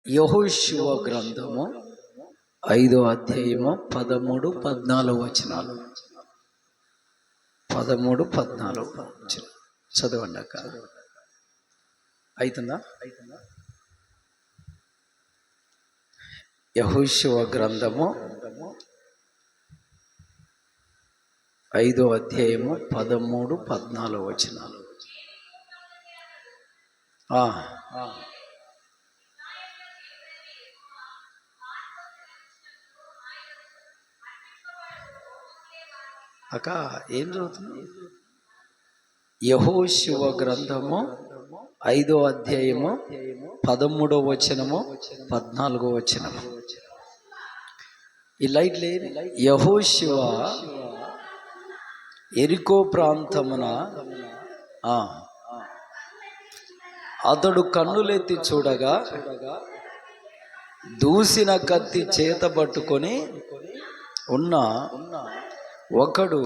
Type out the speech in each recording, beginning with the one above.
యెహోషువ గ్రంథము 5వ అధ్యాయము 13, 14 వచనాలు. 13, 14 చదవండి అక్క. అవుతుందా? యెహోషువ గ్రంథము 5వ అధ్యాయము 13, 14 వచనాలు. అక్క ఏం చదువుతున్నావు? యెహోషువ గ్రంథము 5వ అధ్యాయము 13వ వచనము, 14వ వచనము. ఈ లైట్ లేదు. యెహోషువ యెరికో ప్రాంతమున అతడు కన్నులెత్తి చూడగా దూసిన కత్తి చేత పట్టుకొని ఉన్న ఒకడు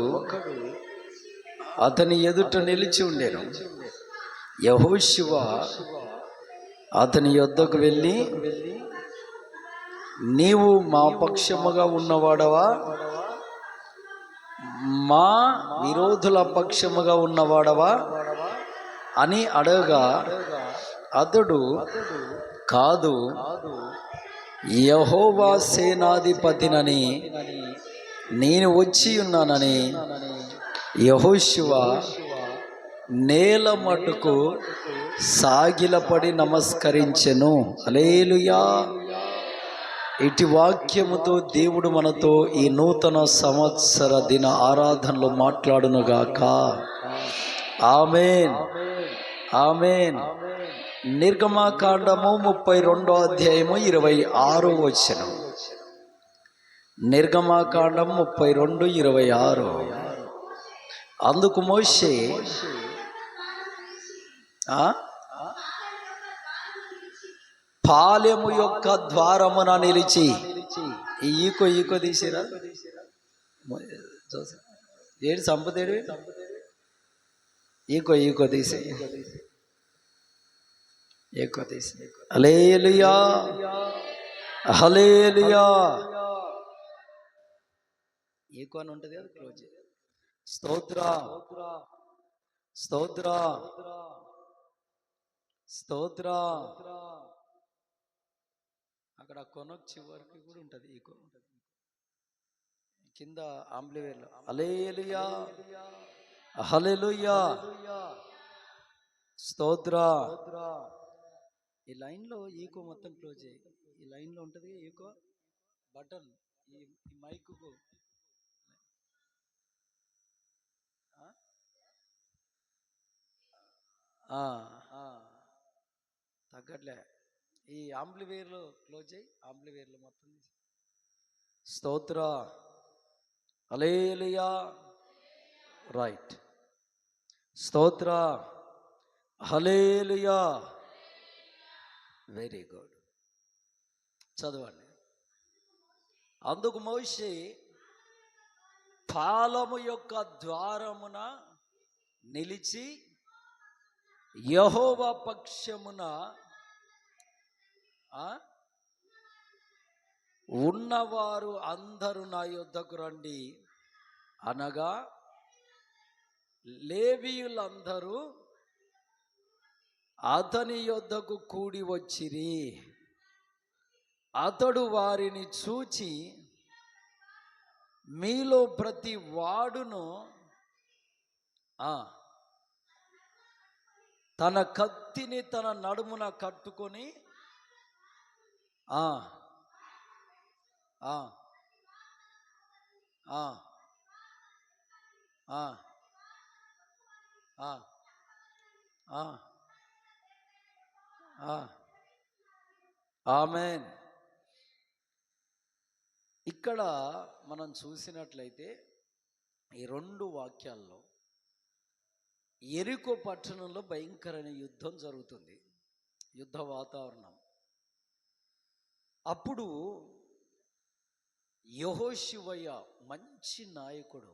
అతని ఎదుట నిలిచి ఉండెను. యెహోషువ అతని యొద్దకు వెళ్ళి, నీవు మా పక్షముగా ఉన్నవాడవా, మా విరోధుల పక్షముగా ఉన్నవాడవా అని అడగగా అతడు, కాదు, యెహోవా సేనాధిపతినని నేను వచ్చి ఉన్నానని యెహోషువ నేల మట్టుకు సాగిలపడి నమస్కరించెను. హల్లెలూయా. ఇటు వాక్యముతో దేవుడు మనతో ఈ నూతన సంవత్సర దిన ఆరాధనలో మాట్లాడునుగాక. ఆమేన్, ఆమేన్. నిర్గమకాండము 32వ అధ్యాయము 26వ వచనం. నిర్గమకాండం 32:26. అందుకు మోషే పాలెము యొక్క ద్వారమున నిలిచి, ఈకో తీసిరా ఏడు సంపదేడు, ఈకో తీసి హల్లెలూయా, హల్లెలూయా. ఈకో అని ఉంటుంది కదా, క్లోజ్. స్తోత్ర స్తోత్ర స్తోత్ర. అక్కడ కొనకు చివరికి కూడా ఉంటుంది ఈకో, కింద ఆంబ్లివేర్లో. హల్లెలూయా, హల్లెలూయా, స్తోత్ర. ఈ లైన్లో ఈకో మొత్తం క్లోజ్ చేయి. ఈ లైన్లో ఉంటుంది ఈకో బటన్, ఈ మైకుకు తగ్గట్లే. ఈ ఆంప్లివేర్లో క్లోజ్ చేయి, ఆంప్లివేర్లో మొత్తం. స్తోత్ర, హల్లెలూయా, రైట్. స్తోత్ర, హల్లెలూయా, వెరీ గుడ్. చదవండి. అందుకు మోషే పాలెము యొక్క ద్వారమున నిలిచి, యెహోవా పక్షమున ఉన్నవారు అందరూ నా యొద్దకు రండి అనగా, లేవీయులందరూ అతని యొద్దకు కూడి వచ్చిరి. అతడు వారిని చూచి, మీలో ప్రతి వాడును తన కత్తిని తన నడుమున కట్టుకొని ఆమేన్. ఇక్కడ మనం చూసినట్లయితే ఈ 2 వాక్యాల్లో యెరికో పట్టణంలో భయంకరమైన యుద్ధం జరుగుతుంది, యుద్ధ వాతావరణం. అప్పుడు యెహోషువ మంచి నాయకుడు,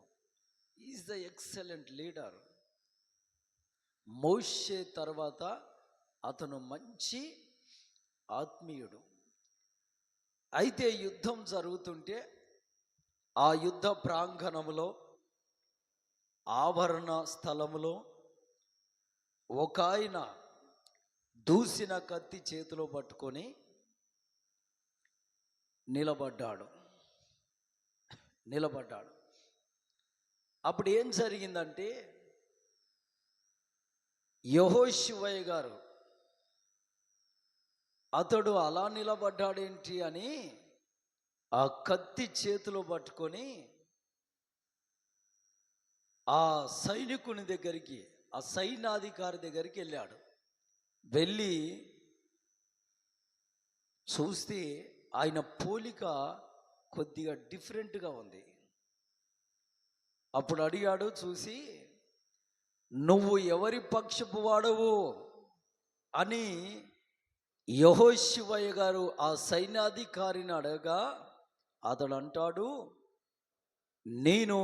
ఈజ్ ద ఎక్సలెంట్ లీడర్. మోషే తర్వాత అతను మంచి ఆత్మీయుడు. అయితే యుద్ధం జరుగుతుంటే ఆ యుద్ధ ప్రాంగణంలో ఆవరణ స్థలములో ఒక ఆయన దూసిన కత్తి చేతిలో పట్టుకొని నిలబడ్డాడు. అప్పుడు ఏం జరిగిందంటే, యెహోషువ గారు అతడు అలా నిలబడ్డాడేంటి అని ఆ కత్తి చేతిలో పట్టుకొని ఆ సైనికుని దగ్గరికి, ఆ సైన్యాధికారి దగ్గరికి వెళ్ళాడు. వెళ్ళి చూస్తే ఆయన పోలిక కొద్దిగా డిఫరెంట్గా ఉంది. అప్పుడు అడిగాడు, చూసి, నువ్వు ఎవరి పక్షపు వాడవు అని యెహోషువ గారు ఆ సైన్యాధికారిని అడగగా అతడు అంటాడు, నేను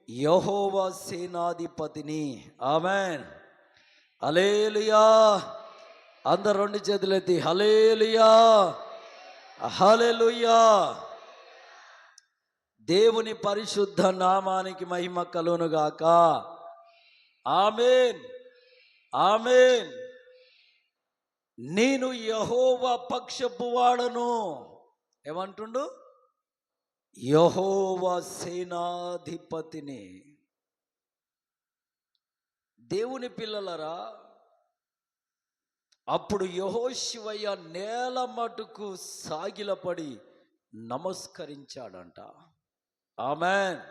యెహోవా సేనాధిపతిని. ఆమేన్, హల్లెలూయా. అందరు రెండు చేతులెత్తి హల్లెలూయా, హల్లెలూయా. దేవుని పరిశుద్ధ నామానికి మహిమ కలుగునుగాక. ఆమేన్, ఆమేన్. నేను యెహోవా పక్షపు వాడను. ఏమంటుండు? యెహోవా సేనాధిపతిని. దేవుని పిల్లలరా, అప్పుడు యెహోషువ నేల మటుకు సాగిలపడి నమస్కరించాడంట. ఆమేన్.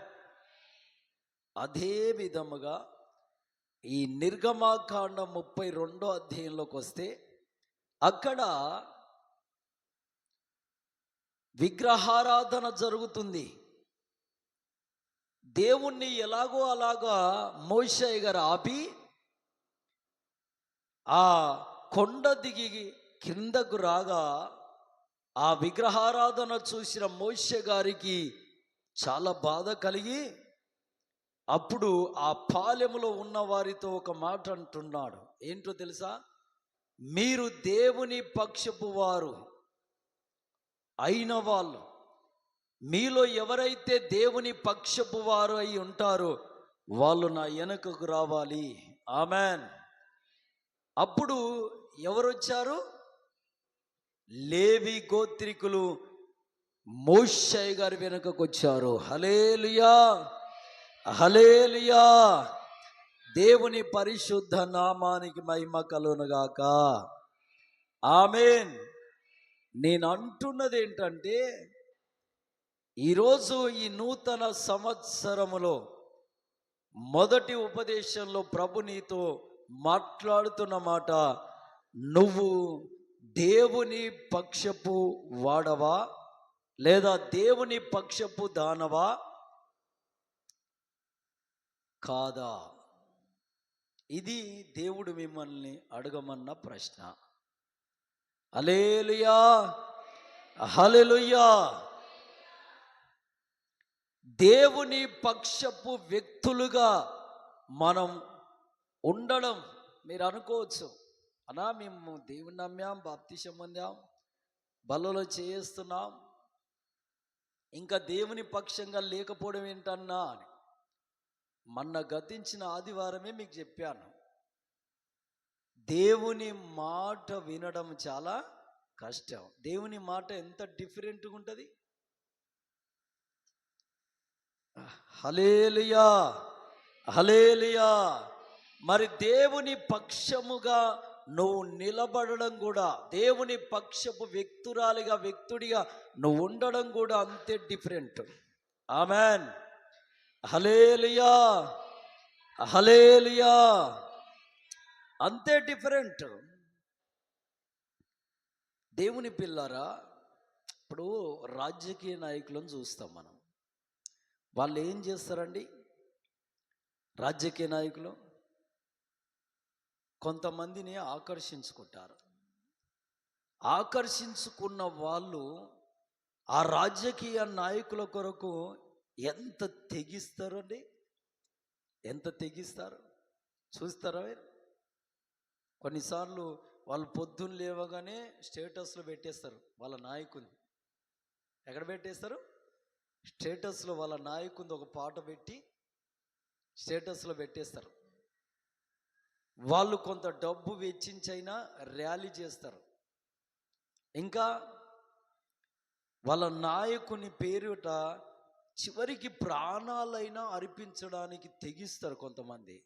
అదే విధముగా ఈ నిర్గమాకాండం 32వ అధ్యాయంలోకి వస్తే అక్కడ విగ్రహారాధన జరుగుతుంది. దేవుణ్ణి ఎలాగో అలాగా మోషే గారు ఆపి ఆ కొండ దిగి కిందకు రాగా ఆ విగ్రహారాధన చూసిన మోషే గారికి చాలా బాధ కలిగి అప్పుడు ఆ పాలెములో ఉన్న వారితో ఒక మాట అంటున్నాడు. ఏంటో తెలుసా? మీరు దేవుని పక్షపు వారు అయిన వాళ్ళు, మీలో ఎవరైతే దేవుని పక్షపు వారు అయి ఉంటారో వాళ్ళు నా వెనుకకు రావాలి. ఆమెన్. అప్పుడు ఎవరు వచ్చారు? లేవి గోత్రికులు మోషే గారి వెనుకకు వచ్చారు. హల్లెలూయా, హల్లెలూయా. దేవుని పరిశుద్ధ నామానికి మహిమ కలుగునుగాక. ఆమేన్. నేను అంటున్నది ఏంటంటే, ఈరోజు ఈ నూతన సంవత్సరములో మొదటి ఉపదేశంలో ప్రభు నీతో మాట్లాడుతున్న మాట, నువ్వు దేవుని పక్షపు వాడవా లేదా దేవుని పక్షపు దానవా కాదా? ఇది దేవుడు మిమ్మల్ని అడగమన్న ప్రశ్న. హల్లెలూయా, హల్లెలూయా. దేవుని పక్షపు వ్యక్తులుగా మనం ఉండడం, మీరు అనుకోవచ్చు, అన్నా మేము దేవుని నమ్మాం, బాప్తిసం పొందాం, బలలో చేస్తున్నాం, ఇంకా దేవుని పక్షంగా లేకపోవడం ఏంటన్నా అని. మొన్న గతించిన ఆదివారమే మీకు చెప్పాను, దేవుని మాట వినడం చాలా కష్టం. దేవుని మాట ఎంత డిఫరెంట్గా ఉంటుంది. హల్లెలూయా, హల్లెలూయా. మరి దేవుని పక్షముగా నువ్వు నిలబడడం కూడా, దేవుని పక్షపు వ్యక్తుడిగా నువ్వు ఉండడం కూడా అంతే డిఫరెంట్. ఆమెన్, హల్లెలూయా, హల్లెలూయా. అంతే డిఫరెంట్. దేవుని పిల్లరా, ఇప్పుడు రాజకీయ నాయకులను చూస్తాం మనం. వాళ్ళు ఏం చేస్తారండి? రాజకీయ నాయకులు కొంతమందిని ఆకర్షించుకుంటారు. ఆకర్షించుకున్న వాళ్ళు ఆ రాజకీయ నాయకుల కొరకు ఎంత తెగిస్తారు అండి, ఎంత తెగిస్తారు చూస్తారా? కొన్నిసార్లు వాళ్ళు పొద్దున్న లేవగానే స్టేటస్లో పెట్టేస్తారు వాళ్ళ నాయకుని. ఎక్కడ పెట్టేస్తారు? స్టేటస్లో వాళ్ళ నాయకుని ఒక పాట పెట్టి స్టేటస్లో పెట్టేస్తారు. వాళ్ళు కొంత డబ్బు వెచ్చించైనా ర్యాలీ చేస్తారు. ఇంకా వాళ్ళ నాయకుని పేరుట చివరికి ప్రాణాలైనా అర్పించడానికి తెగిస్తారు కొంతమంది.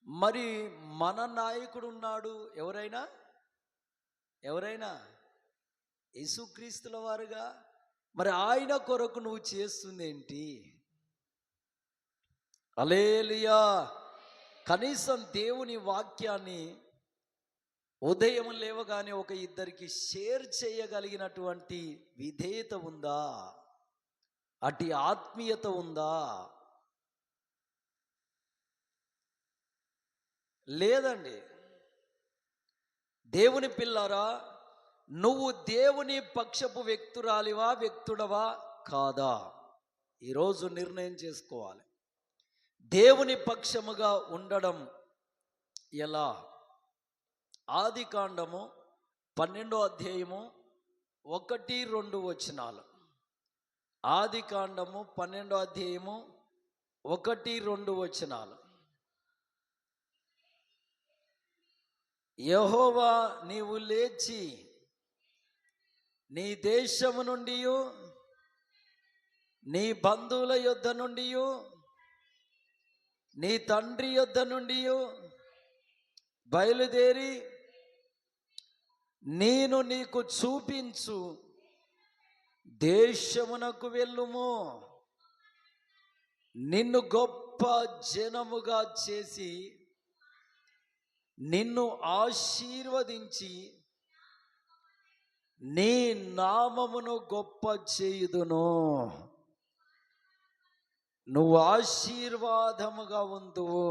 మరి మన నాయకుడు ఉన్నాడు, ఎవరైనా యేసుక్రీస్తుల వారుగా. మరి ఆయన కొరకు నువ్వు చేస్తుంది ఏంటి? హల్లెలూయా. కనీసం దేవుని వాక్యాన్ని ఉదయం లేవగానే ఒక ఇద్దరికి షేర్ చేయగలిగినటువంటి విధేయత ఉందా? అటు ఆత్మీయత ఉందా? లేదండి. దేవుని పిల్లారా, నువ్వు దేవుని పక్షపు వ్యక్తుడవా కాదా? ఈరోజు నిర్ణయం చేసుకోవాలి. దేవుని పక్షముగా ఉండడం ఎలా? ఆదికాండము 12వ అధ్యాయము 1-2 వచనాలు. ఆదికాండము 12వ అధ్యాయము 1-2 వచనాలు. యెహోవా, నీవు లేచి నీ దేశము నుండి నీ బంధువుల యొద్ద నుండి నీ తండ్రి యొద్ద నుండి బయలుదేరి నేను నీకు చూపించు దేశమునకు వెళ్ళుము. నిన్ను గొప్ప జనముగా చేసి నిన్ను ఆశీర్వదించి నీ నామమును గొప్ప చేయుదును. నువ్వు ఆశీర్వాదముగా ఉందువు.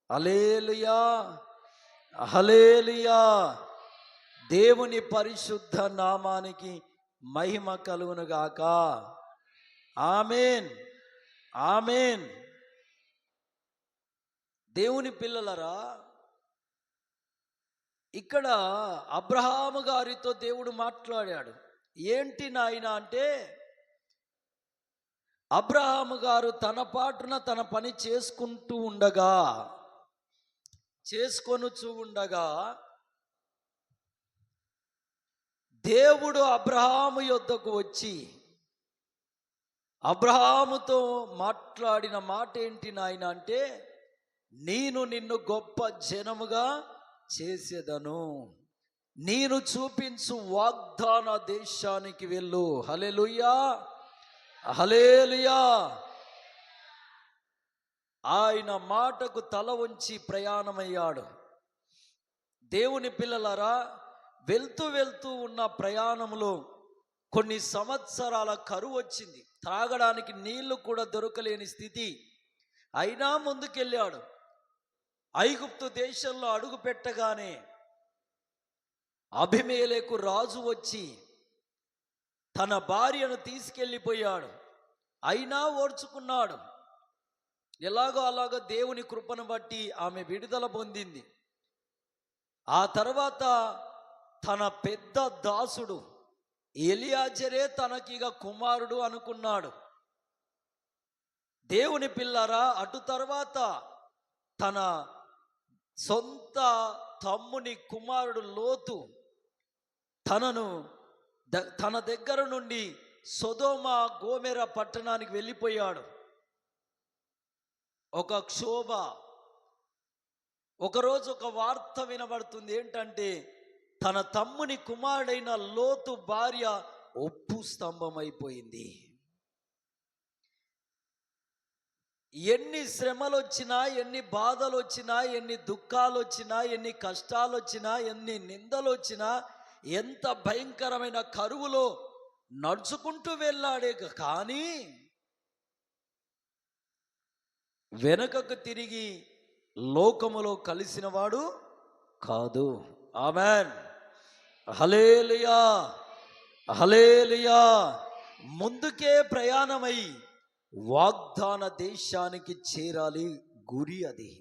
హల్లెలూయా, హల్లెలూయా. దేవుని పరిశుద్ధ నామానికి మహిమ కలుగును గాక. ఆమేన్, ఆమేన్. దేవుని పిల్లలరా, ఇక్కడ అబ్రహాము గారితో దేవుడు మాట్లాడాడు. ఏంటి నాయన అంటే, అబ్రహాము గారు తన పాటున తన పని చేసుకొనుచూ ఉండగా దేవుడు అబ్రహాము యొద్దకు వచ్చి అబ్రహాముతో మాట్లాడిన మాట ఏంటి నాయన అంటే, నేను నిన్ను గొప్ప జనముగా చేసేదను, నేను చూపించు వాగ్దాన దేశానికి వెళ్ళు. హల్లెలూయా, హల్లెలూయా. ఆయన మాటకు తల వంచి ప్రయాణమయ్యాడు. దేవుని పిల్లలారా, వెళ్తూ ఉన్న ప్రయాణంలో కొన్ని సంవత్సరాల కరువు వచ్చింది. తాగడానికి నీళ్లు కూడా దొరకలేని స్థితి. అయినా ముందుకెళ్ళాడు. ఐగుప్తు దేశంలో అడుగు పెట్టగానే అబీమెలెకు రాజు వచ్చి తన భార్యను తీసుకెళ్ళిపోయాడు. అయినా ఓర్చుకున్నాడు. ఎలాగో అలాగో దేవుని కృపను బట్టి ఆమె విడుదల పొందింది. ఆ తర్వాత తన పెద్ద దాసుడు ఎలియాజరే తనకిగా కుమారుడు అనుకున్నాడు. దేవుని పిల్లరా, అటు తర్వాత తన సొంత తమ్ముని కుమారుడు లోతు తన దగ్గర నుండి సొదొమ గోమెర పట్టణానికి వెళ్ళిపోయాడు. ఒక క్షోభ. ఒకరోజు ఒక వార్త వినబడుతుంది. ఏంటంటే, తన తమ్ముని కుమారుడైన లోతు భార్య ఉప్పు స్తంభం అయిపోయింది. ఎన్ని శ్రమలు వచ్చినా, ఎన్ని బాధలు వచ్చినా, ఎన్ని దుఃఖాలు వచ్చినా, ఎన్ని కష్టాలు వచ్చినా, ఎన్ని నిందలు వచ్చినా, ఎంత భయంకరమైన కరువులో నడుచుకుంటూ వెళ్ళాడే కానీ వెనుకకు తిరిగి లోకములో కలిసినవాడు కాదు. ఆమేన్, హల్లెలూయా, హల్లెలూయా. ముందుకే ప్రయాణమై వాగ్దాన దేశానికి చేరాలి. గురి అది.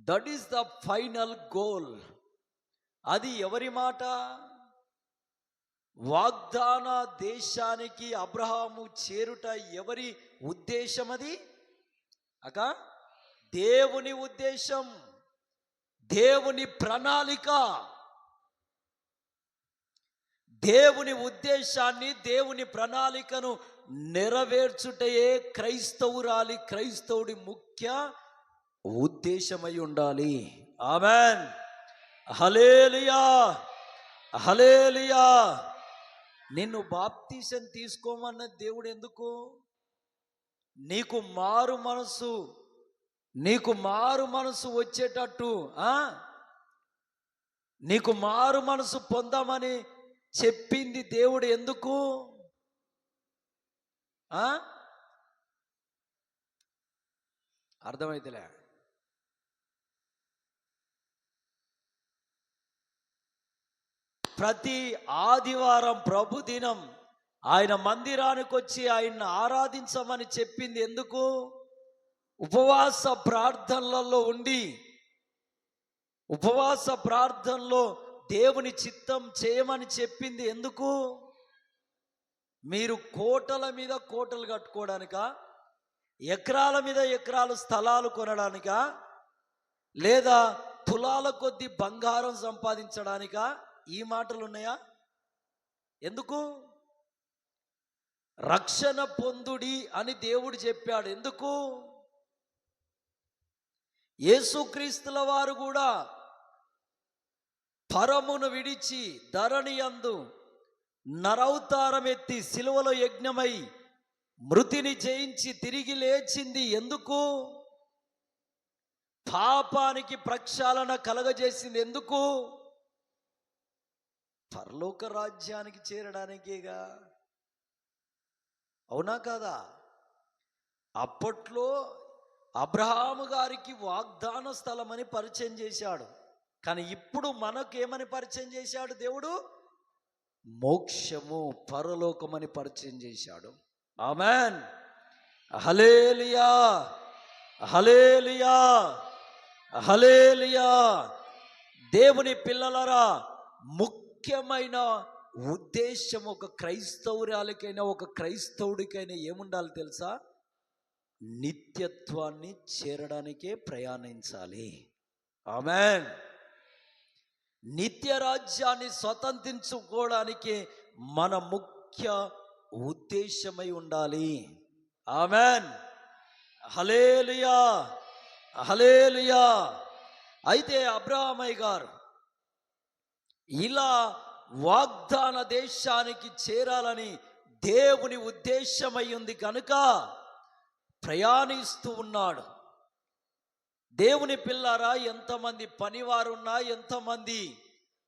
That is the final goal. అది ఎవరి మాట? వాగ్దాన దేశానికి అబ్రహాము చేరుట ఎవరి ఉద్దేశం? అది దేవుని ఉద్దేశం, దేవుని ప్రణాళిక. దేవుని ఉద్దేశాన్ని, దేవుని ప్రణాళికను నెరవేర్చుటయే క్రైస్తవుడి ముఖ్య ఉద్దేశమై ఉండాలి. ఆమెన్. హల్లెలూయా, హల్లెలూయా. నిన్ను బాప్తీసం తీసుకోమన్న దేవుడు ఎందుకు? నీకు మారు మనసు వచ్చేటట్టు, నీకు మారు మనసు పొందామని చెప్పింది దేవుడు ఎందుకు? అర్థమైతలే. ప్రతి ఆదివారం ప్రభుదినం ఆయన మందిరానికి వచ్చి ఆయన్ని ఆరాధించమని చెప్పింది ఎందుకు? ఉపవాస ప్రార్థనలలో ఉండి, ఉపవాస ప్రార్థనలో దేవుని చిత్తం చేయమని చెప్పింది ఎందుకు? మీరు కోటల మీద కోటలు కట్టుకోవడానికా? ఎకరాల మీద ఎకరాలు స్థలాలు కొనడానికా? లేదా తులాల కొద్ది బంగారం సంపాదించడానికా? ఈ మాటలు ఉన్నాయా? ఎందుకు? రక్షణ పొందుడి అని దేవుడు చెప్పాడు. ఎందుకు? యేసుక్రీస్తుల వారు కూడా పరమును విడిచి ధరణి యందు నరవతారం ఎత్తి సిలువలో యజ్ఞమై మృతిని జయించి తిరిగి లేచింది ఎందుకు? పాపానికి ప్రక్షాళన కలగజేసింది ఎందుకు? పరలోక రాజ్యానికి చేరడానికేగా. అవునా కాదా? అప్పట్లో అబ్రహాము గారికి వాగ్దాన స్థలం అని పరిచయం చేశాడు. కానీ ఇప్పుడు మనకేమని పరిచయం చేశాడు దేవుడు? మోక్షము, పరలోకమని పరిచయం చేశాడు. ఆమెన్. హల్లెలూయా, హల్లెలూయా, హల్లెలూయా. దేవుని పిల్లలరా, ముఖ్యమైన ఉద్దేశం ఒక క్రైస్తవురాలికైనా ఒక క్రైస్తవుడికైనా ఏముండాలి తెలుసా? నిత్యత్వాన్ని చేరడానికే ప్రయాణించాలి. ఆమెన్. నిత్య రాజ్యాన్ని స్వతంత్రించుకోవడానికి మన ముఖ్య ఉద్దేశమై ఉండాలి. ఆమెన్. హల్లెలూయా, హల్లెలూయా. అయితే అబ్రహామయ్య గారు ఇలా వాగ్దాన దేశానికి చేరాలని దేవుని ఉద్దేశమై ఉంది కనుక ప్రయాణిస్తూ ఉన్నాడు. దేవుని పిల్లారా, ఎంతమంది పనివారున్నా, ఎంతమంది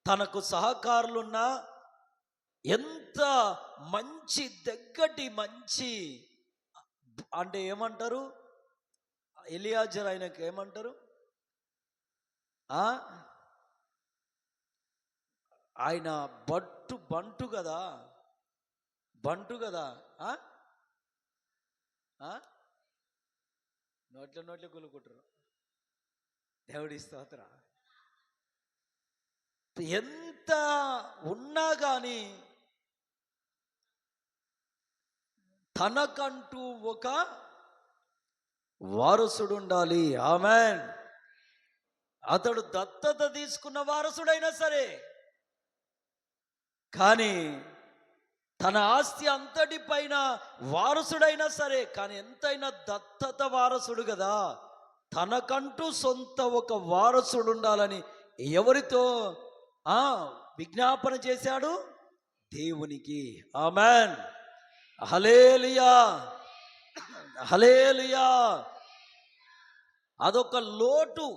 తనకు సహకారులున్నా, ఎంత మంచి దగ్గటి మంచి అంటే ఏమంటారు, ఎలియాజర్ ఆయనకు ఏమంటారు? ఆయన బంటు కదా, నోట్ల కొలుకుంటారు. దేవుడి స్తోత్రం. ఎంత ఉన్నా కానీ తనకంటూ ఒక వారసుడు ఉండాలి. ఆమెన్. అతడు దత్తత తీసుకున్న వారసుడైనా సరే, కానీ తన ఆస్తి అంతటి పైన వారసుడైనా సరే, కానీ ఎంతైనా దత్తత వారసుడు కదా, తనకంటూ సొంత ఒక వారసుడు ఉండాలని ఎవరితో విజ్ఞాపన చేశాడు? దేవునికి. ఆమెన్. హల్లెలూయా, హల్లెలూయా. అదొక లోటు.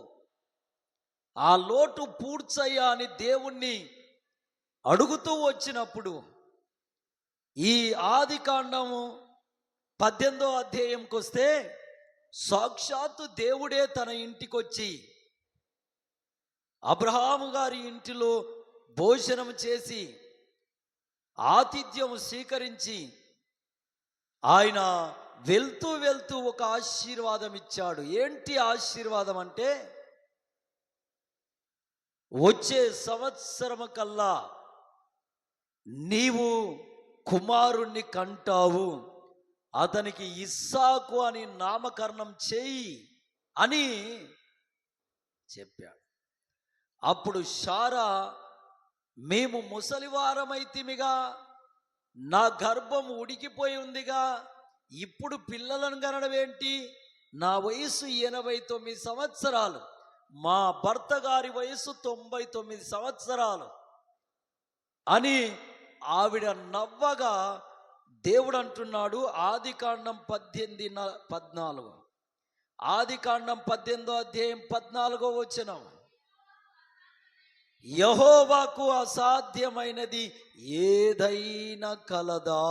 ఆ లోటు పూడ్చయ్యా అని దేవుణ్ణి అడుగుతూ వచ్చినప్పుడు ఈ ఆదికాండము 18వ అధ్యాయంకి వస్తే, సాక్షాత్తు దేవుడే తన ఇంటికి వచ్చి అబ్రహాము గారి ఇంటిలో భోజనం చేసి ఆతిథ్యం స్వీకరించి ఆయన వెళ్తూ వెళ్తూ ఒక ఆశీర్వాదం ఇచ్చాడు. ఏంటి ఆశీర్వాదం అంటే, వచ్చే సంవత్సరము కల్లా నీవు కుమారుణ్ణి కంటావు, అతనికి ఇస్సాకు అని నామకరణం చేయి అని చెప్పాడు. అప్పుడు శారా, మేము ముసలివారమైతిమిగా, నా గర్భం ఉడికిపోయి ఉందిగా, ఇప్పుడు పిల్లలను కనడం ఏంటి, నా వయసు 89 సంవత్సరాలు, మా భర్త గారి వయసు 99 సంవత్సరాలు అని ఆవిడ నవ్వగా దేవుడు అంటున్నాడు, ఆదికాండం 14 ఆదికాండం 18వ అధ్యాయం 14వ వచనం, యెహోవాకు అసాధ్యమైనది ఏదైనా కలదా?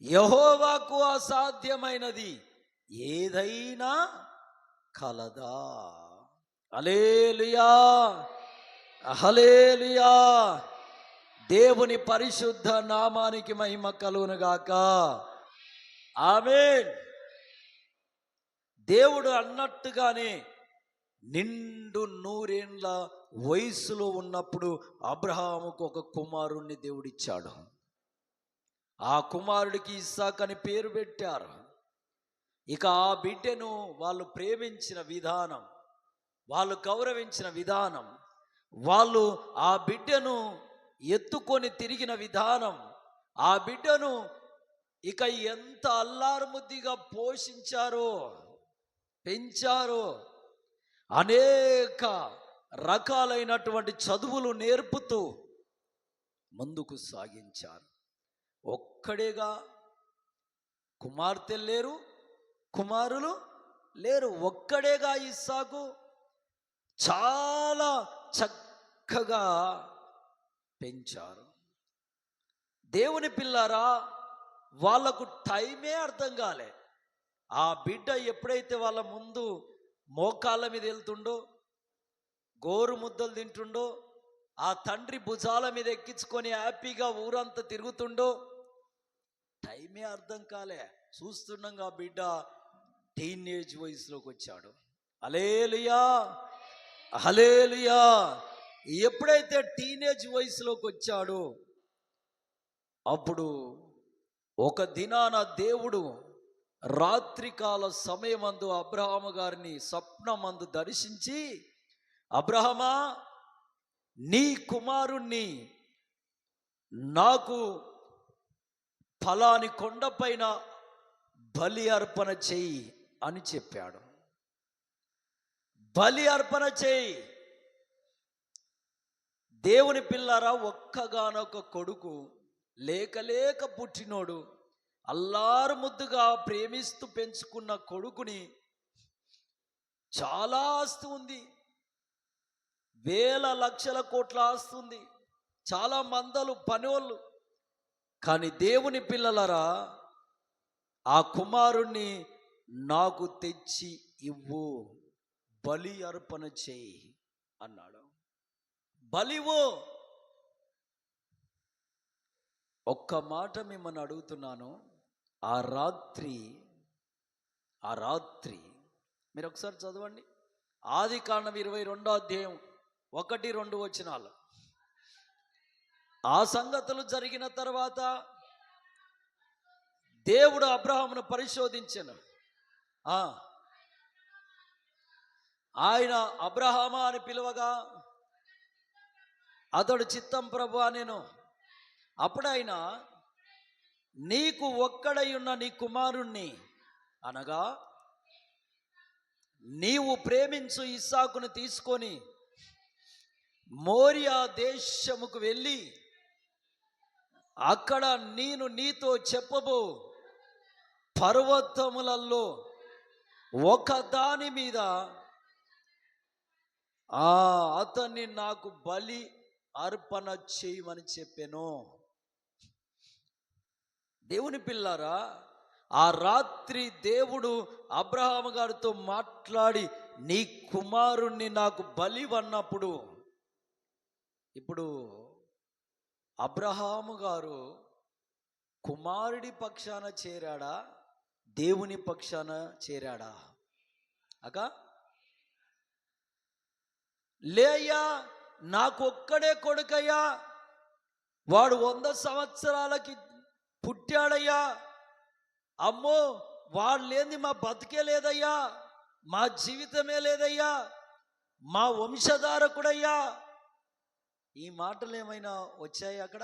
యెహోవాకు అసాధ్యమైనది ఏదైనా కలదా? హల్లెలూయా, హల్లెలూయా. దేవుని పరిశుద్ధ నామానికి మహిమ కలుగును గాక. ఆమేన్. దేవుడు అన్నట్టుగానే నిండు 100 ఏండ్ల వయసులో ఉన్నప్పుడు అబ్రహాముకు ఒక కుమారుణ్ణి దేవుడిచ్చాడు. ఆ కుమారుడికి ఇస్సాకు అని పేరు పెట్టారు. ఇక ఆ బిడ్డను వాళ్ళు ప్రేమించిన విధానం, వాళ్ళు గౌరవించిన విధానం, వాళ్ళు ఆ బిడ్డను ఎత్తుకొని తిరిగిన విధానం, ఆ బిడ్డను ఇక ఎంత అల్లారుముద్దిగా పోషించారో, పెంచారో, అనేక రకాలైనటువంటి చదువులు నేర్పుతూ ముందుకు సాగించారు. ఒక్కడేగా, కుమార్తెలు లేరు, కుమారులు లేరు, ఒక్కడేగా ఇస్సాకు. చాలా చక్కగా పెంచారు. దేవుని పిల్లారా, వాళ్లకు టైమే అర్థం కాలే. ఆ బిడ్డ ఎప్పుడైతే వాళ్ళ ముందు మోకాళ్ళ మీద వెళ్తుండో, గోరు ముద్దలు తింటుండో, ఆ తండ్రి భుజాల మీద ఎక్కించుకొని హ్యాపీగా ఊరంతా తిరుగుతుండో, టైమే అర్థం కాలే. చూస్తుండగా ఆ బిడ్డ టీనేజ్ వయసులోకి వచ్చాడు. హల్లెలూయా, హల్లెలూయా. ఎప్పుడైతే టీనేజ్ వయసులోకి వచ్చాడో, అప్పుడు ఒక దినాన దేవుడు రాత్రికాల సమయమందు అబ్రహాము గారిని స్వప్నమందు దర్శించి, అబ్రహమా, నీ కుమారుణ్ణి నాకు ఫలాని కొండపైన బలి అర్పణ చెయ్యి అని చెప్పాడు. బలి అర్పణ చేయి. దేవుని పిల్లారా, ఒక్కగానొక కొడుకు, లేక పుట్టినోడు, అల్లారు ముద్దుగా ప్రేమిస్తూ పెంచుకున్న కొడుకుని, చాలా ఆస్తి ఉంది, వేల లక్షల కోట్ల ఆస్తి ఉంది, చాలా మందలు, పనోళ్ళు. కానీ దేవుని పిల్లలరా, ఆ కుమారుణ్ణి నాకు తెచ్చి ఇవ్వు, బలి అర్పణ చేయి అన్నాడు. బలివో. ఒక్క మాట మిమ్మల్ని అడుగుతున్నాను, ఆ రాత్రి మీరు ఒకసారి చదవండి, ఆదికాండం 22వ అధ్యాయం 1-2 వచనాలు. ఆ సంగతులు జరిగిన తర్వాత దేవుడు అబ్రహామును పరిశోధించెను. ఆయన అబ్రహామా అని పిలువగా, అతడు చిత్తం ప్రభువా నేను. అప్పుడు ఆయన, నీకు ఒక్కడై ఉన్న నీ కుమారుణ్ణి, అనగా నీవు ప్రేమించు ఇస్సాకును తీసుకొని మోరియా దేశముకు వెళ్ళి, అక్కడ నేను నీతో చెప్పబో పర్వతములలో ఒక దాని మీద అతన్ని నాకు బలి అర్పణ చేయమని చెప్పాను. దేవుని పిల్లారా, ఆ రాత్రి దేవుడు అబ్రహాము గారితో మాట్లాడి, నీ కుమారుణ్ణి నాకు బలి అన్నప్పుడు, ఇప్పుడు అబ్రహాము గారు కుమారుడి పక్షాన చేరాడా, దేవుని పక్షాన చేరాడా? లేయ్యా, నాకొక్కడే కొడుకయ్యా, వాడు 100 సంవత్సరాలకి పుట్టాడయ్యా, అమ్మో వాడు లేని మా బతికే లేదయ్యా, మా జీవితమే లేదయ్యా, మా వంశధారకుడయ్యా. ఈ మాటలు ఏమైనా వచ్చాయి అక్కడ?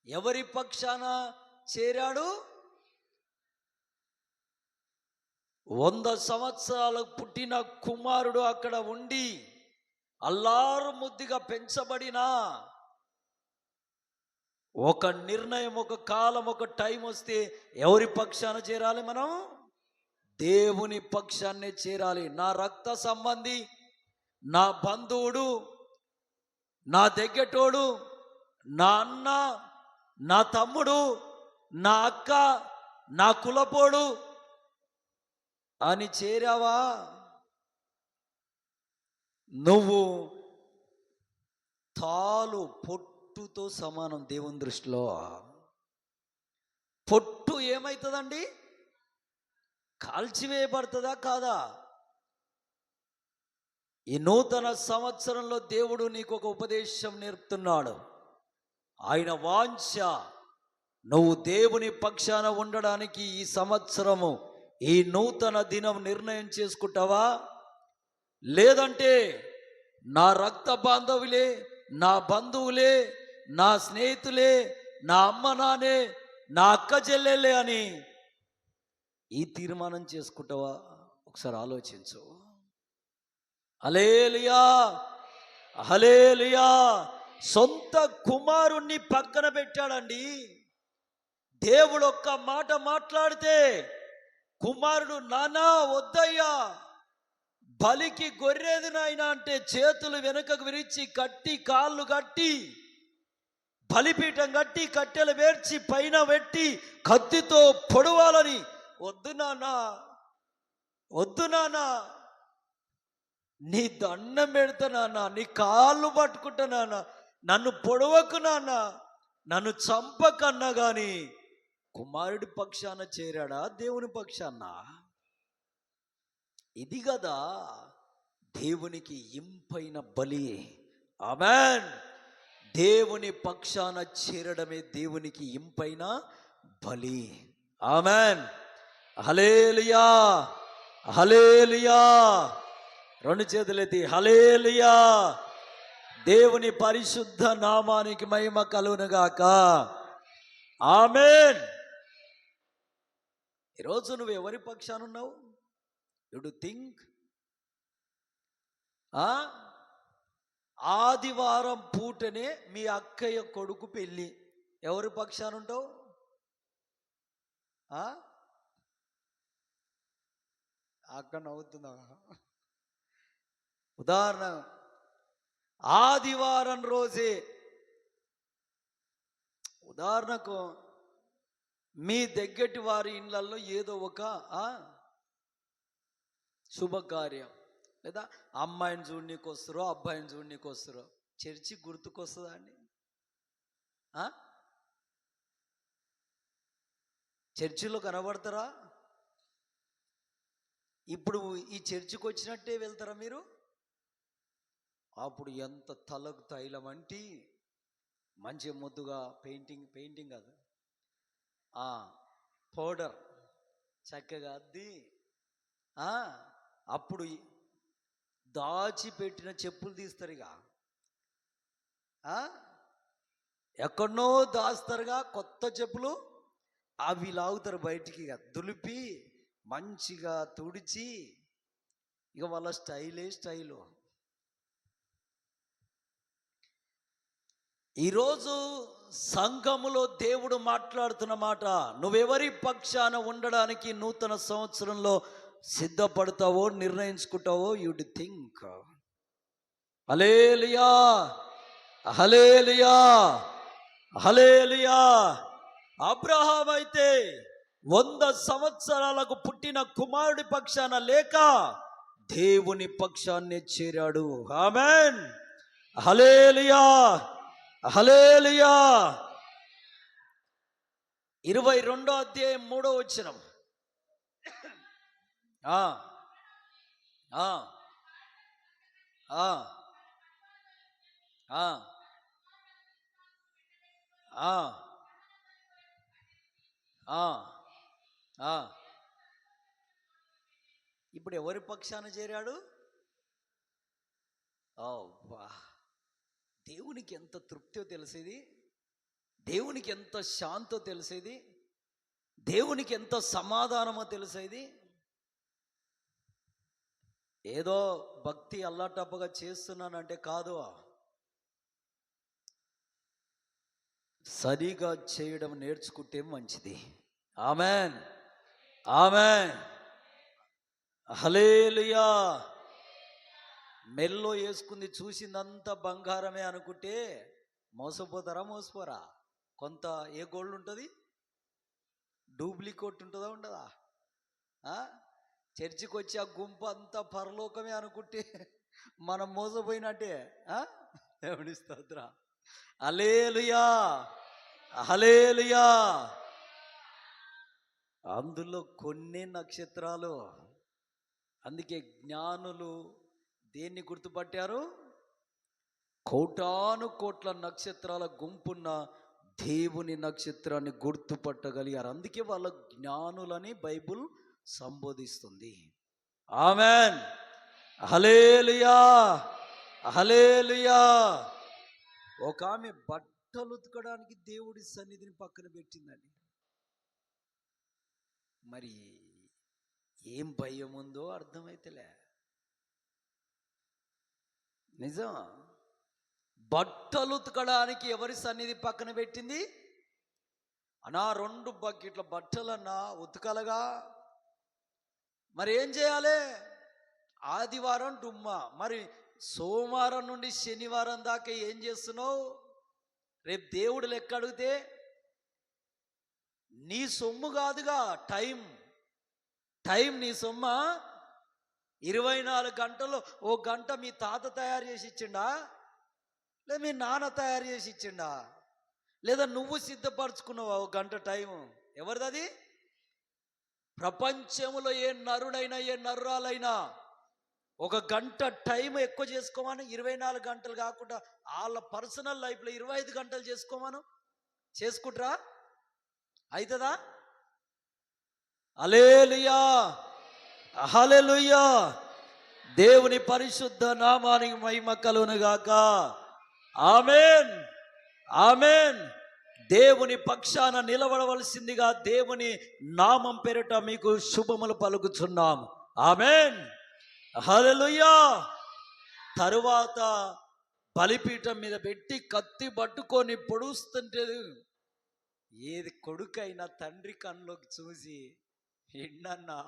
ఎవరి పక్షాన చేరాడు? 100 సంవత్సరాలకు పుట్టిన కుమారుడు అక్కడ ఉండి అల్లారు ముద్దుగా పెంచబడిన ఒక నిర్ణయం, ఒక కాలం, ఒక టైం వస్తే ఎవరి పక్షాన చేరాలి? మనం దేవుని పక్షాన్నే చేరాలి. నా రక్త సంబంధి, నా బంధువుడు, నా దగ్గటోడు, నా అన్న, నా తమ్ముడు, నా అక్క, నా కులపోడు అని చేరావా? నువ్వు తాలు పొట్టుతో సమానం దేవుని దృష్టిలో. పొట్టు ఏమవుతుందండి? కాల్చివేయబడుతుందా కాదా? ఈ నూతన సంవత్సరంలో దేవుడు నీకు ఒక ఉపదేశం నేర్పుతున్నాడు. ఆయన వాంఛ నువ్వు దేవుని పక్షాన ఉండడానికి ఈ సంవత్సరము, ఈ నూతన దినం నిర్ణయం చేసుకుంటావా? లేదంటే నా రక్త బాంధవులే, నా బంధువులే, నా స్నేహితులే, నా అమ్మ నానే, నా అక్క చెల్లెలే అని ఈ తీర్మానం చేసుకుంటావా? ఒకసారి ఆలోచించు. హల్లెలూయా, హల్లెలూయా. సొంత కుమారుణ్ణి పక్కన పెట్టాడండి. దేవుడు ఒక్క మాట మాట్లాడితే కుమారుడు, నానా వద్దయ్యా, బలికి గొర్రెది నాయన అంటే చేతులు వెనుకకు విరిచి కట్టి, కాళ్ళు కట్టి, బలిపీఠం కట్టి, కట్టెలు వేర్చి పైన పెట్టి కత్తితో పొడవాలని, వద్దు నాన్నా, వద్దు నాన్నా, నీ దండం పెడతానా, నీ కాళ్ళు పట్టుకుంటానా, నన్ను పొడవకు నాన్న, నన్ను చంపకన్నా గాని కుమారుడి పక్షాన చేరాడా దేవుని పక్షాన? ఇది కదా దేవునికి ఇంపైన బలి. ఆమేన్. దేవుని పక్షాన చేరడమే దేవునికి ఇంపైన బలి. ఆమేన్. హల్లెలూయా, హల్లెలూయా. 2 చేతులెత్తి హల్లెలూయా. దేవుని పరిశుద్ధ నామానికి మహిమ కలుగునుగాక. ఆమేన్. ఈరోజు నువ్వు ఎవరి పక్షాన ఉన్నావు? You do think. ఆదివారం పూటనే మీ అక్కయ్య కొడుకు పెళ్ళి, ఎవరి పక్షాన ఉంటావు? అక్క నవ్వుతుందా? ఉదాహరణ, ఆదివారం రోజే, ఉదాహరణకు మీ దగ్గటి వారి ఇళ్ళల్లో ఏదో ఒక శుభకార్యం, లేదా అమ్మాయిని చూడనీకి వస్తారో అబ్బాయిని చూడనీకి వస్తారో, చర్చి గుర్తుకొస్తుందా అండి? చర్చిలో కనబడతారా? ఇప్పుడు ఈ చర్చికి వచ్చినట్టే వెళ్తారా మీరు? అప్పుడు ఎంత తలకు తైలం అంటి, మంచి ముద్దుగా పెయింటింగ్ కాదు, పౌడర్ చక్కగా అద్ది, అప్పుడు దాచిపెట్టిన చెప్పులు తీస్తారుగా, ఎక్కడనో దాస్తారుగా కొత్త చెప్పులు, అవి లాగుతారు బయటికి, దులిపి మంచిగా తుడిచి, ఇక వాళ్ళ స్టైలు. ఈరోజు సంఘములో దేవుడు మాట్లాడుతున్న మాట, నువ్వెవరి పక్షాన ఉండడానికి నూతన సంవత్సరంలో సిద్ధపడతావో, నిర్ణయించుకుంటావో, you do think. Hallelujah, hallelujah, hallelujah. Abraham అయితే 100 సంవత్సరాలకు పుట్టిన కుమారుడి పక్షాన లేక దేవుని పక్షాన్నే చేరాడు. ఆమేన్. హల్లెలూయా, హల్లెలూయా. 22వ అధ్యాయం 3వ వచనం. ఆ, ఆ, ఆ, ఆ, ఆ, ఆ. ఇప్పుడు ఎవరి పక్షాన చేరాడు? వా, దేవునికి ఎంత తృప్తో తెలిసేది, దేవునికి ఎంత శాంతో తెలిసేది, దేవునికి ఎంత సమాధానమో తెలిసేది. ఏదో భక్తి అల్లాటప్పగా చేస్తున్నానంటే కాదు, సరిగా చేయడం నేర్చుకుంటే మంచిది. ఆమెన్, ఆమెన్, హల్లెలూయా. మెల్లో వేసుకుంది చూసిందంతా బంగారమే అనుకుంటే మోసపోతారా? మోసపోరా? కొంత ఏ గోల్డ్ ఉంటుంది, డూప్లికేట్ ఉంటుందా ఉండదా? చర్చికి వచ్చి ఆ గుంపు అంతా పరలోకమే అనుకుంటే మనం మోసపోయినట్టే. దేవుని స్తోత్రం, హల్లెలూయా, హల్లెలూయా. అందులో కొన్ని నక్షత్రాలు, అందుకే జ్ఞానులు దేన్ని గుర్తుపట్టారు? కోటాను కోట్ల నక్షత్రాల గుంపున్న దేవుని నక్షత్రాన్ని గుర్తుపట్టగలిగారు. అందుకే వాళ్ళ జ్ఞానులని బైబుల్ సంబోధిస్తుంది. ఆమెన్, హల్లెలూయా, హల్లెలూయా. ఒక ఆమె బట్టలు ఉతకడానికి దేవుడి సన్నిధిని పక్కన పెట్టిందండి. మరి ఏం భయం ఉందో అర్థమైతలే. నిజం, బట్టలు ఉతకడానికి ఎవరి సన్నిధి పక్కన పెట్టింది? అన్నా 2 బకెట్ల బట్టలన్నా ఉతకలగా. మరి ఏం చేయాలి? ఆదివారం డుమ్మా, మరి సోమవారం నుండి శనివారం దాకా ఏం చేస్తున్నావు? రేపు దేవుడు లెక్క అడిగితే నీ సొమ్ము కాదుగా, టైం నీ సొమ్మా? 24 గంటల్లో ఓ గంట మీ తాత తయారు చేసి ఇచ్చిండా, లేదా మీ నాన్న తయారు చేసి ఇచ్చిండా, లేదా నువ్వు సిద్ధపరచుకున్నావా ఓ గంట టైం? ఎవరిది అది? ప్రపంచంలో ఏ నరుడైనా ఏ నరురాలైనా ఒక గంట టైం ఎక్కువ చేసుకోమని, 24 గంటలు కాకుండా వాళ్ళ పర్సనల్ లైఫ్లో 25 గంటలు చేసుకోమను, చేసుకుంటారా? అవుతుందా? హల్లెలూయా, హల్లెలూయా. దేవుని పరిశుద్ధ నామానికి మహిమ కలుగును గాక. ఆమేన్, ఆమేన్. దేవుని పక్షాన నిలబడవలసిందిగా దేవుని నామం పేరిట మీకు శుభములు పలుకుచున్నాం. ఆమేన్, హల్లెలూయా. తరువాత బలిపీఠం మీద పెట్టి కత్తి పట్టుకొని పొడుస్తుంటే ఏది కొడుకైనా తండ్రి కన్నులోకి చూసి ఎండన్నా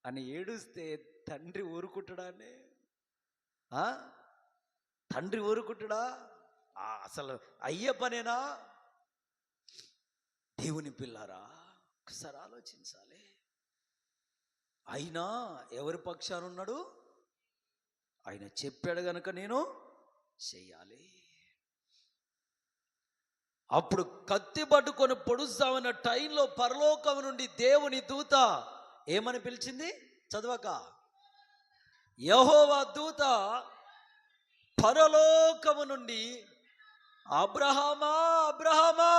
అని ఏడుస్తే తండ్రి ఊరుకుంటాడానే? తండ్రి ఊరుకుంటాడా? అసలు అయ్యే పనేనా? దేవుని పిల్లారా, ఒకసారి ఆలోచించాలి. అయినా ఎవరి పక్షాన ఉన్నాడు? ఆయన చెప్పాడు గనుక నేను చెయ్యాలి. అప్పుడు కత్తి పట్టుకొని పొడుస్తామన్న టైంలో పరలోకం నుండి దేవుని దూత ఏమని పిలిచింది? చదవక, యెహోవా దూత పరలోకము నుండి అబ్రహామా, అబ్రహామా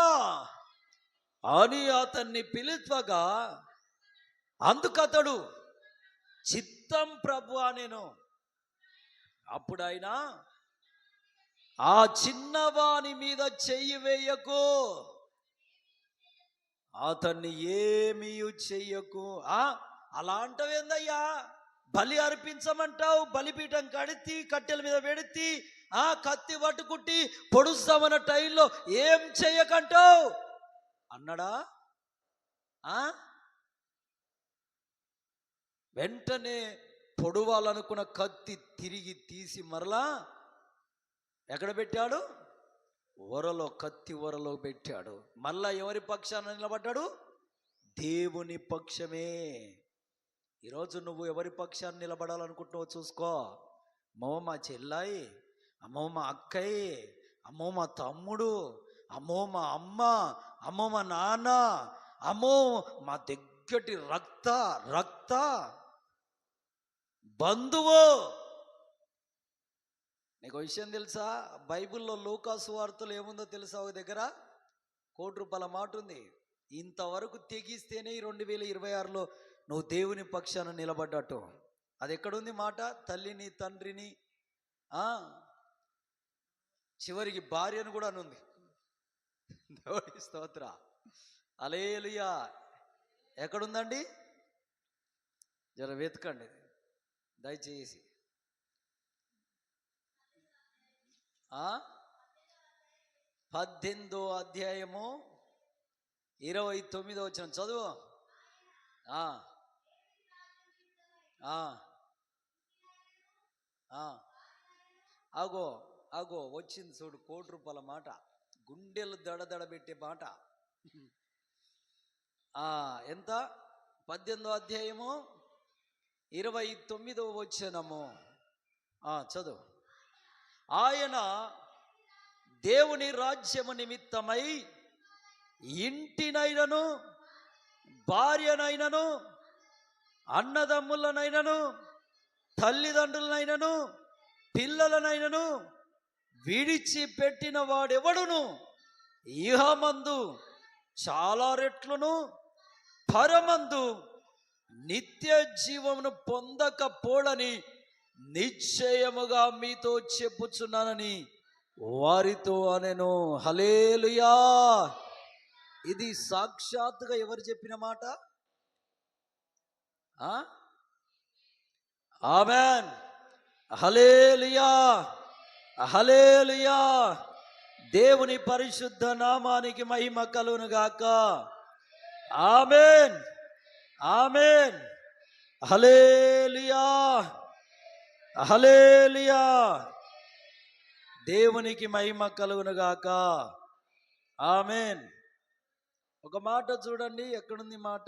అని అతన్ని పిలువగా, అందుకతడు చిత్తం ప్రభువా నేను. అప్పుడు ఆయన, ఆ చిన్నవాని మీద చెయ్యి వేయకు, అతన్ని ఏమీ చెయ్యకు. అలా అంటావేందయ్యా? బలి అర్పించమంటావు, బలిపీఠం కడితి కట్టెల మీద పెడితి, కత్తి పట్టుకుట్టి పొడుస్తామన్న టైంలో ఏం చెయ్యకంటావు అన్నాడా? వెంటనే పొడవాలనుకున్న కత్తి తిరిగి తీసి మరలా ఎక్కడ పెట్టాడు? వరలో, కత్తి వరలో పెట్టాడు. మళ్ళా ఎవరి పక్షాన నిలబడ్డాడు? దేవుని పక్షమే. ఈరోజు నువ్వు ఎవరి పక్షాన్ని నిలబడాలనుకుంటున్నావో చూసుకో. అమ్మో మా చెల్లాయి, అమ్మో మా అక్కయ్య, అమ్మో మా తమ్ముడు, అమ్మో మా అమ్మ, అమ్మో మా నాన్న, అమ్మో మా దగ్గటి రక్త బంధువు. నీకు విషయం తెలుసా? బైబిల్లో లూకాసు వార్తలు ఏముందో తెలుసా? ఒక దగ్గర ₹1,00,00,000 మాట ఉంది. ఇంతవరకు తెగిస్తేనే ఈ 2026లో నువ్వు దేవుని పక్షాన నిలబడ్డట్టు. అది ఎక్కడుంది మాట? తల్లిని తండ్రిని చివరికి భార్యను కూడా అనుంది. దేవుడి స్తోత్ర, హల్లెలూయా. ఎక్కడుందండి? జర వెతకండి దయచేసి. 18వ అధ్యాయము 29వ వచనం చదువు. అగో అగో వచ్చింది చూడు, ₹1,00,00,000 మాట. గుండెలు దడదడ పెట్టే మాట. ఎంత? 18వ అధ్యాయము 29వ వచనము చదువు. ఆయన దేవుని రాజ్యము నిమిత్తమై ఇంటినైనను భార్యనైనను అన్నదమ్ములనైనను తల్లిదండ్రులనైనను పిల్లలనైనను విడిచిపెట్టిన వాడెవడును ఇహమందు చాలా రెట్లును పరమందు నిత్య జీవమును పొందకపోడని నిశ్చయముగా మీతో చెప్పుచున్నానని వారితో అనెను. హల్లెలూయా. ఇది సాక్షాత్తుగా ఎవరు చెప్పిన మాట? ఆమేన్, హల్లెలూయా, హల్లెలూయా. దేవుని పరిశుద్ధ నామానికి మహిమ కలుగును గాక. ఆమేన్, ఆమేన్, హల్లెలూయా, హల్లెలూయా. దేవునికి మహిమ కలుగును గాక. ఆమేన్. ఒక మాట చూడండి, ఎక్కడుంది మాట?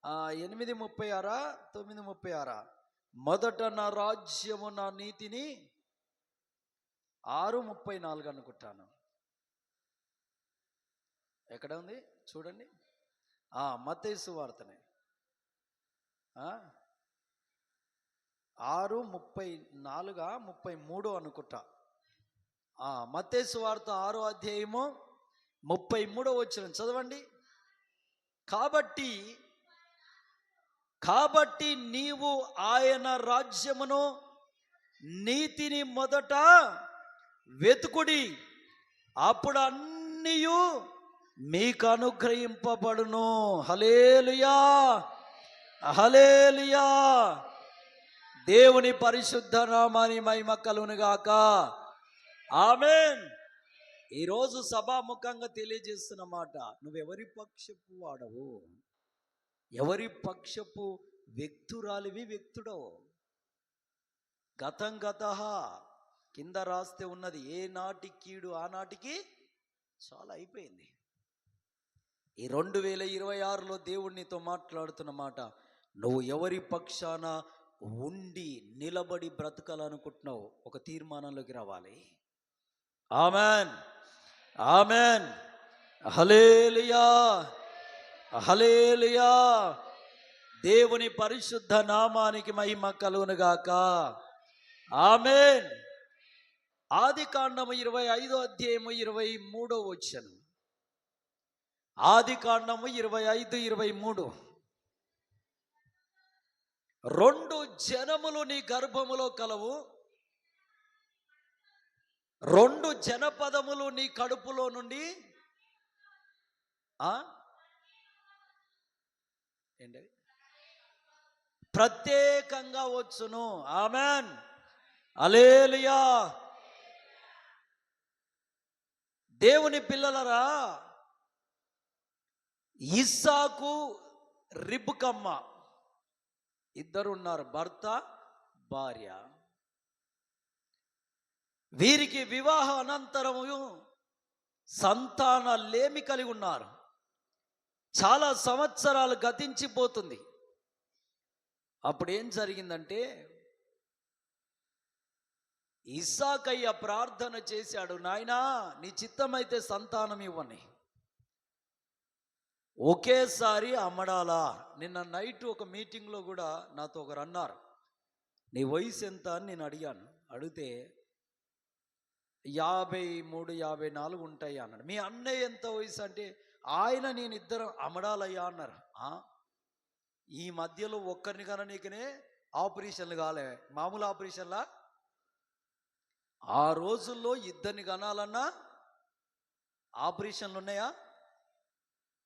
8:36 9:36. మొదట నా రాజ్యము నా నీతిని 6:34 అనుకుంటాను. ఎక్కడ ఉంది చూడండి. మత్తయి సువార్తనే 6:34 33 అనుకుంటా. మత్తయి సువార్త 6వ అధ్యాయము 33వ వచనం చదవండి. కాబట్టి నీవు ఆయన రాజ్యమును నీతిని మొదట వెతుకుడి, అప్పుడు అన్నీయు మీకు అనుగ్రహింపబడును. హల్లెలూయా, హల్లెలూయా. దేవుని పరిశుద్ధ నామాని మహిమ కలుగును గాక. ఆమేన్. ఈరోజు సభాముఖంగా తెలియజేస్తున్న మాట, నువ్వెవరి పక్షపు వాడవు? ఎవరి పక్షపు వ్యక్తురాలివి, వ్యక్తుడవు? గతం గతః కింద రాస్తే ఉన్నది. ఏ నాటి కీడు ఆనాటికి చాలా అయిపోయింది. ఈ 2026లో దేవునితో మాట్లాడుతున్న మాట, నువ్వు ఎవరి పక్షాన ఉండి నిలబడి బ్రతకాలనుకుంటున్నావు? ఒక తీర్మానంలోకి రావాలి. ఆమేన్, ఆమేన్, హల్లెలూయా, హల్లెలూయా. దేవుని పరిశుద్ధ నామానికి మహిమ కలుగును గాక. ఆమేన్. ఆదికాండము 25వ అధ్యాయము 23వ వచనం. ఆదికాండము 25:23. 2 జనములు నీ గర్భములో కలవు, 2 జనపదములు నీ కడుపులో నుండి ఏంటది? ప్రత్యేకంగా వచ్చును. ఆమేన్, హల్లెలూయా. దేవుని పిల్లలరా, ఇస్సాకు రిబ్కమ్మ ఇద్దరు ఉన్నారు, భర్త భార్య. వీరికి వివాహ అనంతరము సంతానాలేమి కలిగి ఉన్నారు. చాలా సంవత్సరాలు గతించిపోతుంది. అప్పుడు ఏం జరిగిందంటే, ఇస్సాకయ్య ప్రార్థన చేశాడు, నాయనా నీ చిత్తమైతే సంతానం ఇవ్వని. ఒకేసారి అమ్మడాలా. నిన్న నైట్ ఒక మీటింగ్లో కూడా నాతో ఒకరు అన్నారు, నీ వయసు ఎంత అని నేను అడిగాను. అడిగితే 53, 54 ఉంటాయి అన్నాడు. మీ అన్నయ్య ఎంత వయసు అంటే ఆయన నేను ఇద్దరం అమడాలయ్యా అన్నారు. ఈ మధ్యలో ఒక్కరిని కననీకనే ఆపరేషన్లు కాలే, మామూలు ఆపరేషన్లా. ఆ రోజుల్లో ఇద్దరిని కనాలన్నా ఆపరేషన్లు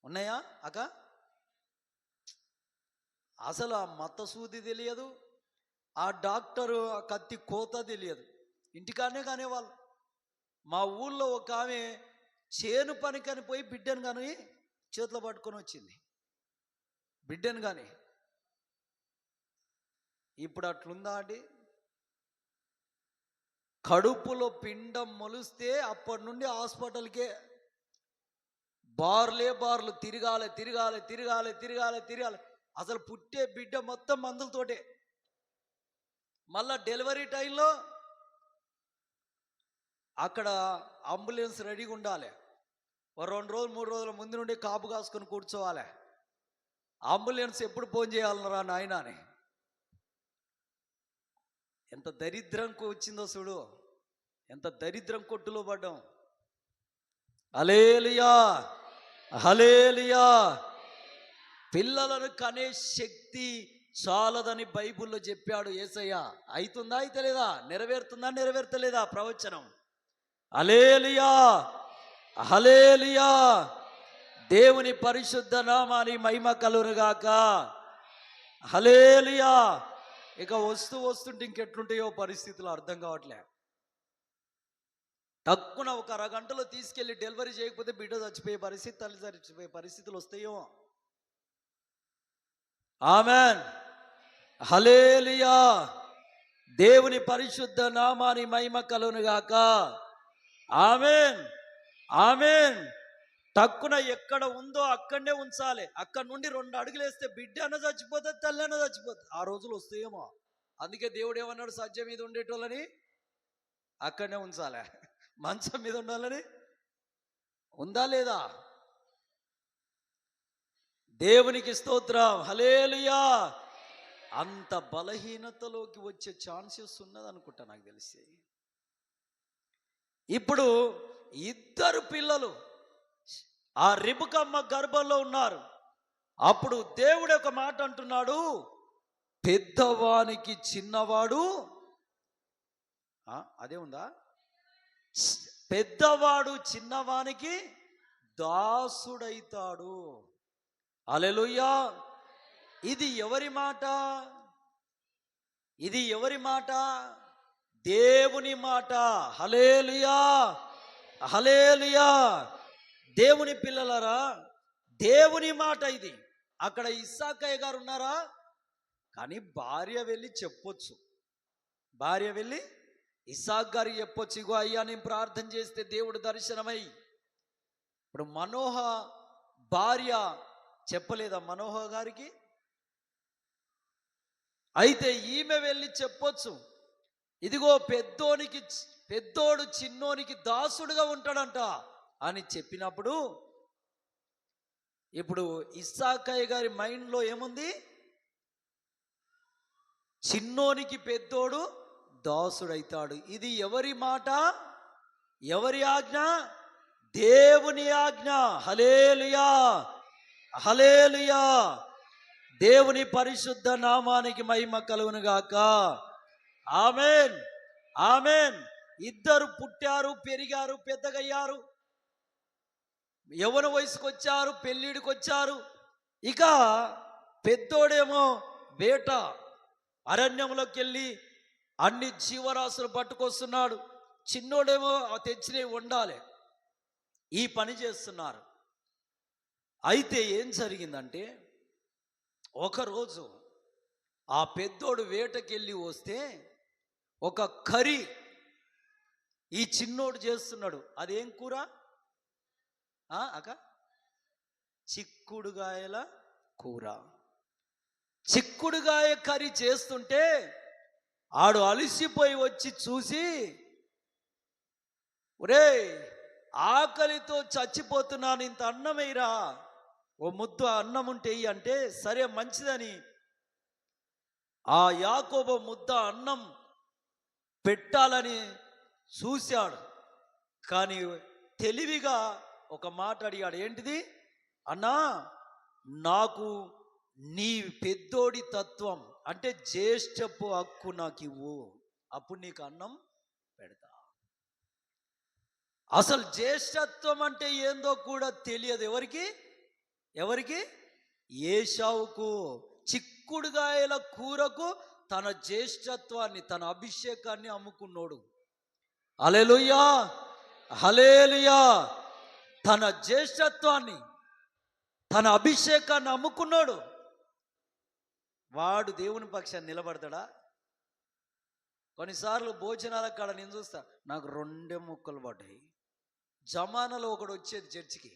ఉన్నాయా అక్క? అసలు ఆ మత్త సూది తెలియదు, ఆ డాక్టరు ఆ కత్తి కోత తెలియదు, ఇంటికానే కానేవాళ్ళు. మా ఊళ్ళో ఒక ఆమె చేను పనికని పోయి బిడ్డను కానీ చేతిలో పట్టుకొని వచ్చింది, బిడ్డను కానీ. ఇప్పుడు అట్లుందా అండి? కడుపులో పిండం మొలిస్తే అప్పటి నుండి హాస్పిటల్కే బార్లు తిరగాలి. అసలు పుట్టే బిడ్డ మొత్తం మందులతోటే. మళ్ళా డెలివరీ టైంలో అక్కడ అంబులెన్స్ రెడీగా ఉండాలి. 2 రోజులు 3 రోజుల ముందు నుండి కాపు కాసుకొని కూర్చోవాలి. అంబులెన్స్ ఎప్పుడు ఫోన్ చేయాలరా నాయన అని. ఎంత దరిద్రంకు వచ్చిందో చూడు, ఎంత దరిద్రం కొట్టులో పడ్డాం. హల్లెలూయా, హల్లెలూయా. పిల్లలను కనే శక్తి చాలదని బైబిల్లో చెప్పాడు యేసయ్య. అవుతుందా అయితలేదా? నెరవేరుతలేదా ప్రవచనం? హల్లెలూయా, హల్లెలూయా. దేవుని పరిశుద్ధ నామాని మహిమ కలుగునుగాక. హల్లెలూయా. ఇక వస్తుంటే ఇంకెట్లుంటాయో పరిస్థితులు అర్థం కావట్లే. తక్కువ ఒక అరగంటలో తీసుకెళ్ళి డెలివరీ చేయకపోతే బిడ్డ చచ్చిపోయే పరిస్థితి, తల్లి చచ్చిపోయే పరిస్థితులు వస్తాయో. ఆమెన్, హల్లెలూయా. దేవుని పరిశుద్ధ నామాని మహిమ కలుగునుగాక. Amen, amen. తక్కువ ఎక్కడ ఉందో అక్కడనే ఉంచాలి. అక్కడ నుండి 2 అడుగులు వేస్తే బిడ్డ అన్న చచ్చిపోతుంది, తల్లి అన్న చచ్చిపోతుంది. ఆ రోజులు వస్తాయేమో. అందుకే దేవుడు ఏమన్నాడు? సజ్జ మీద ఉండేటోళ్ళని అక్కడనే ఉంచాలి, మంచం మీద ఉండాలని ఉందా లేదా? దేవునికి స్తోత్రం, హల్లెలూయా. అంత బలహీనతలోకి వచ్చే ఛాన్సెస్ ఉన్నది అనుకుంటా నాకు తెలిసి. ఇప్పుడు 2 పిల్లలు ఆ రిబకమ్మ గర్భంలో ఉన్నారు. అప్పుడు దేవుడు ఒక మాట అంటున్నాడు, పెద్దవానికి చిన్నవాడు, అదే ఉందా, పెద్దవాడు చిన్నవానికి దాసుడైతాడు. హల్లెలూయా. ఇది ఎవరి మాట? ఇది ఎవరి మాట? దేవుని మాట. హల్లెలూయా, హల్లెలూయా. దేవుని పిల్లలారా, దేవుని మాట ఇది. అక్కడ ఇస్సాకయ్య గారు ఉన్నారా? కానీ భార్య వెళ్ళి చెప్పొచ్చు, భార్య వెళ్ళి ఇస్సాక్ గారికి చెప్పొచ్చు, ఇగో అయ్యా నేను ప్రార్థన చేస్తే దేవుడు దర్శనమై. ఇప్పుడు మనోహ భార్య చెప్పలేదా మనోహ గారికి? అయితే ఈమె వెళ్ళి చెప్పొచ్చు, ఇదిగో పెద్దోడు చిన్నోనికి దాసుడుగా ఉంటాడంట అని చెప్పినప్పుడు, ఇప్పుడు ఇస్సాకయ్య గారి మైండ్లో ఏముంది? చిన్నోనికి పెద్దోడు దాసుడైతాడు. ఇది ఎవరి మాట? ఎవరి ఆజ్ఞ? దేవుని ఆజ్ఞ. హల్లెలూయా, హల్లెలూయా. దేవుని పరిశుద్ధ నామానికి మహిమ కలుగునుగాక. Amen, amen. 2 పుట్టారు, పెరిగారు, పెద్దగయ్యారు, యవ్వన వయసుకు వచ్చారు, పెళ్ళిడికి వచ్చారు. ఇక పెద్దోడేమో వేట అరణ్యంలోకి వెళ్ళి అన్ని జీవరాశులు పట్టుకొస్తున్నాడు, చిన్నోడేమో తెచ్చినవి వండాలి. ఈ పని చేస్తున్నారు. అయితే ఏం జరిగిందంటే, ఒకరోజు ఆ పెద్దోడు వేటకెళ్ళి వస్తే ఒక కర్రీ ఈ చిన్నోడు చేస్తున్నాడు. అదేం కూర అక్క? చిక్కుడుగాయల కూర. చిక్కుడుగాయ కర్రీ చేస్తుంటే ఆడు అలసిపోయి వచ్చి చూసి, ఒరే ఆకలితో చచ్చిపోతున్నాను, ఇంత అన్నమేరా, ఓ ముద్దు అన్నం ఉంటే అంటే, సరే మంచిదని ఆ యాకోబు ముద్ద అన్నం పెట్టాలని చూశాడు, కానీ తెలివిగా ఒక మాట అడిగాడు. ఏంటిది? అన్నా, నాకు నీ పెద్దోడి తత్వం అంటే జ్యేష్ఠపు హక్కు నాకు ఇవ్వు, అప్పుడు నీకు అన్నం పెడతా. అసలు జ్యేష్ఠత్వం అంటే ఏందో కూడా తెలియదు ఎవరికి? ఏశావుకు. చిక్కుడుగాయల కూరకు తన జ్యేష్ఠత్వాన్ని, తన అభిషేకాన్ని అమ్ముకున్నోడు. హల్లెలూయా, హల్లెలూయా. తన జ్యేష్ఠత్వాన్ని, తన అభిషేకాన్ని అమ్ముకున్నాడు. వాడు దేవుని పక్షాన్ని నిలబడతాడా? కొన్నిసార్లు భోజనాల కాడ నేను చూస్తా, నాకు 2 ముక్కలు పడ్డాయి. జమానాలో ఒకడు వచ్చేది చర్చికి,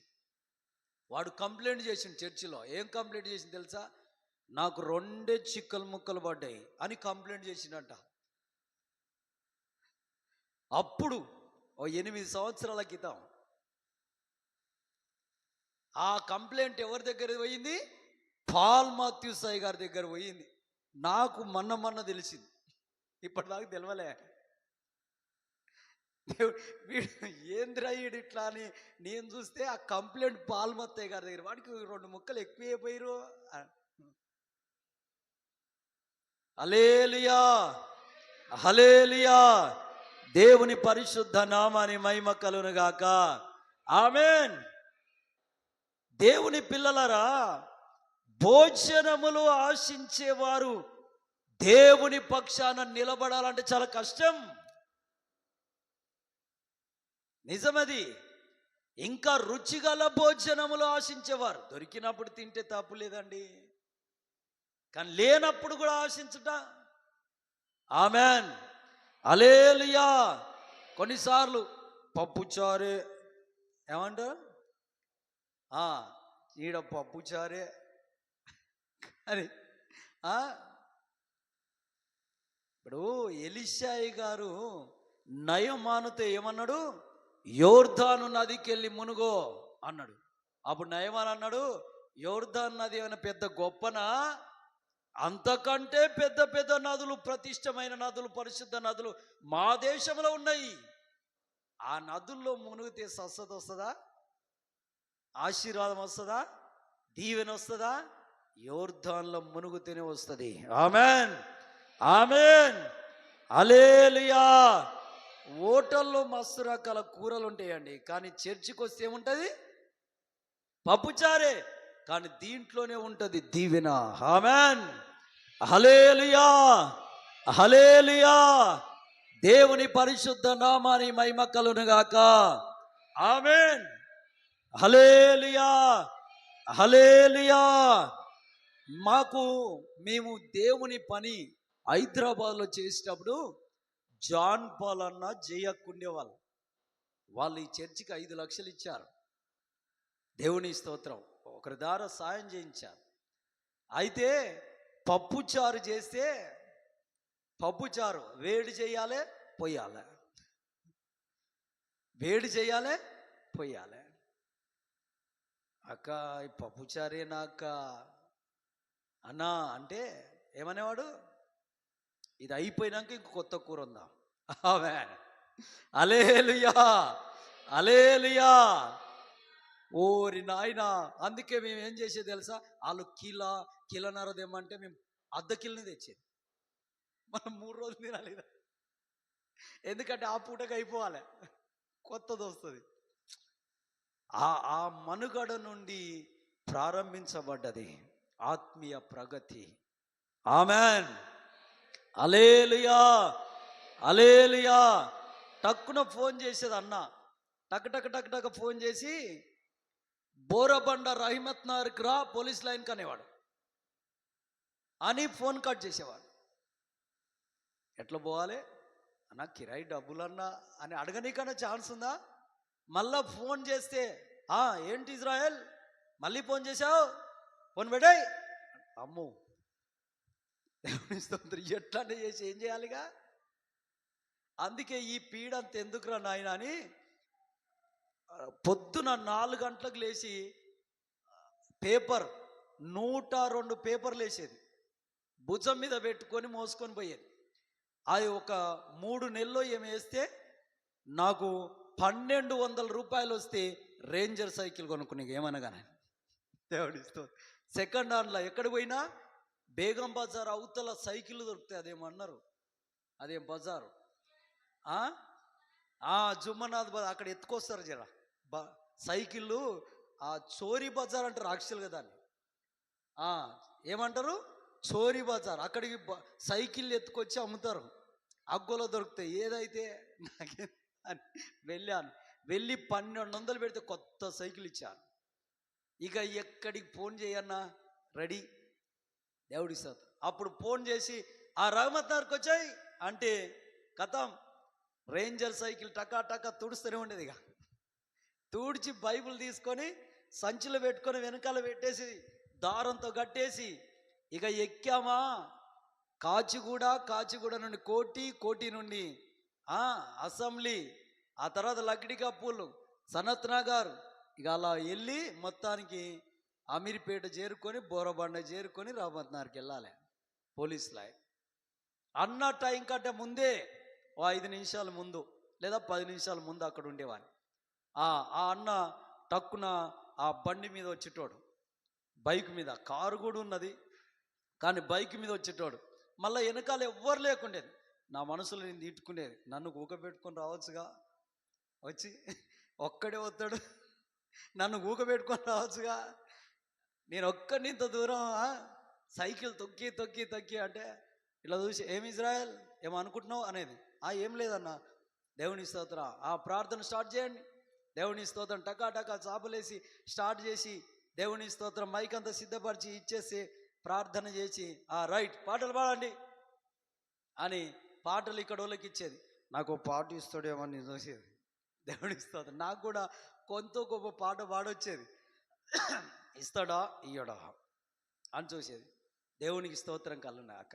వాడు కంప్లైంట్ చేసిండు చర్చిలో. ఏం కంప్లైంట్ చేసింది తెలుసా? నాకు 2 చిక్కలు ముక్కలు పడ్డాయి అని కంప్లైంట్ చేసిండంట. అప్పుడు 8 సంవత్సరాల క్రితం ఆ కంప్లైంట్ ఎవరి దగ్గర పోయింది? పాల్ మాథ్యూ సాయి గారి దగ్గర పోయింది. నాకు మొన్న తెలిసింది, ఇప్పటిదాకా తెలవలే. వీడు ఏంద్రా వీడు ఇట్లా అని నేను చూస్తే ఆ కంప్లైంట్ పాల్ మత్తయ్య గారి దగ్గర. వాడికి 2 ముక్కలు ఎక్కువ అయిపోయారు. హల్లెలూయా, హల్లెలూయా. దేవుని పరిశుద్ధ నామాని మహిమ కలుగును గాక. ఆమేన్. దేవుని పిల్లలరా, భోజనములు ఆశించేవారు దేవుని పక్షాన నిలబడాలంటే చాలా కష్టం. నిజమది. ఇంకా రుచిగల భోజనములు ఆశించేవారు దొరికినప్పుడు తింటే తప్పు లేదండి, కానీ లేనప్పుడు కూడా ఆశించుట. ఆమెన్, హల్లెలూయా. కొన్నిసార్లు పప్పుచారే ఏమంటారు, ఈడ పప్పుచారే అని. ఇప్పుడు ఎలీషా గారు నయమానుతో ఏమన్నాడు? యోర్దాను నదికి వెళ్ళి మునుగో అన్నాడు. అప్పుడు నయమాన్ అన్నాడు, యోర్దాను నది ఏమైనా పెద్ద గొప్పనా? అంతకంటే పెద్ద పెద్ద నదులు, ప్రతిష్టమైన నదులు, పరిశుద్ధ నదులు మా దేశంలో ఉన్నాయి. ఆ నదుల్లో మునిగితే స్వస్థత వస్తుందా? ఆశీర్వాదం వస్తుందా? దీవెన వస్తుందా? యోర్దాన్లో మునుగుతూనే వస్తుంది. ఆమెన్, ఆమెన్, హల్లెలూయా. హోటల్లో మస్తు రకాల కూరలు ఉంటాయండి, కానీ చర్చికి వస్తే ఏముంటుంది? పప్పుచారే, కానీ దీంట్లోనే ఉంటుంది దీవెన. ఆమెన్, హల్లెలూయా, హల్లెలూయా. దేవుని పరిశుద్ధ నామాని మహిమ కలుగును గాక. ఆమెన్, హల్లెలూయా, హల్లెలూయా. మేము దేవుని పని హైదరాబాద్లో చేసేటప్పుడు జాన్ పాల్ అన్న జయకుండేవాళ్ళు. వాళ్ళు ఈ చర్చికి 5 లక్షలు ఇచ్చారు. దేవుని స్తోత్రం. ఒకరి ద్వారా సాయం చేయించారు. అయితే పప్పుచారు చేస్తే, పప్పుచారు వేడి చేయాలి, పొయ్యాలి, వేడి చేయాలి, పొయ్యాలి. అక్క ఈ పప్పుచారేనా అక్క అన్నా అంటే ఏమనేవాడు? ఇది అయిపోయినాక ఇంక కొత్త కూర ఉందా. ఆమేన్, హల్లెలూయా, హల్లెలూయా. ఓరి నాయనా. అందుకే మేము ఏం చేసేది తెలుసా? వాళ్ళు కిలోన్నర తెమ్మంటే మేము ½ కిలోని తెచ్చేది. మనం 3 రోజులు తినాలి, ఎందుకంటే ఆ పూటకి అయిపోవాలి, కొత్తది వస్తుంది. ఆ మనుగడ నుండి ప్రారంభించబడ్డది ఆత్మీయ ప్రగతి. ఆమెన్, హల్లెలూయా, హల్లెలూయా. టక్కున ఫోన్ చేసేది అన్న, టక్ ఫోన్ చేసి, బోరబండ రహిమత్ నగర్కి రా, పోలీస్ లైన్కి అనేవాడు అని ఫోన్ కట్ చేసేవాడు. ఎట్లా పోవాలి అన్న? కిరాయి డబ్బులన్నా అని అడగనీకన్నా ఛాన్స్ ఉందా? మళ్ళా ఫోన్ చేస్తే, ఏంటి ఇజ్రాయెల్ మళ్ళీ ఫోన్ చేశావు, ఫోన్ పెట్టాయి. అమ్మో, ఎట్లాంటి చేసి ఏం చేయాలిగా? అందుకే ఈ పీడంత ఎందుకురా నాయన అని పొద్దున 4 గంటలకు లేచి పేపర్ 102 పేపర్లు వేసేది. భుజం మీద పెట్టుకొని మోసుకొని పోయేది. అది ఒక 3 నెలల్లో ఏమి వేస్తే నాకు 1200 రూపాయలు వస్తే రేంజర్ సైకిల్ కొనుక్కుని ఏమనగానే దేవుడిస్తూ సెకండ్ హ్యాండ్లో ఎక్కడ పోయినా బేగం బజార్ అవతల సైకిల్ దొరుకుతాయి. అదేమన్నారు, అదేం బజారు జుమ్మనాథ్ బజార్, అక్కడ ఎత్తుకొస్తారు జర సైకిళ్ళు. ఆ చోరీ బజార్ అంటారు యాక్చువల్గా దాన్ని, ఏమంటారు చోరీ బజార్. అక్కడికి సైకిల్ ఎత్తుకొచ్చి అమ్ముతారు, అగ్గోలో దొరుకుతాయి. ఏదైతే నాకే వెళ్ళాను, వెళ్ళి 1200 పెడితే కొత్త సైకిల్ ఇచ్చాను. ఇక ఎక్కడికి ఫోన్ చేయన్నా రెడీ, దేవుడి సార్. అప్పుడు ఫోన్ చేసి ఆ రహమత్ నగర్కి వచ్చాయి అంటే కథం రేంజర్ సైకిల్ టకా టకా తుడుస్తూనే ఉండేది. ఇక తుడిచి బైబిల్ తీసుకొని సంచిలో పెట్టుకొని వెనకాల పెట్టేసి దారంతో కట్టేసి ఇక ఎక్కామా కాచిగూడ నుండి కోటి నుండి అసెంబ్లీ, ఆ తర్వాత లక్డికప్పులు, సనత్ నగర్, ఇక అలా వెళ్ళి మొత్తానికి అమీర్పేట చేరుకొని బోరబండ చేరుకొని రహమత్ నగర్కి వెళ్ళాలి. పోలీస్ లైన్ అన్న టైం కంటే ముందే 5 నిమిషాల ముందు లేదా 10 నిమిషాల ముందు అక్కడ ఉండేవాడిని. ఆ అన్న టక్కున ఆ బండి మీద వచ్చేటోడు, బైక్ మీద, కారు కూడా ఉన్నది కానీ బైక్ మీద వచ్చేటోడు. మళ్ళీ వెనకాల ఎవ్వరు లేకుండేది. నా మనసులో నేను తిట్టుకునేది, నన్ను ఊకబెట్టుకొని రావచ్చుగా, వచ్చి ఒక్కడే వస్తాడు, నన్ను ఊకబెట్టుకొని రావచ్చుగా, నేను ఒక్కడిని ఇంత దూరం సైకిల్ తొక్కి అంటే ఇలా చూసి ఏమి ఇజ్రాయెల్ ఏమో అనుకుంటున్నావు అనేది. ఏం లేదన్నా, దేవుని స్తోత్రం, ప్రార్థన స్టార్ట్ చేయండి, దేవుని స్తోత్రం టకా చాపలేసి స్టార్ట్ చేసి దేవుని స్తోత్రం మైక్ అంతా సిద్ధపరిచి ఇచ్చేసి ప్రార్థన చేసి రైట్ పాటలు పాడండి అని పాటలు ఇక్కడ వాళ్ళకి ఇచ్చేది. నాకు పాట ఇస్తాడేమో అని చూసేది. దేవుని స్తోత్రం, నాకు కూడా కొంత గొప్ప పాట పాడొచ్చేది. ఇస్తాడా ఇయ్యడా అని చూసేది. దేవునికి స్తోత్రం కలుగునాక.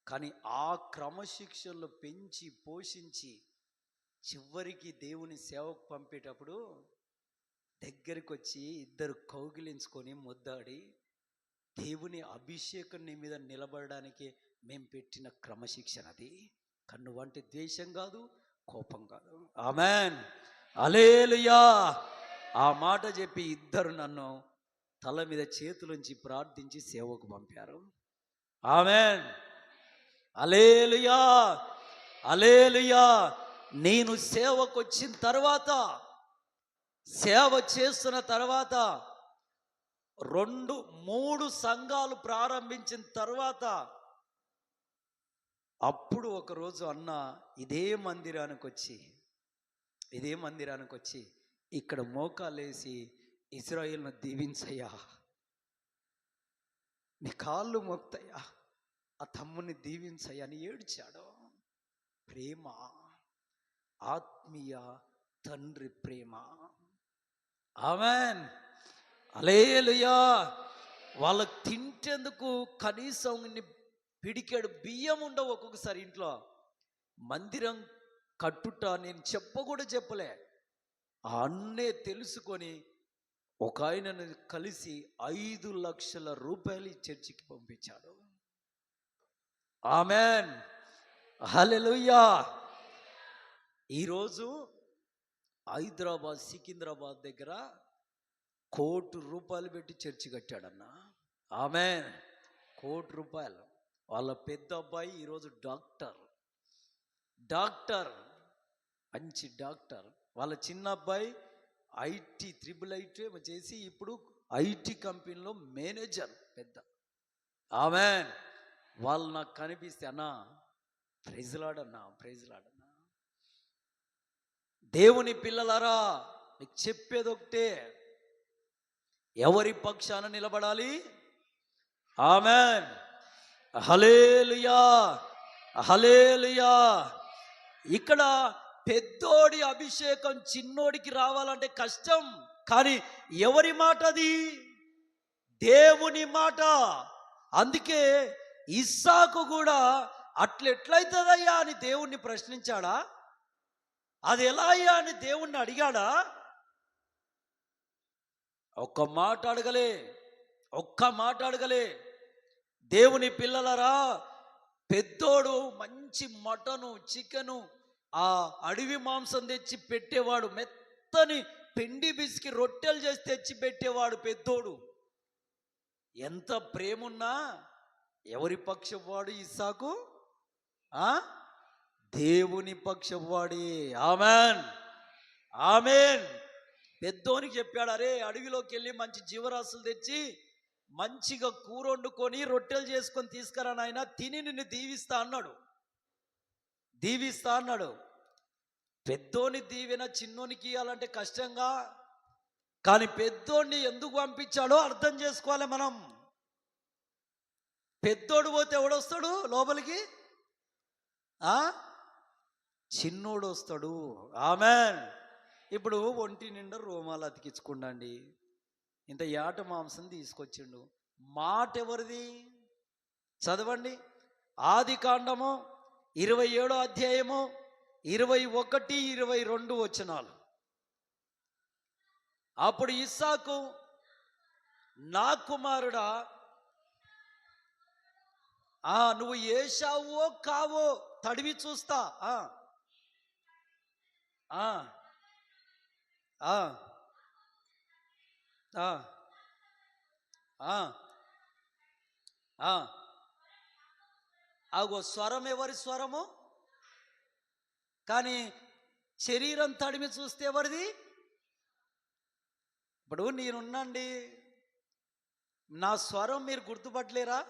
కానీ ఆ క్రమశిక్షణలో పెంచి పోషించి చివరికి దేవుని సేవకు పంపేటప్పుడు దగ్గరికి వచ్చి ఇద్దరు కౌగిలించుకొని ముద్దాడి దేవుని అభిషేకం నీ మీద నిలబడడానికి మేము పెట్టిన క్రమశిక్షణ అది. కన్ను వంటి ద్వేషం కాదు, కోపం కాదు. ఆమెన్, హల్లెలూయా. ఆ మాట చెప్పి ఇద్దరు నన్ను తల మీద చేతులుంచి ప్రార్థించి సేవకు పంపారు. ఆమెన్, హల్లెలూయా, హల్లెలూయా. నేను సేవకు వచ్చిన తర్వాత, సేవ చేస్తున్న తర్వాత 2-3 సంఘాలు ప్రారంభించిన తర్వాత అప్పుడు ఒకరోజు అన్న ఇదే మందిరానికి వచ్చి ఇక్కడ మోకాలేసి ఇశ్రాయేలును దీవించయ్యా, నీ కాళ్ళు మోక్తయ్యా, ఆ తమ్ముని దీవించయ్యా అని ఏడ్చాడు. ప్రేమ, ఆత్మీయ తండ్రి ప్రేమ. ఆమెన్, హల్లెలూయా. వాళ్ళకి తింటేందుకు కనీసం పిడికెడు బియ్యం ఉండవు ఒక్కొక్కసారి ఇంట్లో. మందిరం కట్టుట నేను చెప్పలే, అన్నే తెలుసుకొని ఒక ఆయనను కలిసి 5 లక్షల రూపాయలు చర్చికి పంపించాడు. ఆమెన్, హల్లెలూయా. ఈరోజు హైదరాబాద్ సికింద్రాబాద్ దగ్గర 1 కోటి రూపాయలు పెట్టి చర్చి కట్టాడన్న. ఆమెన్, 1 కోటి రూపాయలు. వాళ్ళ పెద్ద అబ్బాయి ఈరోజు డాక్టర్, మంచి డాక్టర్. వాళ్ళ చిన్న అబ్బాయి ఐటీ IIIT చేసి ఇప్పుడు ఐటీ కంపెనీలో మేనేజర్ పెద్ద. ఆమెన్. వాళ్ళు నాకు కనిపిస్తే అన్నా ప్రైజ్ లార్డ్ అన్నా. దేవుని పిల్లలారా, మీకు చెప్పేది ఒకటే, ఎవరి పక్షాన నిలబడాలి? ఆమెన్, హల్లెలూయా, హల్లెలూయా. ఇక్కడ పెద్దోడి అభిషేకం చిన్నోడికి రావాలంటే కష్టం. కానీ ఎవరి మాట అది? దేవుని మాట. అందుకే ఇస్సాకు కూడా అట్లెట్లయితుందయ్యా అని దేవుణ్ణి ప్రశ్నించాడా? అది ఎలా అయ్యా అని దేవుణ్ణి అడిగాడా? ఒక్క మాట అడగలే. దేవుని పిల్లలరా, పెద్దోడు మంచి మటను చికెను ఆ అడవి మాంసం తెచ్చి పెట్టేవాడు, మెత్తని పిండి బిసికి రొట్టెలు చేసి తెచ్చి పెట్టేవాడు పెద్దోడు. ఎంత ప్రేమున్నా ఎవరి పక్షవాడు ఇస్సాకు? దేవుని పక్షవాడి. Amen, amen. పెద్దోనికి చెప్పాడు, అరే అడవిలోకి వెళ్ళి మంచి జీవరాశులు తెచ్చి మంచిగా కూర వండుకొని రొట్టెలు చేసుకొని తీసుకురా నాయన, తిని నిన్ను దీవిస్తా అన్నాడు. పెద్దోని దీవెన చిన్నోనికి ఇవ్వాలంటే కష్టంగా, కానీ పెద్దోడిని ఎందుకు పంపించాడో అర్థం చేసుకోవాలి మనం. పెద్దోడు పోతే ఎవడొస్తాడు లోపలికి? చిన్నోడు వస్తాడు. ఆమెన్. ఇప్పుడు ఒంటి నిండా రోమాలు అతికించుకుండండి, ఇంత యాట మాంసం తీసుకొచ్చిండు. మాట ఎవరిది? చదవండి, ఆది కాండము 27వ అధ్యాయము 21, 22 వచనాలు. అప్పుడు ఇస్సాకు, నా కుమారుడా, నువ్వు ఏశావో కావో తడివి చూస్తా. అగో స్వరం ఎవరి స్వరము? కానీ శరీరం తడిమి చూస్తే ఎవరిది? ఇప్పుడు నేనున్నాండి, నా స్వరం మీరు గుర్తుపట్టలేరా?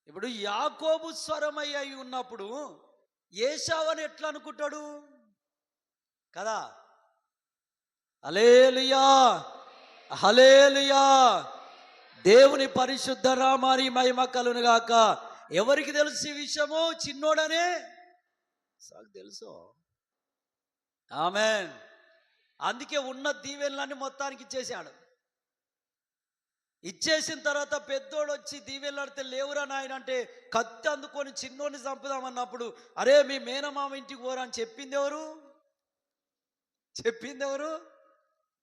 ఇప్పుడు యాకోబు స్వరం అయ్యి ఉన్నప్పుడు ఏశావు అని ఎట్లా అనుకుంటాడు కదా? హల్లెలూయా, హల్లెలూయా. దేవుని పరిశుద్ధ నామానికి మహిమ కలుగును గాక. ఎవరికి తెలుసు ఈ విషయము? చిన్నోడనే సాకు తెలుసు. ఆమెన్. అందుకే ఉన్న దీవెనలన్నీ మొత్తానికి ఇచ్చేసాడు. ఇచ్చేసిన తర్వాత పెద్దోడు వచ్చి దీవెనలాడితే లేవురా నాయన అంటే కత్తి అందుకొని చిన్నోడిని చంపుదామన్నప్పుడు, అరే మీ మేనమామ ఇంటికి పోరా అని చెప్పింది ఎవరు?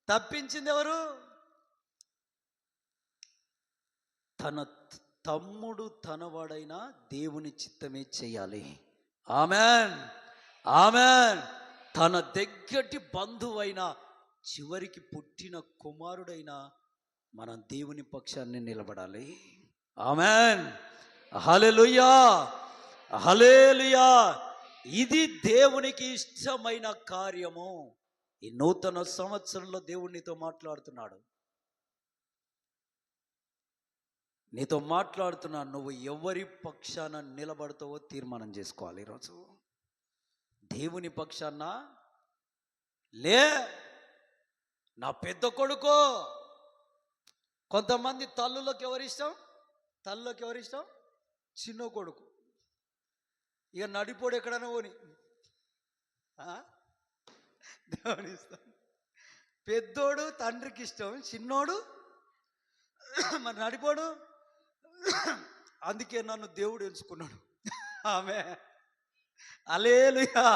తప్పించింది ఎవరు? తన తమ్ముడు తనవాడైనా దేవుని చిత్తమే చేయాలి. Amen, amen. తన దగ్గటి బంధువైన చివరికి పుట్టిన కుమారుడైనా మనం దేవుని పక్షాన్ని నిలబడాలి. ఆమెన్, హల్లెలూయా, హల్లెలూయా. ఇది దేవునికి ఇష్టమైన కార్యము. ఈ నూతన సంవత్సరంలో దేవుడు నీతో మాట్లాడుతున్నాడు. నువ్వు ఎవరి పక్షాన నిలబడతావో తీర్మానం చేసుకోవాలి ఈరోజు. దేవుని పక్షాన లే, నా పెద్ద కొడుకో. కొంతమంది తల్లులోకి ఎవరిష్టం? చిన్న కొడుకు. ఇక నడిపోడు ఎక్కడైనా పోని దేవుని ఇష్టం. పెద్దోడు తండ్రికి ఇష్టం, చిన్నోడు మరి నడిపోడు. అందుకే నన్ను దేవుడు ఎంచుకున్నాడు. ఆమె హల్లెలూయా,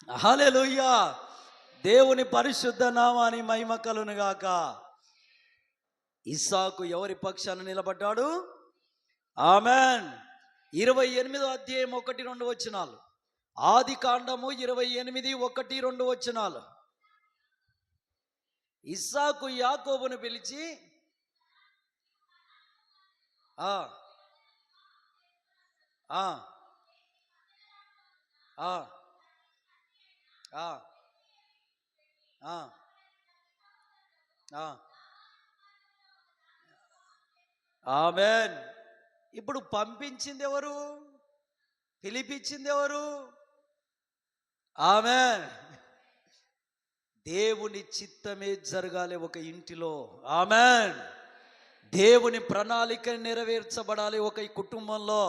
హల్లెలూయా. దేవుని పరిశుద్ధ నామానికి మహిమ కలుగును గాక. ఇస్సాకు ఎవరి పక్షాన నిలబడ్డాడు? ఆమెన్. 28వ అధ్యాయం 1-2 వచనాలు. ఆది కాండము 28, 1-2 వచనాలు. ఇస్సాకు యాకోబును పిలిచి, ఆమెన్. ఇప్పుడు పంపించింది ఎవరు? పిలిపించింది ఎవరు? ఆమెన్. దేవుని చిత్తమే జరగాలి ఒక ఇంటిలో. ఆమెన్. దేవుని ప్రణాళిక నెరవేర్చబడాలి ఒక కుటుంబంలో.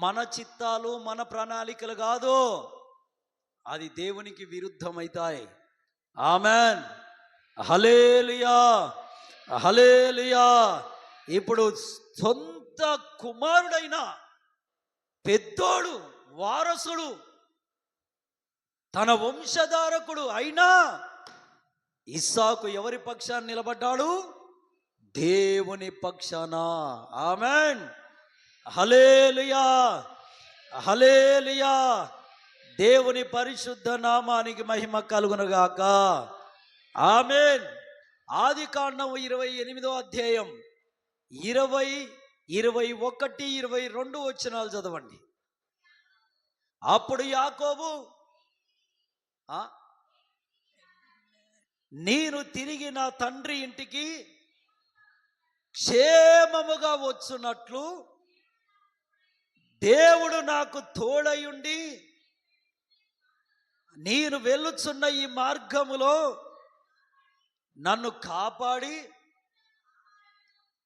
మన చిత్తాలు మన ప్రణాళికలు కాదు, అది దేవునికి విరుద్ధమవుతాయి. ఆమెన్, హల్లెలూయా, హల్లెలూయా. ఇప్పుడు సొంత కుమారుడైన పెద్దోడు, వారసుడు, తన వంశధారకుడు అయినా ఇస్సాకు ఎవరి పక్షాన్ని నిలబడ్డాడు? దేవుని పక్షాన. ఆమేన్. హల్లెలూయా, హల్లెలూయా. దేవుని పరిశుద్ధ నామానికి మహిమ కలుగునుగాక. ఆమేన్. ఆదికాండం 28వ అధ్యాయం 20, 21, 22 వచనాలు చదవండి. అప్పుడు యాకోబు నేను తిరిగి నా తండ్రి ఇంటికి క్షేమముగా వచ్చున్నట్లు దేవుడు నాకు తోడయుండి నేను వెళ్ళుచున్న ఈ మార్గములో నన్ను కాపాడి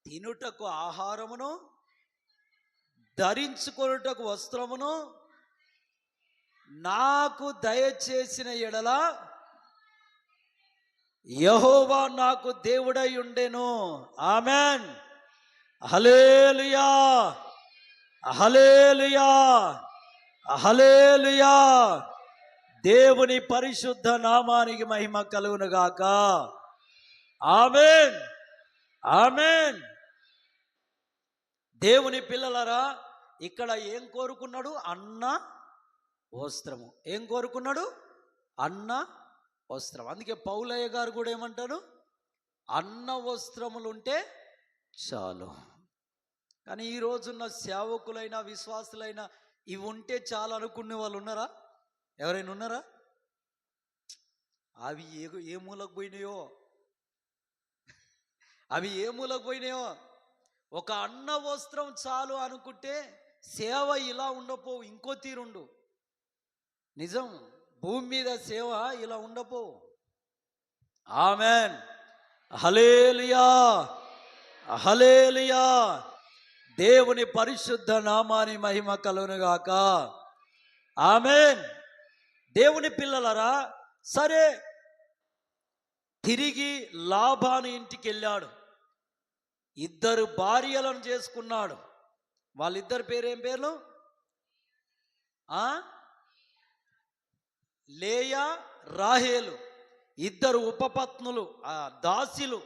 తినుటకు ఆహారమును, ధరించుకొనుటకు వస్త్రమును నాకు దయచేసిన ఎడల యెహోవా నాకు దేవుడై ఉండెను. ఆమేన్. హల్లెలూయా, హల్లెలూయా, హల్లెలూయా. దేవుని పరిశుద్ధ నామానికి మహిమ కలుగునుగాక. ఆమేన్, ఆమేన్. దేవుని పిల్లలరా, ఇక్కడ ఏం కోరుకున్నాడు? అన్న వస్త్రము. ఏం కోరుకున్నాడు? అన్న వస్త్రం. అందుకే పౌలయ్య గారు కూడా ఏమంటారు? అన్న వస్త్రములు ఉంటే చాలు. కానీ ఈ రోజున్న సేవకులైన విశ్వాసులైన ఇవి ఉంటే చాలు అనుకునే వాళ్ళు ఉన్నారా? ఎవరైనా ఉన్నారా? అవి ఏ మూలకు పోయినాయో, అవి ఏ మూలకు పోయినాయో. ఒక అన్న వస్త్రం చాలు అనుకుంటే సేవ ఇలా ఉండపో, ఇంకో తీరుండు. నిజం, భూమి మీద సేవ ఇలా ఉండపో. ఆమేన్. హల్లెలూయా, హల్లెలూయా. దేవుని పరిశుద్ధ నామాని మహిమ కలుగునుగాక. ఆమేన్. దేవుని పిల్లలరా, సరే తిరిగి లాబాను ఇంటికి వెళ్ళాడు. 2 భార్యలను చేసుకున్నాడు. వాళ్ళిద్దరి పేరేం పేర్లు? లేయా, రాహేలు. 2 ఉపపత్నులు, దాసిలు.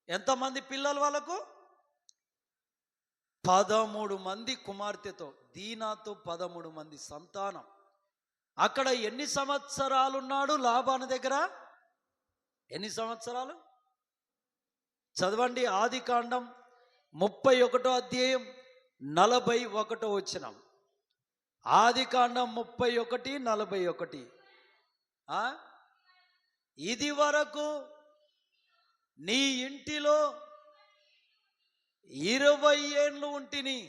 ఎంతమంది పిల్లలు వాళ్ళకు? 13 మంది కుమార్తెతో, దీనాతో 13 మంది సంతానం. అక్కడ ఎన్ని సంవత్సరాలు ఉన్నాడు లాబాను దగ్గర? ఎన్ని సంవత్సరాలు? చదవండి. ఆదికాండం 31వ అధ్యాయం 41వ వచనం. ఆదికాండం 31:41. ఇది వరకు నీ ఇంటిలో 20 ఏండ్లు ఉంటిని.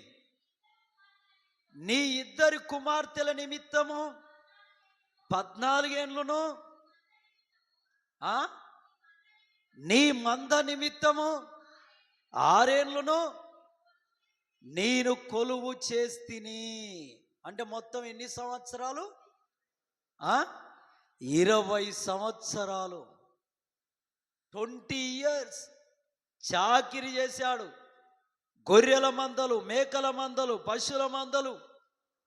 నీ 2 కుమార్తెల నిమిత్తము 14 ఏండ్లును, నీ మంద నిమిత్తము 6 ఏండ్లును నేను కొలువు చేస్తిని. అంటే మొత్తం ఎన్ని సంవత్సరాలు? 20 సంవత్సరాలు. 20 years చాకిరి చేశాడు. గొర్రెల మందలు, మేకల మందలు, పశువుల మందలు,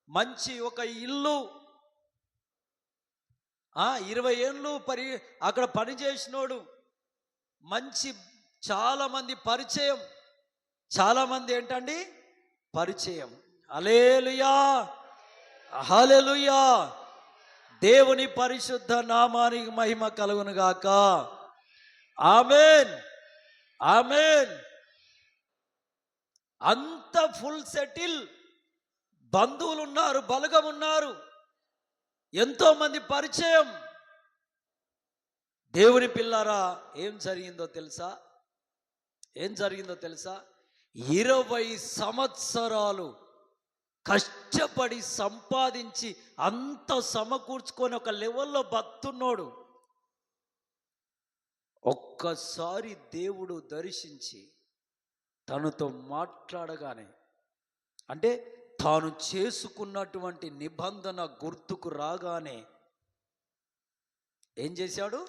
మంచి ఒక ఇల్లు. 20 ఏళ్ళు అక్కడ పనిచేసినోడు. మంచి చాలా మంది పరిచయం. చాలా మంది ఏంటండి? పరిచయం. హల్లెలూయా, హల్లెలూయా. దేవుని పరిశుద్ధ నామానికి మహిమ కలుగునుగాక. ఆమేన్, ఆమేన్. అంత ఫుల్ సెటిల్. బంధువులు ఉన్నారు, బలగం ఉన్నారు, ఎంతో మంది పరిచయం. దేవుని పిల్లారా, ఏం జరిగిందో తెలుసా? ఏం జరిగిందో తెలుసా? 20 సంవత్సరాలు కష్టపడి సంపాదించి అంత సమకూర్చుకొని ఒక లెవెల్లో బతున్నోడు ఒక్కసారి దేవుడు దర్శించి తనతో మాట్లాడగానే, అంటే తాను చేసుకున్నటువంటి నిబంధన గుర్తుకు రాగానే ఏం చేశాడు?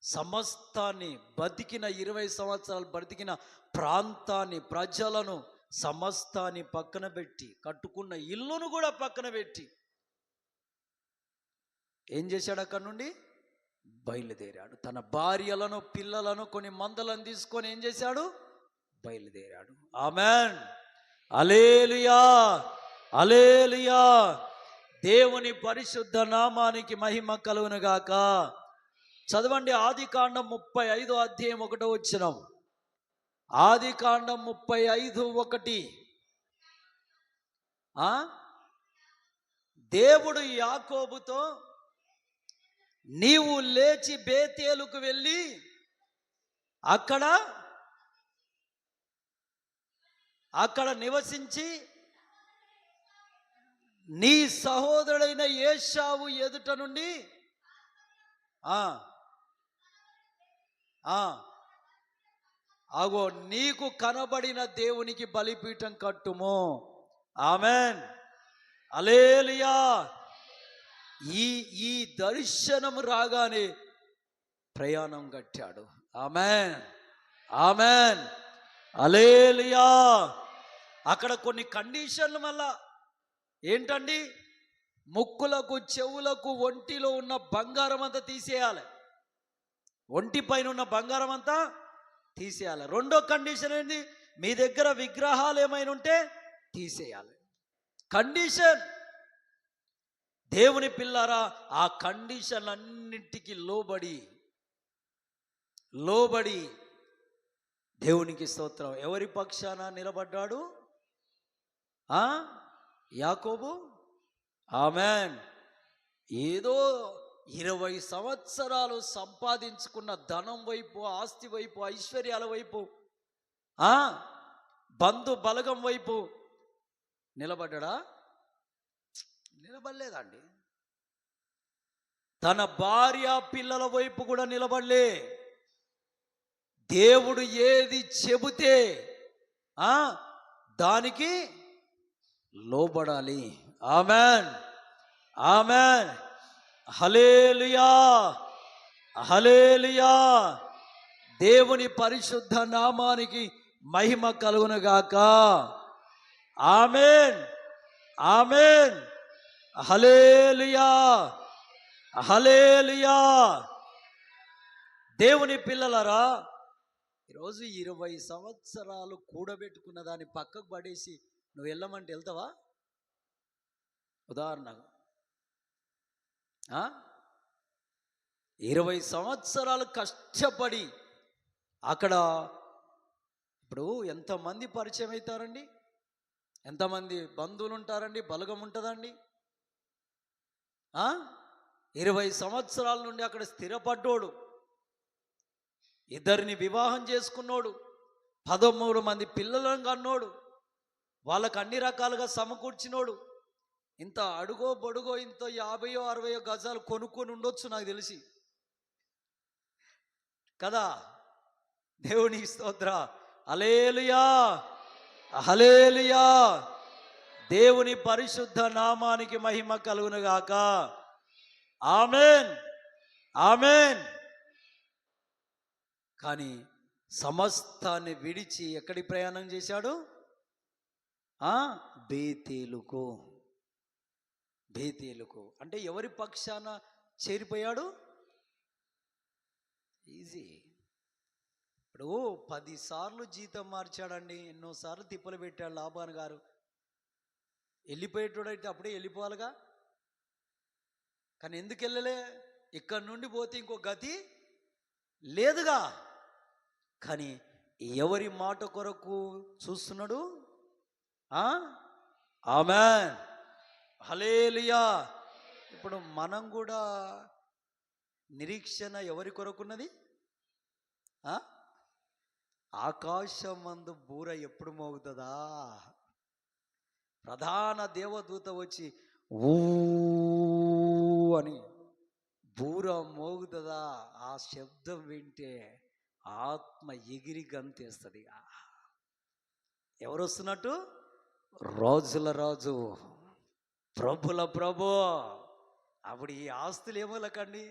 సమస్తాన్ని బతికిన 20 సంవత్సరాలు బతికిన ప్రాంతాన్ని, ప్రజలను, సమస్తాన్ని పక్కన పెట్టి, కట్టుకున్న ఇల్లును కూడా పక్కన పెట్టి ఏం చేశాడు? అక్కడి నుండి బయలుదేరాడు. తన భార్యలను పిల్లలను కొన్ని మందలను తీసుకొని ఏం చేశాడు? బయలుదేరాడు. ఆమెన్. హల్లెలూయా, హల్లెలూయా. దేవుని పరిశుద్ధ నామానికి మహిమ కలుగును గాక. చదవండి ఆదికాండం 35 అధ్యాయం 1 వచనం. ఆదికాండం 35:1. దేవుడు యాకోబుతో, నీవు లేచి బేతేలుకు వెళ్ళి అక్కడ నివసించి నీ సహోదరుడైన ఏశావు ఎదుట నుండి అగో నీకు కనబడిన దేవునికి బలిపీఠం కట్టుము. ఆమెన్, హల్లెలూయా. ఈ దర్శనం రాగానే ప్రయాణం కట్టాడు. ఆమెన్, ఆమెన్, హల్లెలూయా. అక్కడ కొన్ని కండిషన్లు మళ్ళా ఏంటండి? ముక్కులకు, చెవులకు, ఒంటిలో ఉన్న బంగారం అంతా తీసేయాలి. ఒంటి పైన ఉన్న బంగారం అంతా తీసేయాలి. రెండో కండిషన్ ఏంటి? మీ దగ్గర విగ్రహాలు ఏమైనా ఉంటే తీసేయాలి. కండిషన్. దేవుని పిల్లారా, ఆ కండిషన్ అన్నింటికి లోబడి దేవునికి స్తోత్రం. ఎవరి పక్షాన నిలబడ్డాడు? యాకోబు. ఆమెన్. ఏదో 20 సంవత్సరాలు సంపాదించుకున్న ధనం వైపు, ఆస్తి వైపు, ఐశ్వర్యాల వైపు, బంధు బలగం వైపు నిలబడ్డా? నిలబడలేదండి. తన భార్య పిల్లల వైపు కూడా నిలబడలే. దేవుడు ఏది చెబితే దానికి లోబడాలి. ఆమెన్, ఆమెన్, హల్లెలూయా, హల్లెలూయా. దేవుని పరిశుద్ధ నామానికి మహిమ కలుగును గాక. ఆమెన్, ఆమెన్, హల్లెలూయా, హల్లెలూయా. దేవుని పిల్లలారా, ఈరోజు 20 సంవత్సరాలు కూడబెట్టుకున్న దాన్ని పక్కకు పడేసి నువ్వు వెళ్ళమంటే వెళ్తావా? ఉదాహరణగా 20 సంవత్సరాలు కష్టపడి అక్కడ ఇప్పుడు ఎంతమంది పరిచయం అవుతారండి? ఎంతమంది బంధువులు ఉంటారండి? బలగం ఉంటుందండి? 20 సంవత్సరాల నుండి అక్కడ స్థిరపడ్డోడు, 2 వివాహం చేసుకున్నోడు, 13 మంది పిల్లలను కన్నోడు, వాళ్ళకు అన్ని రకాలుగా సమకూర్చినోడు, ఇంత అడుగో బొడుగో ఇంత 50-60 గజాలు కొనుక్కొని ఉండొచ్చు నాకు తెలిసి కదా. దేవుని స్తోత్ర, హల్లెలూయా, హల్లెలూయా. దేవుని పరిశుద్ధ నామానికి మహిమ కలుగును గాక. Amen, amen. కానీ సమస్తాన్ని విడిచి ఎక్కడికి ప్రయాణం చేశాడు? బేతేలుకు. బేతేలుకు అంటే ఎవరి పక్షాన చేరిపోయాడు? ఈజీ. ఇప్పుడు 10 సార్లు జీతం మార్చాడండి, ఎన్నోసార్లు తిప్పలు పెట్టాడు లాబాను గారు. వెళ్ళిపోయేటోడైతే అప్పుడే వెళ్ళిపోవాలిగా. కానీ ఎందుకు వెళ్ళలే? ఇక్కడి నుండి పోతే ఇంకో గతి లేదుగా. కానీ ఎవరి మాట కొరకు చూస్తున్నాడు? ఆమెన్, హల్లెలూయా. ఇప్పుడు మనం కూడా నిరీక్షణ ఎవరి కొరకున్నది? ఆకాశమందు బూర ఎప్పుడు మోగుతుందా? ప్రధాన దేవదూత వచ్చి ఊ అని బూర మోగుతుందా? ఆ శబ్దం వింటే ఆత్మ ఎగిరి గంతేస్తుంది. ఎవరు వస్తున్నట్టు? రాజుల రాజు, ప్రభుల ప్రభు. అప్పుడు ఈ ఆస్తులు ఏమూలకండి,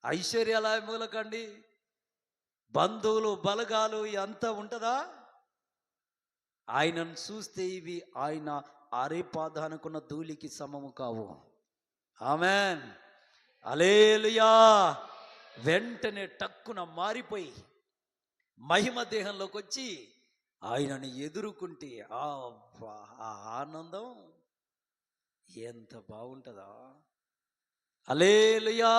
ఐశ్వర్యాలు ఏమూలకండి, బంధువులు బలగాలు అంతా ఉంటుందా? ఆయనను చూస్తే ఇవి ఆయన అరేపాదానుకున్న ధూళికి సమము కావు. ఆమెన్, హల్లెలూయా, వెంటనే టక్కున మారిపోయి మహిమ దేహంలోకి వచ్చి ఆయనని ఎదుర్కొంటే ఆ ఆనందం ఎంత బాగుంటుందా. హల్లెలూయా,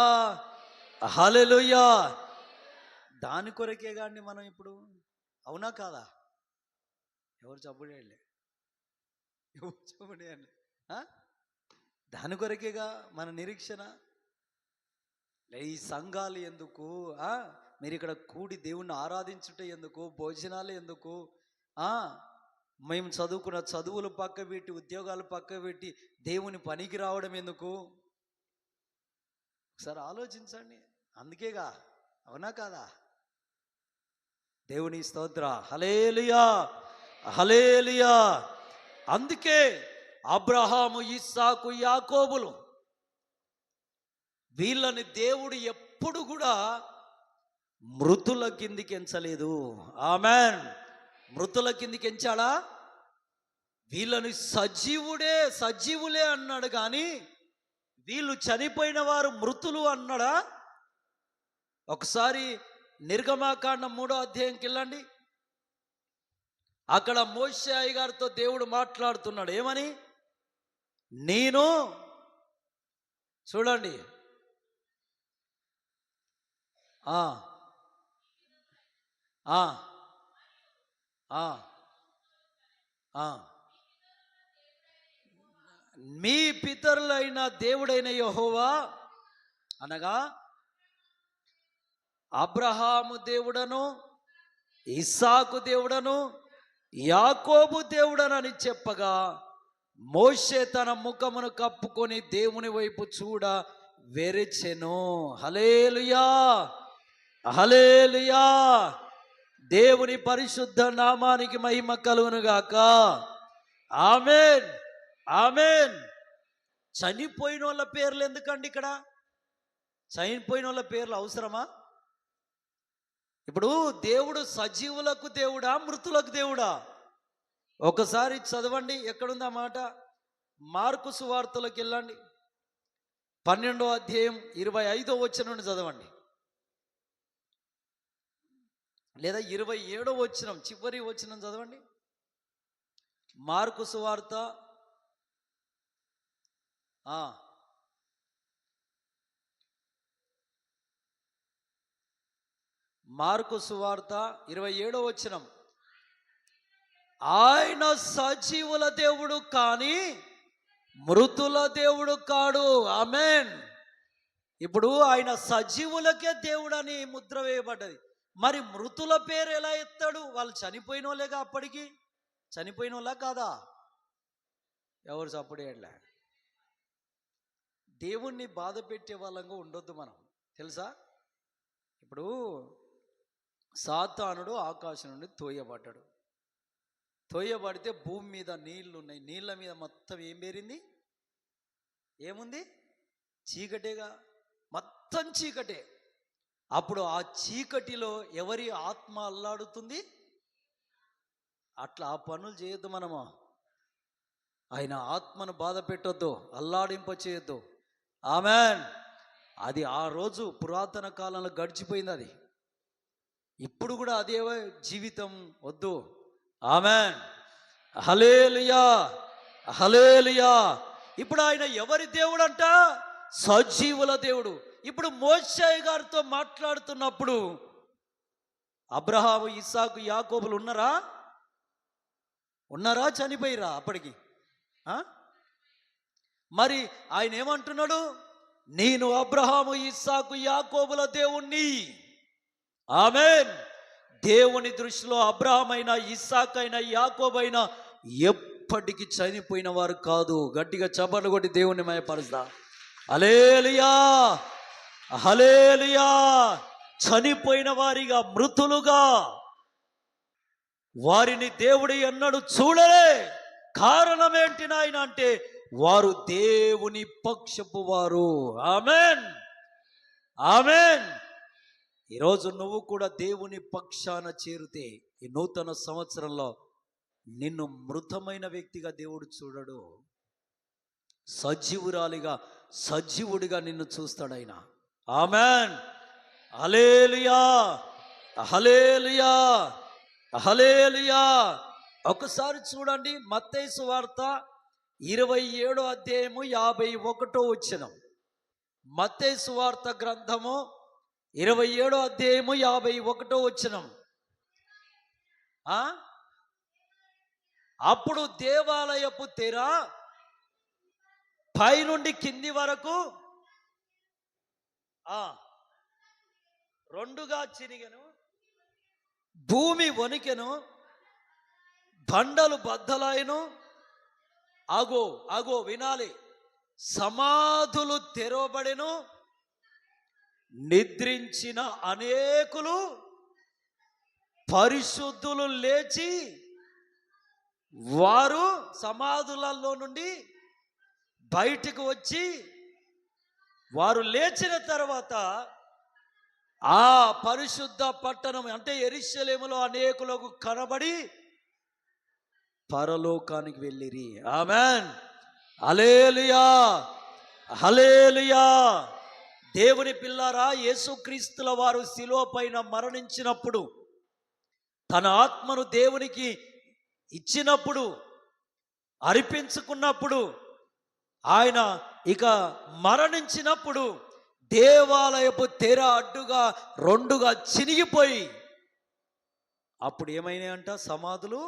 హల్లెలూయా. దాని కొరకే కానీ మనం ఇప్పుడు, అవునా కాదా? ఎవరు చప్పుడేయండి, ఎవరు చప్పుడేయండి. దాని కొరకేగా మన నిరీక్షణ. ఈ సంఘాలు ఎందుకు, మీరు ఇక్కడ కూడి దేవుణ్ణి ఆరాధించుట ఎందుకు, భోజనాలు ఎందుకు, మేము చదువుకున్న చదువులు పక్క పెట్టి, ఉద్యోగాలు పక్క పెట్టి దేవుని పనికి రావడం ఎందుకు? ఒకసారి ఆలోచించండి. అందుకేగా, అవునా కాదా? దేవుని స్తోత్ర. హల్లెలూయా, హల్లెలూయా. అందుకే అబ్రహాము, ఇస్సాకు, యాకోబులు వీళ్ళని దేవుడు ఎప్పుడు కూడా మృతుల కిందికి ఎంచలేదు. ఆమెన్. మృతుల కిందికి ఎంచాడా? వీళ్ళని సజీవులే అన్నాడు, కానీ వీళ్ళు చనిపోయిన వారు మృతులు అన్నాడా? ఒకసారి నిర్గమాకాండం 3వ అధ్యాయంకి వెళ్ళండి. అక్కడ మోషే అయ్యగారితో దేవుడు మాట్లాడుతున్నాడు. ఏమని? నేను, చూడండి, మీ పితరులైన దేవుడైన యెహోవా అనగా అబ్రహాము దేవుడను, ఇస్సాకు దేవుడను, యాకోబు దేవుడనని చెప్పగా మోషే తన ముఖమును కప్పుకొని దేవుని వైపు చూడ వెరచెను. హల్లెలూయా, హల్లెలూయా. దేవుని పరిశుద్ధ నామానికి మహిమ కలుగును గాక. ఆమేన్, ఆమేన్. చనిపోయిన వాళ్ళ పేర్లు ఎందుకండి ఇక్కడ? చనిపోయిన వాళ్ళ పేర్లు అవసరమా? ఇప్పుడు దేవుడు సజీవులకు దేవుడా, మృతులకు దేవుడా? ఒకసారి చదవండి, ఎక్కడుంది ఆ మాట? మార్కు సువార్తలోకి వెళ్ళండి, 12వ అధ్యాయం 25వ వచనం నుండి చదవండి, లేదా 27వ వచనం చివరి వచనం చదవండి. మార్కు సువార్త మార్కు సువార్త 27వ వచనం. ఆయన సజీవుల దేవుడు కానీ మృతుల దేవుడు కాడు. ఆమేన్. ఇప్పుడు ఆయన సజీవులకే దేవుడని ముద్ర వేయబడ్డది. మరి మృతుల పేరు ఎలా ఎత్తాడు? వాళ్ళు చనిపోయిన వాళ్ళేగా, అప్పటికి చనిపోయిన వాళ్ళ కాదా? ఎవరు చప్పుడేయట్లే. దేవుణ్ణి బాధ పెట్టే వాళ్ళంగా ఉండొద్దు మనం, తెలుసా? ఇప్పుడు సాతానుడు ఆకాశం నుండి తోయబడ్డాడు. తోయబడితే భూమి మీద నీళ్లు ఉన్నాయి. నీళ్ళ మీద మొత్తం ఏం పేరింది? ఏముంది? చీకటేగా, మొత్తం చీకటే. అప్పుడు ఆ చీకటిలో ఎవరి ఆత్మ అల్లాడుతుంది? అట్లా ఆ పనులు చేయొద్దు మనము. ఆయన ఆత్మను బాధ పెట్టొద్దు, అల్లాడింప చేయొద్దు. ఆమెన్. అది ఆ రోజు పురాతన కాలంలో గడిచిపోయింది. అది ఇప్పుడు కూడా అదే జీవితం వద్దు. ఆమెన్. హల్లెలూయా, హల్లెలూయా. ఇప్పుడు ఆయన ఎవరి దేవుడు అంట? సజీవుల దేవుడు. ఇప్పుడు మోషే గారితో మాట్లాడుతున్నప్పుడు అబ్రహాము, ఇస్సాకు, యాకోబులు ఉన్నారా? చనిపోయిరా అప్పటికి? మరి ఆయన ఏమంటున్నాడు? నేను అబ్రహాము, ఇస్సాకు, యాకోబుల దేవుణ్ణి. ఆమేన్. దేవుని దృష్టిలో అబ్రహాం అయినా, ఇస్సాకు అయినా, యాకోబు అయినా ఎప్పటికీ చనిపోయిన వారు కాదు. గట్టిగా చప్పట్లు కొట్టి దేవుణ్ణి మయపరుస్తా. హల్లెలూయా, హల్లెలూయా. చనిపోయిన వారిగా, మృతులుగా వారిని దేవుడు ఎన్నడూ చూడలే. కారణం ఏంటి నాయన అంటే వారు దేవుని పక్షపు వారు. ఆమేన్, ఆమేన్. ఈరోజు నువ్వు కూడా దేవుని పక్షాన చేరితే ఈ నూతన సంవత్సరంలో నిన్ను మృతమైన వ్యక్తిగా దేవుడు చూడడు. సజీవురాలిగా, సజీవుడిగా నిన్ను చూస్తాడు ఆయన. ఆమేన్. హల్లెలూయా, హల్లెలూయా, హల్లెలూయా. ఒకసారి చూడండి మత్తయి సువార్త 27వ అధ్యాయము 51వ వచనం. మత్తయి సువార్త గ్రంథము 27వ అధ్యాయము 51వ వచనం. అప్పుడు దేవాలయపు తెర పైనుండి కింది వరకు రెండుగా చినిగెను, భూమి వణికెను, బండలు బద్దలాయను. అగో అగో వినాలి, సమాధులు తెరవబడెను, నిద్రించిన అనేకులు పరిశుద్ధులు లేచి వారు సమాధులలో నుండి బయటికి వచ్చి వారు లేచిన తర్వాత ఆ పరిశుద్ధ పట్టణం అంటే యెరూషలేములో అనేకులకు కనబడి పరలోకానికి వెళ్ళిరి. ఆమేన్, హల్లెలూయా, హల్లెలూయా. దేవుని పిల్లారా, యేసుక్రీస్తుల వారు శిలువ పైన మరణించినప్పుడు, తన ఆత్మను దేవునికి ఇచ్చినప్పుడు, అర్పించుకున్నప్పుడు, ఆయన ఇక మరణించినప్పుడు దేవాలయపు తెర అడ్డుగా రెండుగా చినిగిపోయి, అప్పుడు ఏమైనాయంట? సమాధులు,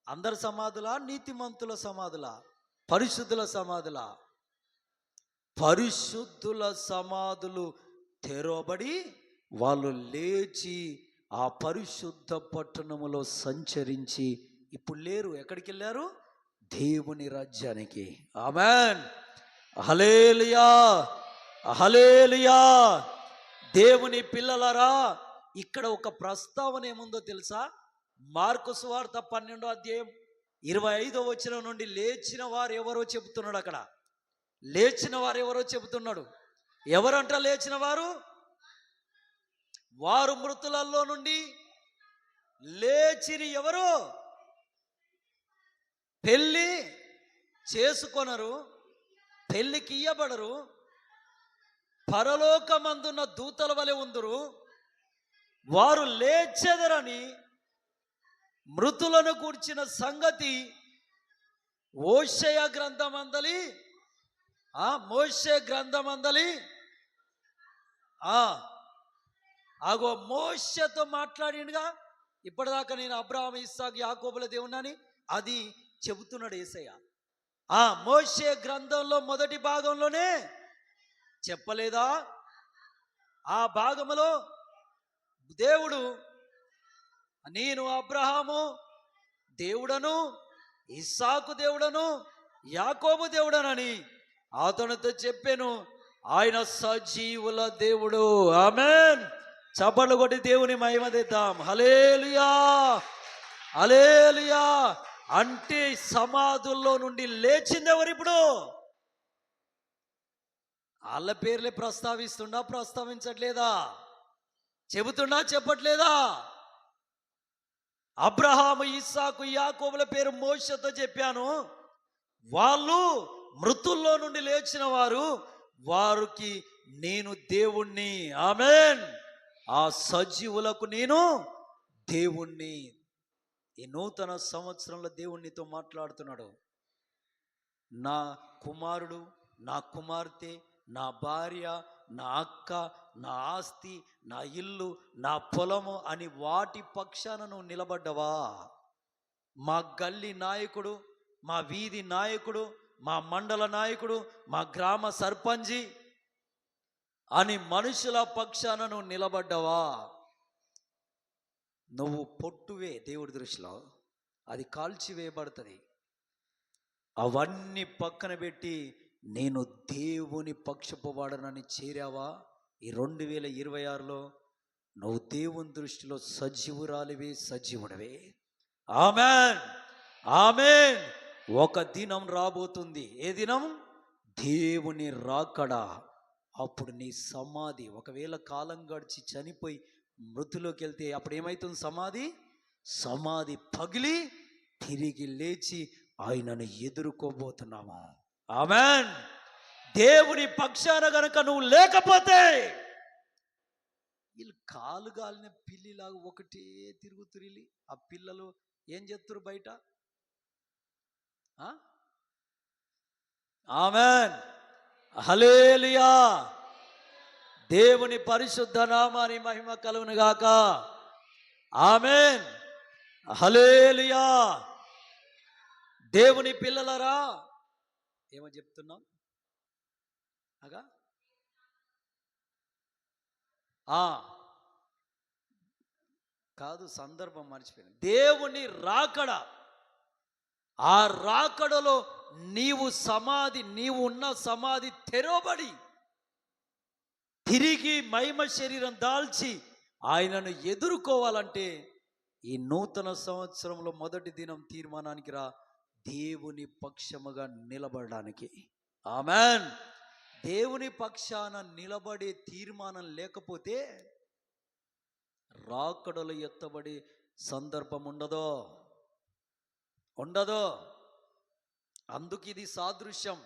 అందరి సమాధులా? నీతిమంతుల సమాధులా? పరిశుద్ధుల సమాధులా? పరిశుద్ధుల సమాధులు తెరవబడి వాళ్ళు లేచి ఆ పరిశుద్ధ పట్టణములో సంచరించి ఇప్పుడు లేరు. ఎక్కడికి వెళ్ళారు? దేవుని రాజ్యానికి. ఆమేన్, హల్లెలూయా, హల్లెలూయా. దేవుని పిల్లలారా, ఇక్కడ ఒక ప్రస్తావన ఏముందో తెలుసా? మార్కు సువార్త 12వ అధ్యాయం 25వ వచనం నుండి లేచిన వారు ఎవరో చెబుతున్నాడు. అక్కడ లేచిన వారు ఎవరో చెబుతున్నాడు. ఎవరంట లేచిన వారు? వారు మృతులలో నుండి లేచిరి. ఎవరు? పెళ్ళి చేసుకొనరు, పెళ్ళికి ఇయ్యబడరు, పరలోకమందున్న దూతల వలె ఉందురు, వారు లేచెదరని మృతులను కూర్చిన సంగతి మోషే గ్రంథమందలి ఆగో మోషేతో మాట్లాడిండుగా. ఇప్పటిదాకా నేను అబ్రహాము, ఇస్సాకు, యాకోబుల దేవుణ్ణని అది చెబుతున్నాడు యేసయ్య. మోషే గ్రంథంలో మొదటి భాగంలోనే చెప్పలేదా? ఆ భాగములో దేవుడు నేను అబ్రహాము దేవుడను, ఇస్సాకు దేవుడను, యాకోబు దేవుడనని అతనితో చెప్పాను. ఆయన సజీవుల దేవుడు. ఆమేన్. చప్పట్లు కొట్టి దేవుని మహిమ తెద్దాం. హల్లెలూయా, హల్లెలూయా. అంటే సమాధుల్లో నుండి లేచింది ఎవరు? ఇప్పుడు వాళ్ళ పేర్లే ప్రస్తావిస్తుండా? ప్రస్తావించట్లేదా? చెబుతున్నా? చెప్పట్లేదా? అబ్రహాము, ఇస్సాకు, యాకోబుల పేరు మోషేతో చెప్పాను. వాళ్ళు మృతుల్లో నుండి లేచిన వారు, వారికి నేను దేవుణ్ణి. ఆమేన్. ఆ సజీవులకు నేను దేవుణ్ణి. ఈ నూతన సంవత్సరంలో దేవునితో మాట్లాడుతున్నాడు. నా కుమారుడు, నా కుమార్తె, నా భార్య, నా అక్క, నా ఆస్తి, నా ఇల్లు, నా పొలము అని వాటి పక్షాన నువ్వు నిలబడ్డవా? మా గల్లీ నాయకుడు, మా వీధి నాయకుడు, మా మండల నాయకుడు, మా గ్రామ సర్పంచి అని మనుషుల పక్షాన నువ్వు నిలబడ్డవా? నువ్వు పొట్టువే దేవుడి దృష్టిలో. అది కాల్చివేయబడుతుంది. అవన్నీ పక్కన పెట్టి నేను దేవుని పక్షపు వాడనని చేరావా? ఈ 2026లో నువ్వు దేవుని దృష్టిలో సజీవురాలివే, సజీవుడవే. ఆమేన్, ఆమేన్. ఒక దినం రాబోతుంది. ఏ దినం? దేవుని రాకడా. అప్పుడు నీ సమాధి, ఒకవేళ కాలం గడిచి చనిపోయి మృతులోకి వెళ్తే అప్పుడు ఏమవుతుంది? సమాధి పగిలి తిరిగి లేచి ఆయనను ఎదుర్కోబోతున్నావా? ఆమేన్. దేవుని పక్షాన గనక నువ్వు లేకపోతే వీళ్ళు కాలు గాలిన పిల్లిలాగా ఒకటే తిరుగుతురిలి. ఆ పిల్లలు ఏం చేస్తురు బయట? ఆమెన్, హల్లెలూయా. దేవుని పరిశుద్ధ నామాని మహిమ కలుగును గాక. ఆమెన్, హల్లెలూయా. దేవుని పిల్లలరా, ఏమో చెప్తున్నాం అగా కాదు, సందర్భం మర్చిపోయింది. దేవుని రాకడ, ఆ రాకడలో నీవు ఉన్న సమాధి తెరవబడి తిరిగి మహిమ శరీరం దాల్చి ఆయనను ఎదుర్కోవాలంటే ఈ నూతన సంవత్సరంలో మొదటి దినం తీర్మానానికి రా, దేవుని పక్షముగా నిలబడడానికి. ఆమెన్. దేవుని పక్షాన నిలబడే తీర్మానం లేకపోతే రాకడలు ఎత్తబడి సందర్భం ఉండదో. అందుకు ఇది సాదృశ్యం.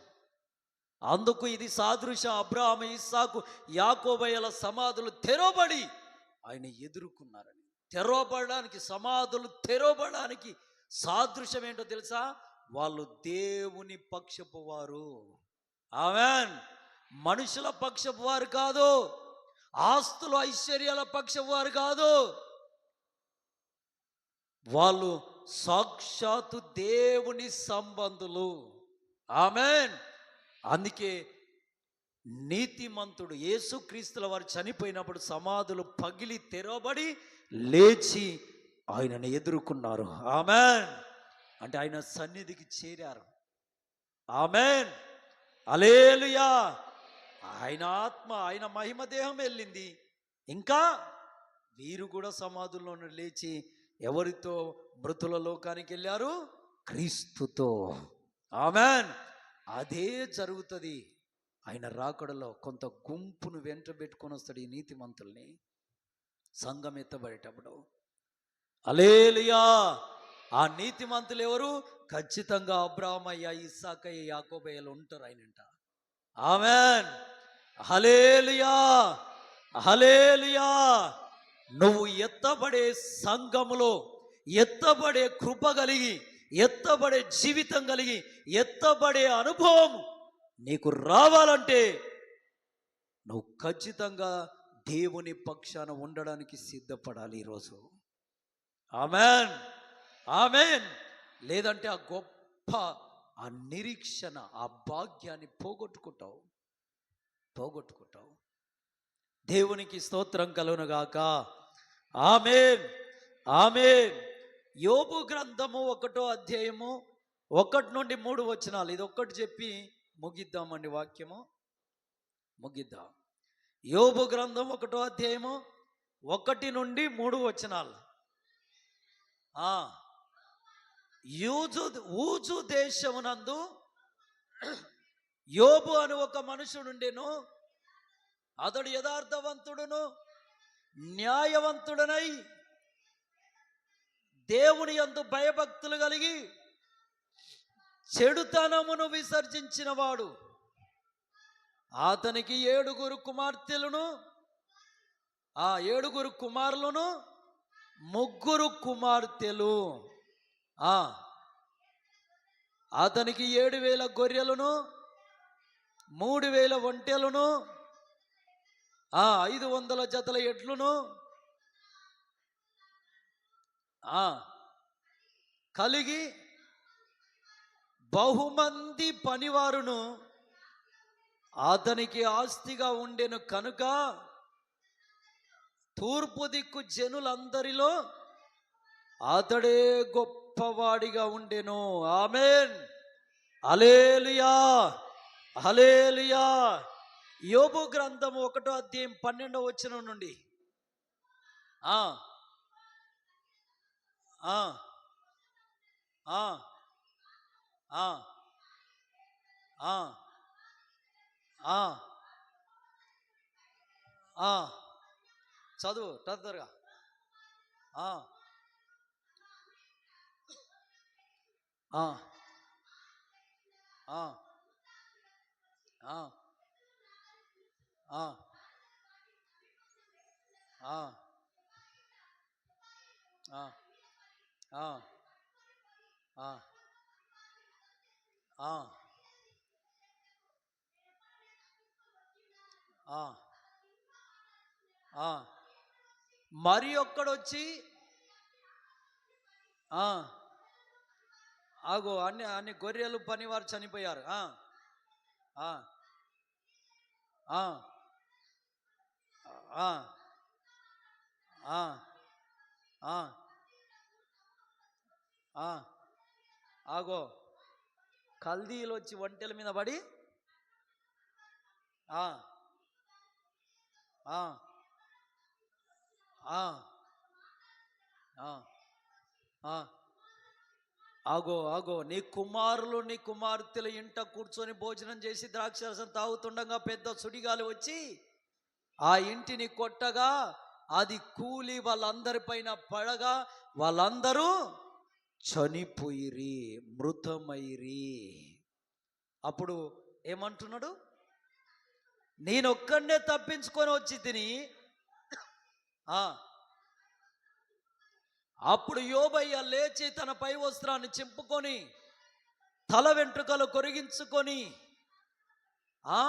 అబ్రహాము, ఇస్సాకు, యాకోబయ్యల సమాధులు తెరవబడి ఆయన ఎదుర్కొన్నారని. సమాధులు తెరవబడడానికి సాదృశ్యం ఏంటో తెలుసా? వాళ్ళు దేవుని పక్షపు వారు. ఆమెన్. మనుషుల పక్షపు వారు కాదు, ఆస్తులు ఐశ్వర్యాల పక్షపు వారు కాదు, వాళ్ళు సాక్షాత్తు దేవుని సంబంధులు. ఆమెన్. అందుకే నీతిమంతుడు యేసుక్రీస్తుల వారు చనిపోయినప్పుడు సమాధులు పగిలి తెరవబడి లేచి ఆయనను ఎదుర్కొన్నారు. ఆమెన్. అంటే ఆయన సన్నిధికి చేరారు. ఆమెన్, హల్లెలూయా. ఆయన ఆత్మ, ఆయన మహిమ దేహం వెళ్ళింది. ఇంకా వీరు కూడా సమాధుల్లో లేచి ఎవరితో మృతుల లోకానికి వెళ్ళారు? క్రీస్తుతో. ఆమెన్. అదే జరుగుతుంది ఆయన రాకడలో. కొంత గుంపును వెంట పెట్టుకొని వస్తాడు ఈ నీతిమంతుల్ని సంఘం ఎత్తబడేటప్పుడు. హల్లెలూయా. ఆ నీతిమంతులు ఎవరు? ఖచ్చితంగా అబ్రాహామయ్య, ఇస్సాకయ్య, యాకోబయ్యలు ఉంటారు ఆయనంట. ఆమెన్, హల్లెలూయా, హల్లెలూయా. నువ్వు ఎత్తబడే సంఘములో ఎత్తబడే కృప కలిగి, ఎత్తబడే జీవితం కలిగి, ఎత్తబడే అనుభవం నీకు రావాలంటే నువ్వు ఖచ్చితంగా దేవుని పక్షాన ఉండడానికి సిద్ధపడాలి ఈరోజు. Amen, amen. లేదంటే ఆ గొప్ప, ఆ నిరీక్షణ, ఆ భాగ్యాన్ని పోగొట్టుకుంటావు. దేవునికి స్తోత్రం కలుగునుగాక. Amen, amen. యోబు గ్రంథము 1వ అధ్యాయము 1 నుండి 3 వచనాలు. ఇది ఒక్కటి చెప్పి ముగిద్దామండి, వాక్యము ముగిద్దాం. యోబు గ్రంథం 1వ అధ్యాయము 1 నుండి 3 వచనాలు. ఊజు దేశమునందు యోబు అని ఒక మనుషుడుండెను. అతడు యథార్థవంతుడును న్యాయవంతుడనై దేవుని యందు భయభక్తులు కలిగి చెడుతనమును విసర్జించిన వాడు. అతనికి 7 కుమార్తెలను, 7 కుమారులను, 3 కుమార్తెలు. అతనికి 7,000 గొర్రెలను, 3,000 ఒంటెలను, 500 జతల ఎడ్లను కలిగి బహుమంది పనివారును అతనికి ఆస్తిగా ఉండెను. కనుక తూర్పు దిక్కు జనులందరిలో అతడే గొప్పవాడిగా ఉండెను. ఆమెన్, హల్లెలూయా, హల్లెలూయా. యోబు గ్రంథము 1వ అధ్యాయం 12వ వచనం నుండి చదువు తొందరగా. ఆ, ఆ, ఆ, ఆ, ఆ, ఆ, ఆ. మరి ఒక్కడొచ్చి ఆ, ఆగో అన్ని అన్ని గొర్రెలు పనివారు చనిపోయారు. ఆ, ఆ, ఆ, ఆ, ఆ, ఆ, ఆ, ఆగో కల్దీలు వచ్చి ఒంటెల మీద పడి ఆ, ఆ, ఆ, ఆ, ఆ. ఆగో ఆగో నీ కుమారులు నీ కుమార్తెలు ఇంట కూర్చొని భోజనం చేసి ద్రాక్షరసం తాగుతుండగా పెద్ద సుడిగాలి వచ్చి ఆ ఇంటిని కొట్టగా అది కూలి వాళ్ళందరిపైన పడగా వాళ్ళందరూ చనిపోయిరి, మృతమైరి. అప్పుడు ఏమంటున్నాడు? నేను ఒక్కడనే తప్పించుకొని వచ్చి తిని ఆ అప్పుడు యోబయ్య లేచి తన పై వస్త్రాన్ని చింపుకొని తల వెంట్రుకలు కొరిగించుకొని ఆ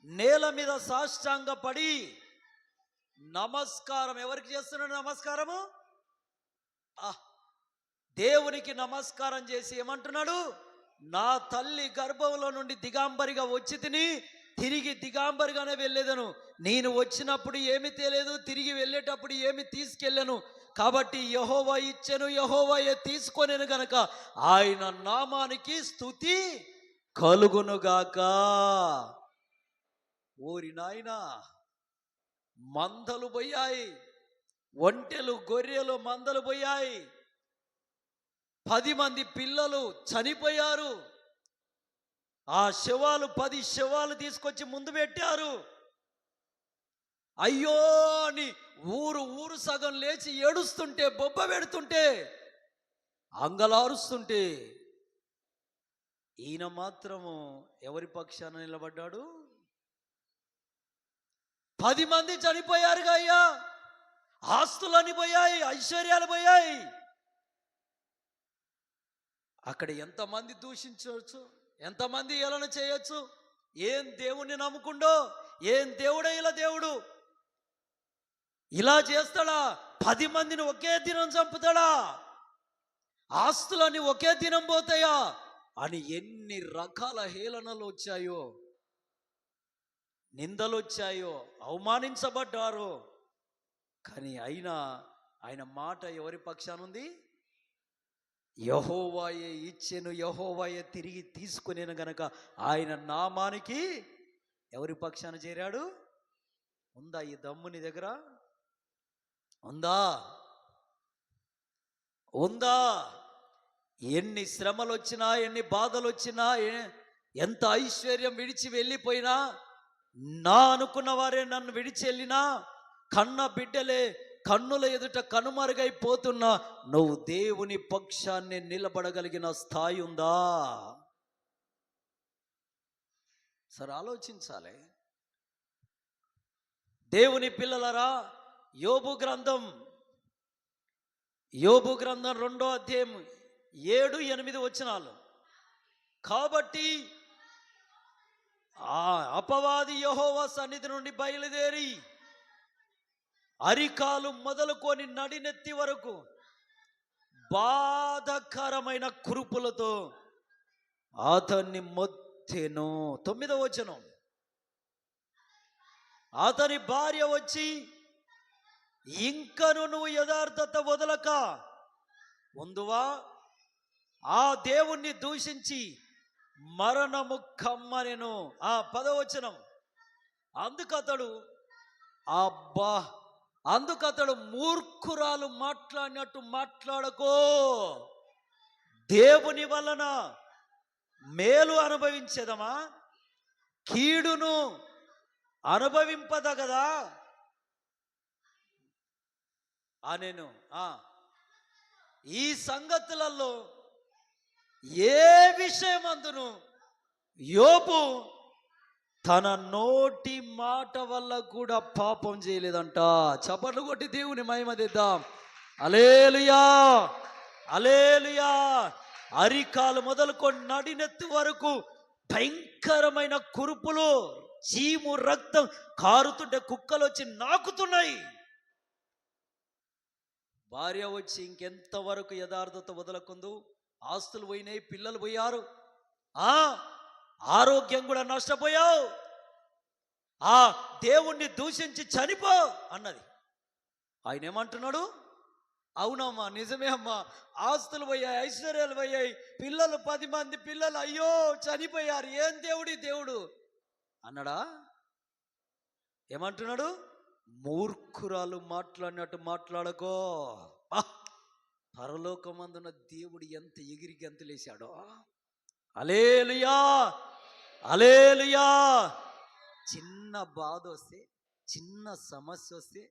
నేల మీద సాష్టాంగ పడి నమస్కారం. ఎవరికి చేస్తున్నాడు నమస్కారము? ఆ దేవునికి నమస్కారం చేసి ఏమంటున్నాడు? నా తల్లి గర్భంలో నుండి దిగాంబరిగా వచ్చి తిని తిరిగి దిగాంబరిగానే వెళ్ళేదను. నేను వచ్చినప్పుడు ఏమి తేలేదు, తిరిగి వెళ్ళేటప్పుడు ఏమి తీసుకెళ్ళను. కాబట్టి యెహోవా ఇచ్చెను, యెహోవాయే తీసుకొనెను గనక ఆయన నామానికి స్తుతి కలుగునుగాక. ఓరి నాయనా, మందలు పోయాయి, ఒంటెలు గొర్రెలు మందలు పోయాయి, 10 మంది పిల్లలు చనిపోయారు. ఆ శవాలు 10 శవాలు తీసుకొచ్చి ముందు పెట్టారు. అయ్యో అని ఊరు ఊరు సగం లేచి ఏడుస్తుంటే, బొబ్బ పెడుతుంటే, అంగలారుస్తుంటే ఈయన మాత్రము ఎవరి పక్షాన నిలబడ్డాడు? 10 మంది చనిపోయారుగా అయ్యా, ఆస్తులన్నీ పోయాయి, ఐశ్వర్యాలు పోయాయి. అక్కడ ఎంతమంది దూషించవచ్చు, ఎంతమంది ఏలన చేయొచ్చు? ఏం దేవుణ్ణి నమ్ముకుండో, ఏం దేవుడే ఇలా దేవుడు ఇలా చేస్తాడా? 10 మందిని ఒకే దినం చంపుతాడా? ఆస్తులన్నీ ఒకే దినం పోతాయా అని ఎన్ని రకాల హేళనలు వచ్చాయో, నిందలు వచ్చాయో, అవమానించబడ్డారో. కానీ అయినా ఆయన మాట ఎవరి పక్షానుంది? యెహోవాయే ఇచ్చెను, యెహోవాయే తిరిగి తీసుకునేను గనక ఆయన నామానికి ఎవరి పక్షాన చేరాడు? ఉందా ఈ దమ్ము నీ దగ్గర? ఉందా? ఉందా? ఎన్ని శ్రమలు వచ్చినా, ఎన్ని బాధలు వచ్చినా, ఎంత ఐశ్వర్యం విడిచి వెళ్ళిపోయినా, నా అనుకున్న వారే నన్ను విడిచి వెళ్ళినా, కన్న బిడ్డలే కన్నుల ఎదుట కనుమరుగైపోతున్నా, నువ్వు దేవుని పక్షాన్ని నిలబడగలిగిన స్థాయి ఉందా? సరే ఆలోచించాలి. దేవుని పిల్లలరా, యోబు గ్రంథం 2వ అధ్యాయం 7-8 వచనాలు. కాబట్టి ఆ అపవాది యెహోవా సన్నిధి నుండి బయలుదేరి అరికాలు మొదలుకొని నడినెత్తి వరకు బాధకరమైన కురుపులతో అతన్ని మొత్తెను. 9వ వచనం. అతని భార్య వచ్చి, ఇంకను నువ్వు యథార్థత వదలక ఉందువా? ఆ దేవుణ్ణి దూషించి మరణము కమ్మనెను. 10వ వచనం. అందుకతడు మూర్ఖురాలు మాట్లాడినట్టు మాట్లాడకో, దేవుని వలన మేలు అనుభవించేదమా, కీడును అనుభవింపదగదా అనెను. ఈ సంగతులలో ఏ విషయమందును యోబు తన నోటి మాట వల్ల కూడా పాపం చేయలేదంట. చప్పట్లు కొట్టి దేవుని మహిమ తెద్దాం. హల్లెలూయా, హల్లెలూయా. అరికాలు మొదలుకొని నడినెత్తి వరకు భయంకరమైన కురుపులు, చీము, రక్తం కారుతుంటే కుక్కలు వచ్చి నాకుతున్నాయి. భార్య వచ్చి ఇంకెంత వరకు యథార్థత వదలకుందు, ఆస్తులు పోయినాయి, పిల్లలు పోయారు, ఆరోగ్యం కూడా నష్టపోయావు, దేవుణ్ణి దూషించి చనిపో అన్నది. ఆయన ఏమంటున్నాడు? అవునమ్మా, నిజమే అమ్మా, ఆస్తులు పోయాయి, ఐశ్వర్యాలు పోయాయి, పిల్లలు 10 మంది పిల్లలు అయ్యో చనిపోయారు, ఏం దేవుడి దేవుడు అన్నాడా? ఏమంటున్నాడు? మూర్ఖురాలు మాట్లాడినట్టు మాట్లాడకో. పరలోకమందున దేవుడు ఎంత ఎగిరి గంతులేశాడో. హల్లెలూయా, హల్లెలూయా. చిన్న బాధ వస్తే, చిన్న సమస్య వస్తే,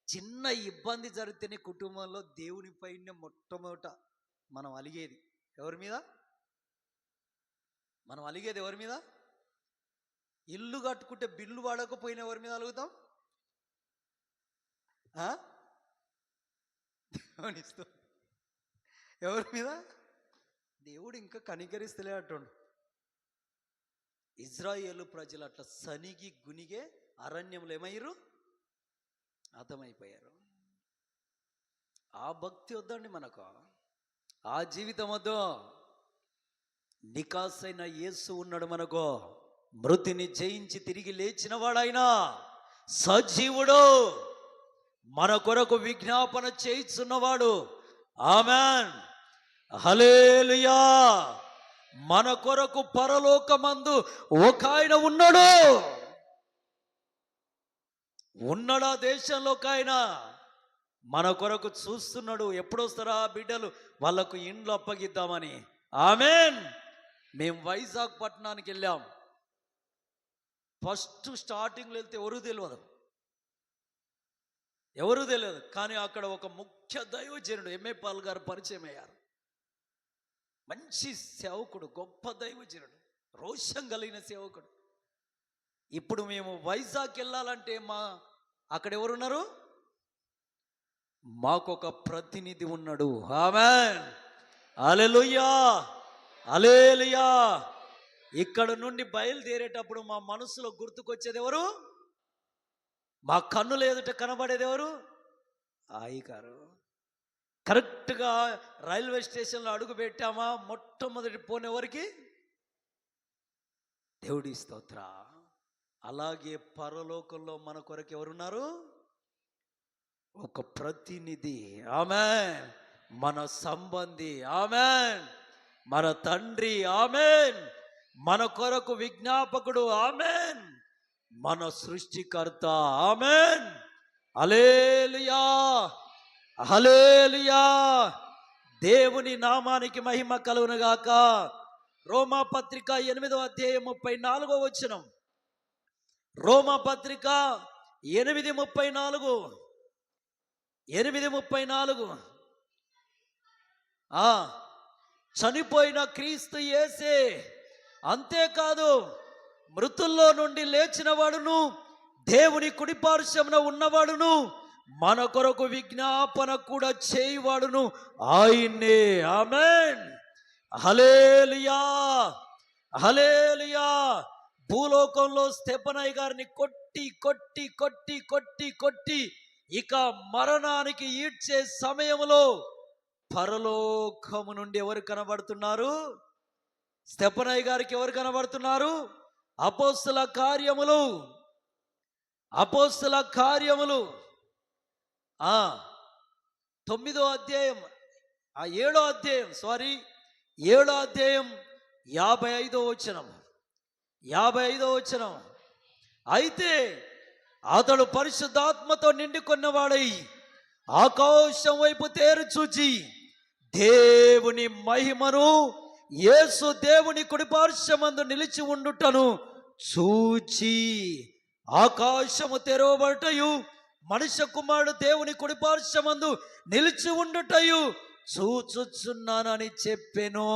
చిన్న ఇబ్బంది జరిగితేనే కుటుంబంలో దేవుని పైన మొట్టమొదట మనం అలిగేది ఎవరి మీద? మనం అలిగేది ఎవరి మీద? ఇల్లు కట్టుకుంటే బిల్లు వాడకపోయినా ఎవరి మీద అలుగుతాం? ఎవరి మీద? దేవుడు ఇంకా కనికరిస్తలే అంటుండు. ఇజ్రాయేలు ప్రజలు అట్లా సనిగి గునిగే అరణ్యంలో ఏమయ్యారు? హతమైపోయారు. ఆ భక్తి వద్దండి మనకు, ఆ జీవితం వద్దు. నికాసైన యేసు ఉన్నాడు మనకు, మృతిని జయించి తిరిగి లేచిన వాడైనా, సజీవుడు, మన కొరకు విజ్ఞాపన చేయిస్తున్నవాడు. ఆమెన్, హల్లెలూయా. మన కొరకు పరలోకమందు ఒక ఆయన ఉన్నాడు. ఆ దేశంలో ఒక ఆయన మన కొరకు చూస్తున్నాడు. ఎప్పుడొస్తారా బిడ్డలు, వాళ్ళకు ఇండ్లు అప్పగిద్దామని. ఆమెన్. మేము వైజాగ్ పట్టణానికి వెళ్ళాం. ఫస్ట్ స్టార్టింగ్లో వెళ్తే ఎవరు తెలియదు, కానీ అక్కడ ఒక ముఖ్య దైవజనుడు ఎంఏ పాల్ గారు పరిచయం అయ్యారు. మంచి సేవకుడు, గొప్ప దైవజనుడు, రోషం కలిగిన సేవకుడు. ఇప్పుడు మేము వైజాగ్ వెళ్ళాలంటే అక్కడ ఎవరున్నారు? మాకొక ప్రతినిధి ఉన్నాడు. ఆమేన్, హల్లెలూయా, హల్లెలూయా. ఇక్కడ నుండి బయలుదేరేటప్పుడు మా మనసులో గుర్తుకొచ్చేది ఎవరు? మా కన్నుల ఎదుట కనబడేది ఎవరు? అయ్యగారు. కరెక్ట్గా రైల్వే స్టేషన్లో అడుగు పెట్టామా, మొట్టమొదటి పోనేవరికి దేవుడి స్తోత్ర. అలాగే పరలోకంలో మన కొరకు ఎవరున్నారు? ఒక ప్రతినిధి. ఆమేన్. మన సంబంధి. ఆమేన్. మన తండ్రి. ఆమేన్. మన కొరకు విజ్ఞాపకుడు. ఆమేన్. మన సృష్టికర్త. ఆమేన్, హల్లెలూయా, హల్లెలూయా. దేవుని నామానికి మహిమ కలుగును గాక. రోమా పత్రిక 8వ అధ్యాయం 34వ వచనం. రోమా పత్రిక 8:34. 8:34. చనిపోయిన క్రీస్తు యేసే, అంతేకాదు మృతుల్లో నుండి లేచిన వాడును, దేవుని కుడిపార్శ్వమున ఉన్నవాడును, మన కొరకు విజ్ఞాపన కూడా చేయవాడును ఆయన్నే. ఆమేన్, హల్లెలూయా, హల్లెలూయా. భూలోకంలో స్తెఫనయ్య గారిని కొట్టి కొట్టి కొట్టి కొట్టి కొట్టి ఇక మరణానికి ఈడ్చే సమయంలో పరలోకము నుండి ఎవరు కనబడుతున్నారు? స్తెఫనయ్య గారికి ఎవరు కనబడుతున్నారు? అపోస్తల కార్యములు 9వ అధ్యాయం 7వ అధ్యాయం 55వ వచనం. 55వ వచనం. అయితే అతడు పరిశుద్ధాత్మతో నిండుకొన్నవాడై ఆకాశం వైపు తేరు చూచి దేవుని మహిమను, యేసు దేవుని కుడిపార్శ్వమందు నిలిచి ఉండుటను చూచి, ఆకాశము తెరవబడటయు మనుష్య కుమారుడు దేవుని కుడిపార్శ్వమందు నిలిచి ఉండుటయు చూచుచున్నానని చెప్పెను.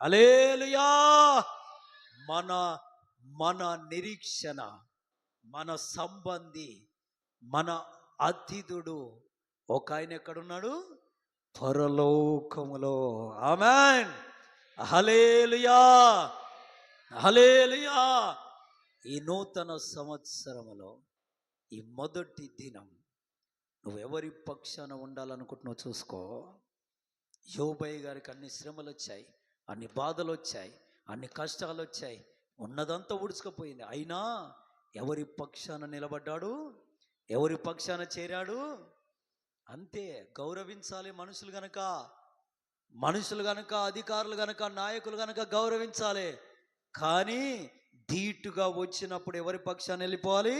హల్లెలూయా. మన మన నిరీక్షణ, మన సంబంధి, మన అతిథుడు ఒక ఆయన ఎక్కడున్నాడు? పరలోకములో. ఆమేన్, హల్లెలూయా, హల్లెలూయా. ఈ నూతన సంవత్సరములో ఈ మొదటి దినం నువ్వెవరి పక్షాన ఉండాలనుకుంటున్నావు చూసుకో. యోబయ్య గారికి అన్ని శ్రమలు వచ్చాయి, అన్ని బాధలు వచ్చాయి, అన్ని కష్టాలు వచ్చాయి, ఉన్నదంతా ఉడుచుకుపోయింది. అయినా ఎవరి పక్షాన నిలబడ్డాడు? ఎవరి పక్షాన చేరాడు? అంతే. గౌరవించాలి మనుషులు గనక, అధికారులు గనక, నాయకులు గనక గౌరవించాలి. కానీ ధీటుగా వచ్చినప్పుడు ఎవరి పక్షాన వెళ్ళిపోవాలి?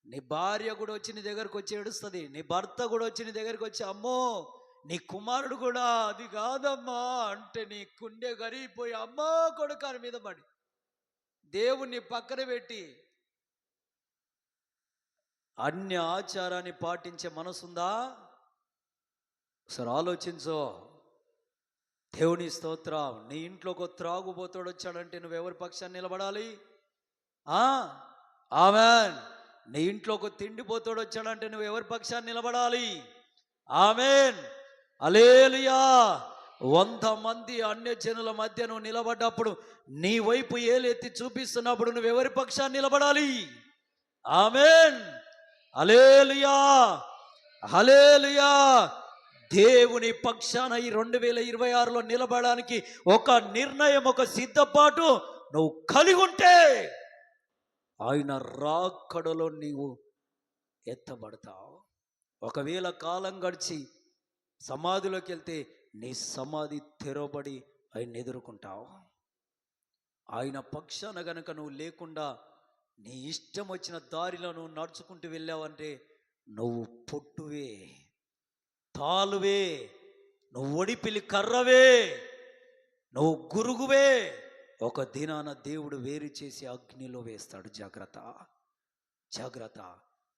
నీ భార్య కూడా వచ్చి నీ దగ్గరకు వచ్చి ఏడుస్తుంది, నీ భర్త కూడా వచ్చి నీ దగ్గరికి వచ్చి అమ్మో నీ కుమారుడు కూడా అది కాదమ్మా అంటే నీ కుండె గరిగిపోయి అమ్మా కొడుకు అని మీద పడి దేవుణ్ణి పక్కన పెట్టి అన్య ఆచారాన్ని పాటించే మనసుందా? ఒకసారి ఆలోచించో. దేవుని స్తోత్రం. నీ ఇంట్లోకి త్రాగుబోతోడు వచ్చాడంటే నువ్వెవరి పక్షాన్ని నిలబడాలి? ఆమేన్. నీ ఇంట్లోకి తిండిపోతోడు వచ్చాడంటే నువ్వు ఎవరి పక్షాన్ని నిలబడాలి? ఆమేన్, హల్లెలూయా. 100 మంది అన్యజనుల మధ్య నువ్వు నిలబడ్డప్పుడు, నీ వైపు ఏలెత్తి చూపిస్తున్నప్పుడు నువ్వెవరి పక్షాన్ని నిలబడాలి? ఆమేన్, హల్లెలూయా, హల్లెలూయా. దేవుని పక్షాన ఈ 2026లో నిలబడడానికి ఒక నిర్ణయం, ఒక సిద్ధపాటు నువ్వు కలిగి ఉంటే ఆయన రాకడలో నీవు ఎత్తబడతావు. ఒకవేళ కాలం గడిచి సమాధిలోకి వెళ్తే నీ సమాధి తెరవబడి ఆయన ఎదుర్కొంటావు. ఆయన పక్షాన గనక నువ్వు లేకుండా నీ ఇష్టం వచ్చిన దారిలో నువ్వు నడుచుకుంటూ వెళ్ళావంటే నువ్వు పొట్టువే, తాలువే, నువ్వు ఒడిపిలి కర్రవే, నువ్వు గురుగువే. ఒక దినాన దేవుడు వేరు చేసి అగ్నిలో వేస్తాడు. జాగ్రత్త, జాగ్రత్త.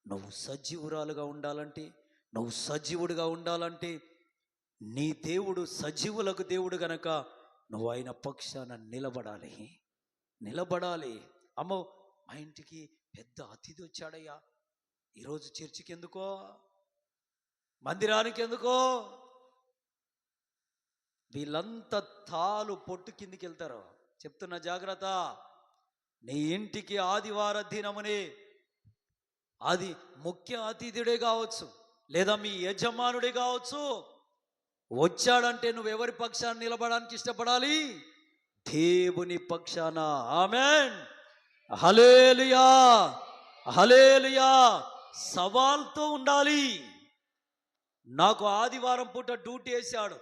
నువ్వు సజీవురాలుగా ఉండాలంటే, నువ్వు సజీవుడిగా ఉండాలంటే, నీ దేవుడు సజీవులకు దేవుడు గనక నువ్వు ఆయన పక్షాన నిలబడాలి, నిలబడాలి. అమ్మో మా ఇంటికి పెద్ద అతిథి వచ్చాడయ్యా, ఈరోజు చర్చికి ఎందుకో, మందిరానికి ఎందుకో? వీళ్ళంతా తాలు పొట్టు కిందికి వెళ్తారు. చెప్తున్న జాగ్రత్త. నీ ఇంటికి ఆదివార దినమునే అది ముఖ్య అతిథుడే కావచ్చు, లేదా మీ యజమానుడే కావచ్చు, వచ్చాడంటే నువ్వెవరి పక్షాన నిలబడడానికి ఇష్టపడాలి? దేవుని పక్షాన. ఆమేన్, హల్లెలూయా, హల్లెలూయా. సవాల్తో ఉండాలి. నాకు ఆదివారం పూట డ్యూటీ వేశాడు.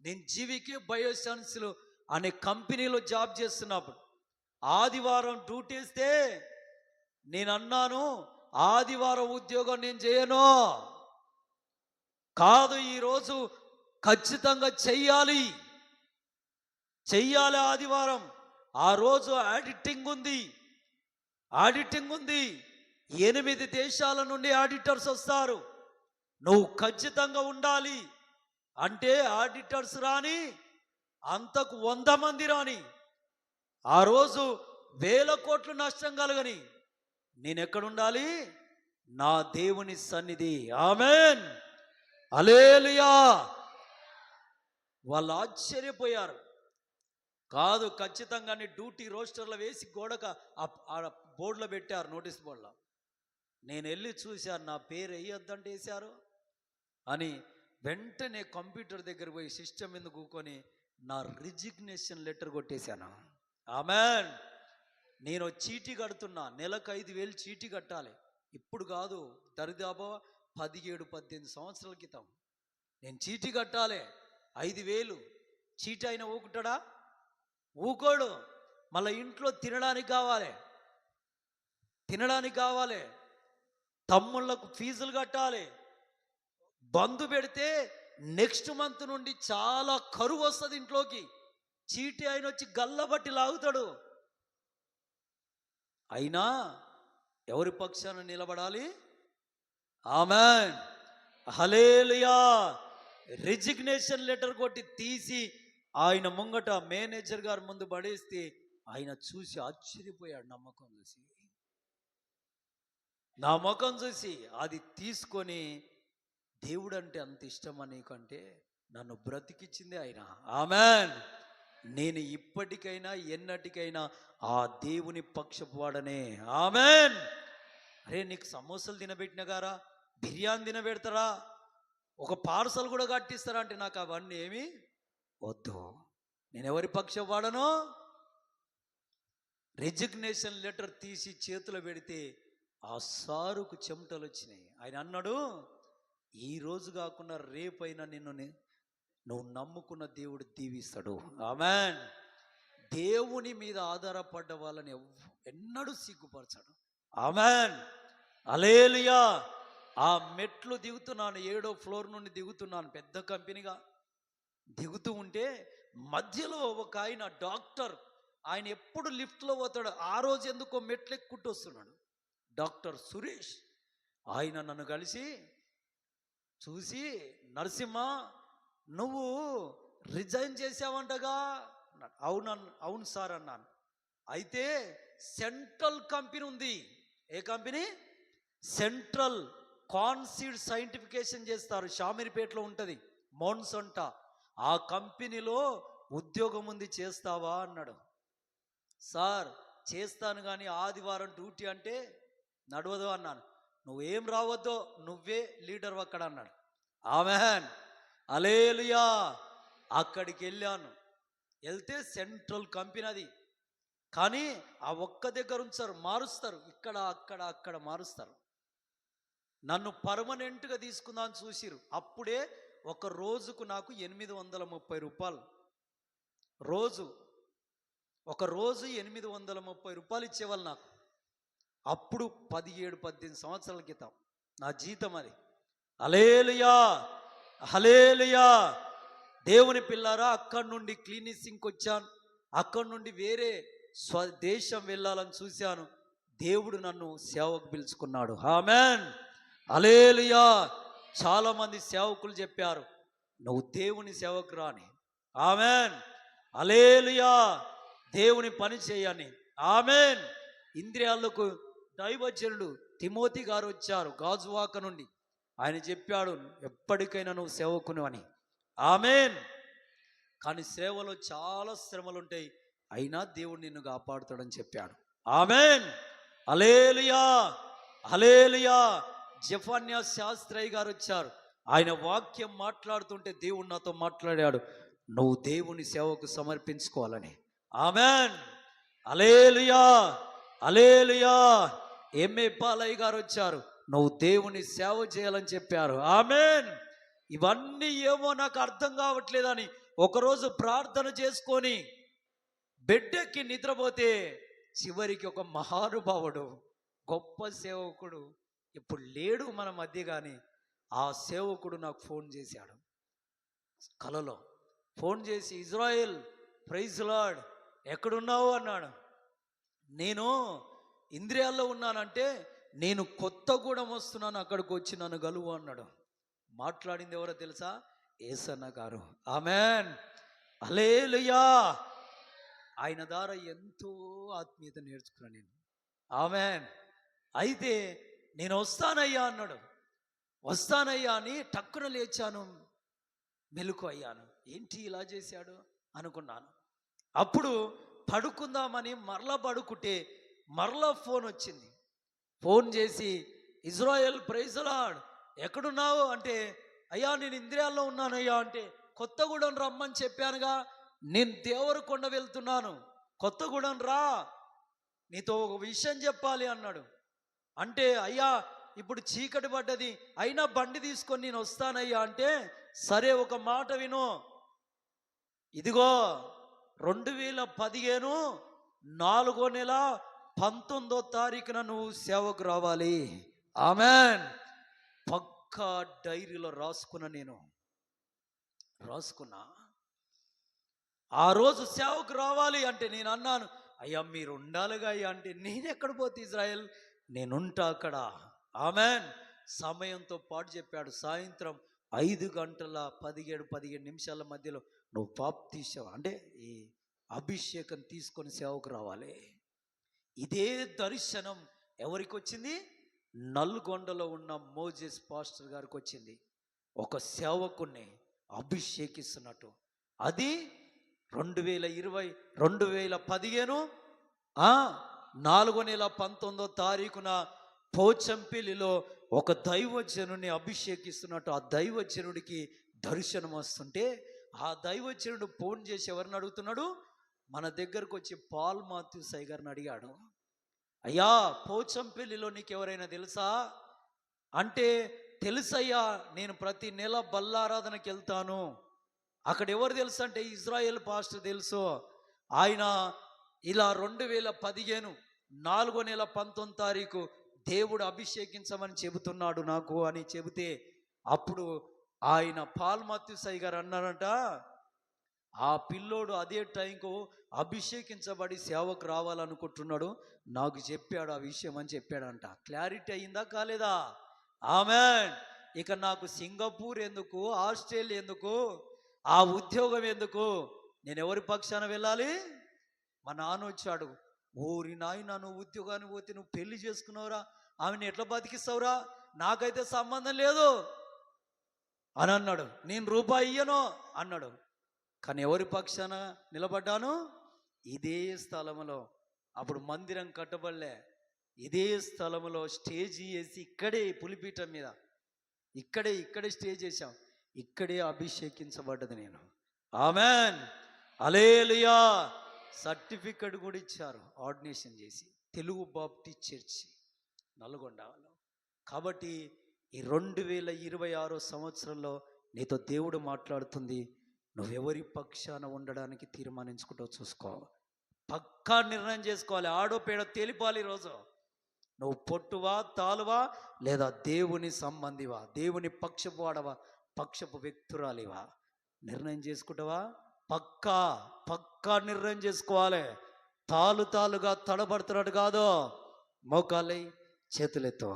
నేను జీవికే బయోసైన్స్లు అనే కంపెనీలో జాబ్ చేస్తున్నప్పుడు ఆదివారం డ్యూటీ వేస్తే నేను అన్నాను, ఆదివారం ఉద్యోగం నేను చేయను, కాదు ఈరోజు ఖచ్చితంగా చెయ్యాలి, ఆదివారం. ఆ రోజు ఆడిటింగ్ ఉంది, 8 దేశాల నుండి ఆడిటర్స్ వస్తారు. నువ్వు ఖచ్చితంగా ఉండాలి అంటే ఆడిటర్స్ రాని, అంతకు 100 మంది రాని, ఆ రోజు 1000 కోట్లు నష్టం కలగని, నేను ఎక్కడుండాలి? నా దేవుని సన్నిధి. ఆమేన్, హల్లెలూయా. వాళ్ళు ఆశ్చర్యపోయారు. కాదు ఖచ్చితంగా డ్యూటీ రోస్టర్లో వేసి గోడక బోర్డులో పెట్టారు, నోటీస్ బోర్డులో. నేను వెళ్ళి చూశాను, నా పేరు వేయొద్దంటే వేశారు అని. వెంటనే కంప్యూటర్ దగ్గర పోయి సిస్టమ్ మీద కూకొని నా రిజిగ్నేషన్ లెటర్ కొట్టేశాను. ఆమేన్. నేను చీటీ కడుతున్నా, నెలకు 5,000 చీటీ కట్టాలి. ఇప్పుడు కాదు, దరిదాపు 17-18 సంవత్సరాల క్రితం నేను చీటీ కట్టాలి 5,000. చీటీ అయినా ఊకుంటాడా? ఊకోడు. మళ్ళీ ఇంట్లో తినడానికి కావాలి, తమ్ముళ్ళకు ఫీజులు కట్టాలి. బంధు పెడితే నెక్స్ట్ మంత్ నుండి చాలా కరువు వస్తుంది ఇంట్లోకి. చీటీ ఆయన వచ్చి గల్లబట్టి లాగుతాడు. అయినా ఎవరి పక్షాన నిలబడాలి? ఆమేన్, హల్లెలూయా. రిజిగ్నేషన్ లెటర్ కొట్టి తీసి ఆయన ముంగట మేనేజర్ గారు ముందు పడేస్తే ఆయన చూసి ఆశ్చర్యపోయాడు. నా ముఖం చూసి అది తీసుకొని, దేవుడు అంటే అంత ఇష్టమా నీకంటే నన్ను బ్రతికిచ్చింది ఆయన. ఆమెన్. నేను ఇప్పటికైనా ఎన్నటికైనా ఆ దేవుని పక్షపు వాడనే. ఆమెన్. అరే, నీకు సమోసాలు తినబెట్టిన గారా, బిర్యానీ తినబెడతారా, ఒక పార్సల్ కూడా కట్టిస్తారా అంటే నాకు అవన్నీ ఏమి వద్దు. నేను ఎవరి పక్షం వాడను? రెజిగ్నేషన్ లెటర్ తీసి చేతిలో పెడితే ఆ సారుకు చెమటలు వచ్చినాయి. ఆయన అన్నాడు, ఈ రోజు కాకుండా రేపైనా నువ్వు నమ్ముకున్న దేవుడు దీవిస్తాడు. ఆమెన్. దేవుని మీద ఆధారపడ్డ వాళ్ళని ఎన్నడూ సిగ్గుపరచాడు. ఆమెన్. హల్లెలూయా. ఆ మెట్లు దిగుతున్నాను, 7వ ఫ్లోర్ నుండి దిగుతున్నాను, పెద్ద కంపెనీగా దిగుతూ ఉంటే మధ్యలో ఒక ఆయన డాక్టర్, ఆయన ఎప్పుడు లిఫ్ట్లో పోతాడు, ఆ రోజు ఎందుకో మెట్లు ఎక్కుంటూ వస్తున్నాడు. డాక్టర్ సురేష్. ఆయన నన్ను కలిసి చూసి, నరసింహ నువ్వు రిజైన్ చేసావంటగా. అవును సార్ అన్నాను. అయితే సెంట్రల్ కంపెనీ ఉంది. ఏ కంపెనీ? సెంట్రల్ కాన్సీడ్ సైంటిఫికేషన్ చేస్తారు, షామీర్పేటలో ఉంటుంది, మోన్సంట. ఆ కంపెనీలో ఉద్యోగం ఉంది, చేస్తావా అన్నాడు. సార్ చేస్తాను, కానీ ఆదివారం డ్యూటీ అంటే నడవదు అన్నాను. నువ్వేం రావద్దో, నువ్వే లీడర్ అక్కడ అన్నాడు. ఆమెన్. హల్లెలూయా. అక్కడికి వెళ్ళాను. వెళ్తే సెంట్రల్ కంపెనీ అది, కానీ ఆ ఒక్క దగ్గర ఉంచారు, మారుస్తారు, ఇక్కడ అక్కడ అక్కడ మారుస్తారు. నన్ను పర్మనెంట్గా తీసుకుందామని చూసిరు. అప్పుడే ఒక రోజుకు నాకు 830 రూపాయలు రోజు. ఒక రోజు 830 రూపాయలు ఇచ్చేవాళ్ళు నాకు. అప్పుడు 17-18 సంవత్సరాల క్రితం నా జీతం అది. హల్లెలూయా. హల్లెలూయా. దేవుని పిల్లారా, అక్కడి నుండి క్లినిసింగ్కి వచ్చాను. అక్కడి నుండి వేరే స్వదేశం వెళ్ళాలని చూశాను. దేవుడు నన్ను సేవకు పిలుచుకున్నాడు. ఆమెన్. హల్లెలూయా. చాలామంది సేవకులు చెప్పారు, నువ్వు దేవుని సేవకు రాని. ఆమెన్. హల్లెలూయా. దేవుని పని చేయని. ఆమెన్. ఇంద్రియాలకు దైవజనుడు తిమోతి గారు వచ్చారు గాజువాక నుండి. ఆయన చెప్పాడు, ఎప్పటికైనా నువ్వు సేవకును అని. ఆమెన్. కానీ సేవలో చాలా శ్రమలు ఉంటాయి, అయినా దేవుడు నిన్ను కాపాడుతాడని చెప్పాడు. ఆమెన్. హల్లెలూయా. హల్లెలూయా. జెఫన్యా శాస్త్రయ్య గారు వచ్చారు. ఆయన వాక్యం మాట్లాడుతుంటే దేవుడు నాతో మాట్లాడాడు, నువ్వు దేవుని సేవకు సమర్పించుకోవాలని. ఆమెన్. హల్లెలూయా. హల్లెలూయా. ఎంఏ పాలయ్య గారు వచ్చారు, నువ్వు దేవుని సేవ చేయాలని చెప్పారు. ఆమెన్. ఇవన్నీ ఏమో నాకు అర్థం కావట్లేదని ఒకరోజు ప్రార్థన చేసుకొని బెడ్డెక్కి నిద్రపోతే చివరికి ఒక మహానుభావుడు, గొప్ప సేవకుడు, ఇప్పుడు లేడు మన మధ్య, కానీ ఆ సేవకుడు నాకు ఫోన్ చేశాడు. కలలో ఫోన్ చేసి, ఇజ్రాయెల్ ప్రైజ్ లార్డ్, ఎక్కడున్నావు అన్నాడు. నేను ఇంద్రియాల్లో ఉన్నానంటే, నేను కొత్తగూడెం వస్తున్నాను, అక్కడికి వచ్చి నన్ను గలువు అన్నాడు. మాట్లాడింది ఎవరో తెలుసా? యేసన్న గారు. ఆమెన్. హల్లెలూయా. ఆయన ద్వారా ఎంతో ఆత్మీయత నేర్చుకున్నాను నేను. ఆమెన్. అయితే నేను వస్తానయ్యా అన్నాడు. వస్తానయ్యా అని టక్కున లేచాను, మెలకు అయ్యాను. ఏంటి ఇలా చేశాడు అనుకున్నాను. అప్పుడు పడుకుందామని మరలా పడుకుంటే మరలా ఫోన్ వచ్చింది. ఫోన్ చేసి, ఇజ్రాయెల్ ప్రైజ్ లార్డ్, ఎక్కడున్నావు అంటే, అయ్యా నేను ఇంద్రియాల్లో ఉన్నానయ్యా అంటే, కొత్తగూడెం రమ్మని చెప్పానుగా, నేను దేవరకొండ వెళ్తున్నాను, కొత్తగూడెం రా, నీతో ఒక విషయం చెప్పాలి అన్నాడు. అంటే, అయ్యా ఇప్పుడు చీకటి పడ్డది, అయినా బండి తీసుకొని నేను వస్తానయ్యా అంటే, సరే ఒక మాట విను, ఇదిగో 2015 4వ నెల 19వ తారీఖున నువ్వు సేవకు రావాలి. ఆమెన్. పక్కా డైరీలో రాసుకున్నా. ఆ రోజు సేవకు రావాలి అంటే నేను అన్నాను, అయ్యా మీరు ఉండాలిగా అయ్యా అంటే, నేను ఎక్కడ పోతే ఇజ్రాయెల్, నేనుంటా అక్కడ. ఆమెన్. సమయంతో పాటు చెప్పాడు. సాయంత్రం 5 గంటల 17 నిమిషాల మధ్యలో నువ్వు బాప్తీసం అంటే ఈ అభిషేకం తీసుకొని సేవకు రావాలి. ఇదే దర్శనం ఎవరికి వచ్చింది? నల్గొండలో ఉన్న మోజెస్ పాస్టర్ గారికి వచ్చింది. ఒక సేవకుని అభిషేకిస్తున్నట్టు. అది 2020 2015 4వ నెల 19వ తారీఖున పోచంపల్లిలో ఒక దైవజనుని అభిషేకిస్తున్నట్టు. ఆ దైవజనుడికి దర్శనం వస్తుంటే ఆ దైవజనుడు ఫోన్ చేసి ఎవరిని అడుగుతున్నాడు? మన దగ్గరకు వచ్చి పాల్ మాథ్యూస్ అయ్య గారిని అడిగాడు. అయ్యా, పోచంపల్లిలో నీకు ఎవరైనా తెలుసా అంటే, తెలుసయ్యా, నేను ప్రతి నెల బల్లారాధనకి వెళ్తాను. అక్కడ ఎవరు తెలుసు అంటే ఇజ్రాయెల్ పాస్టర్ తెలుసు. ఆయన ఇలా 2015 4వ నెల 19వ తారీఖు దేవుడు అభిషేకించమని చెబుతున్నాడు నాకు అని చెబితే, అప్పుడు ఆయన పాల్ మాథ్యూస్ అయ్య గారు అన్నారంట, ఆ పిల్లోడు అదే టైంకు అభిషేకించబడి సేవకు రావాలనుకుంటున్నాడు, నాకు చెప్పాడు ఆ విషయం అని చెప్పాడంట. క్లారిటీ అయిందా కాలేదా? ఆమెన్. ఇక నాకు సింగపూర్ ఎందుకు, ఆస్ట్రేలియా ఎందుకు, ఆ ఉద్యోగం ఎందుకు? నేను ఎవరి పక్షాన వెళ్ళాలి? మా నాన్న వచ్చాడు, ఓరి నాయన, నువ్వు ఉద్యోగాన్ని పోతే నువ్వు పెళ్లి చేసుకున్నావురా, ఆమెను ఎట్లా బతికిస్తావురా, నాకైతే సంబంధం లేదు అని అన్నాడు. నేను రూపాయి ఇయ్యను అన్నాడు. కానీ ఎవరి పక్షాన నిలబడ్డాను? ఇదే స్థలంలో అప్పుడు మందిరం కట్టబడలే, ఇదే స్థలంలో స్టేజ్ వేసి ఇక్కడే పులిపీఠం మీద ఇక్కడే స్టేజ్ వేసాం, ఇక్కడే అభిషేకించబడ్డది నేను. ఆమెన్, హల్లెలూయా. సర్టిఫికెట్ కూడా ఇచ్చారు ఆర్డినేషన్ చేసి, తెలుగు బాప్టిస్ట్ చర్చి నల్గొండలో. కాబట్టి ఈ 2026 సంవత్సరంలో నీతో దేవుడు మాట్లాడుతుంది. నువ్వెవరి పక్షాన ఉండడానికి తీర్మానించుకుంటావు చూసుకో. పక్కా నిర్ణయం చేసుకోవాలి. ఆడో పేడ తేలిపాలి. ఈరోజు నువ్వు పొట్టువా, తాలువా, లేదా దేవుని సంబంధివా, దేవుని పక్షపు వాడవా, పక్షపు వ్యక్తురాలివా, నిర్ణయం చేసుకుంటావా? పక్కా నిర్ణయం చేసుకోవాలి. తాలుగా తడబడుతున్నట్టు కాదు. మోకాలై చేతులెత్తో.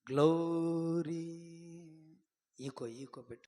గ్లోరీ ఈకో పెట్టు.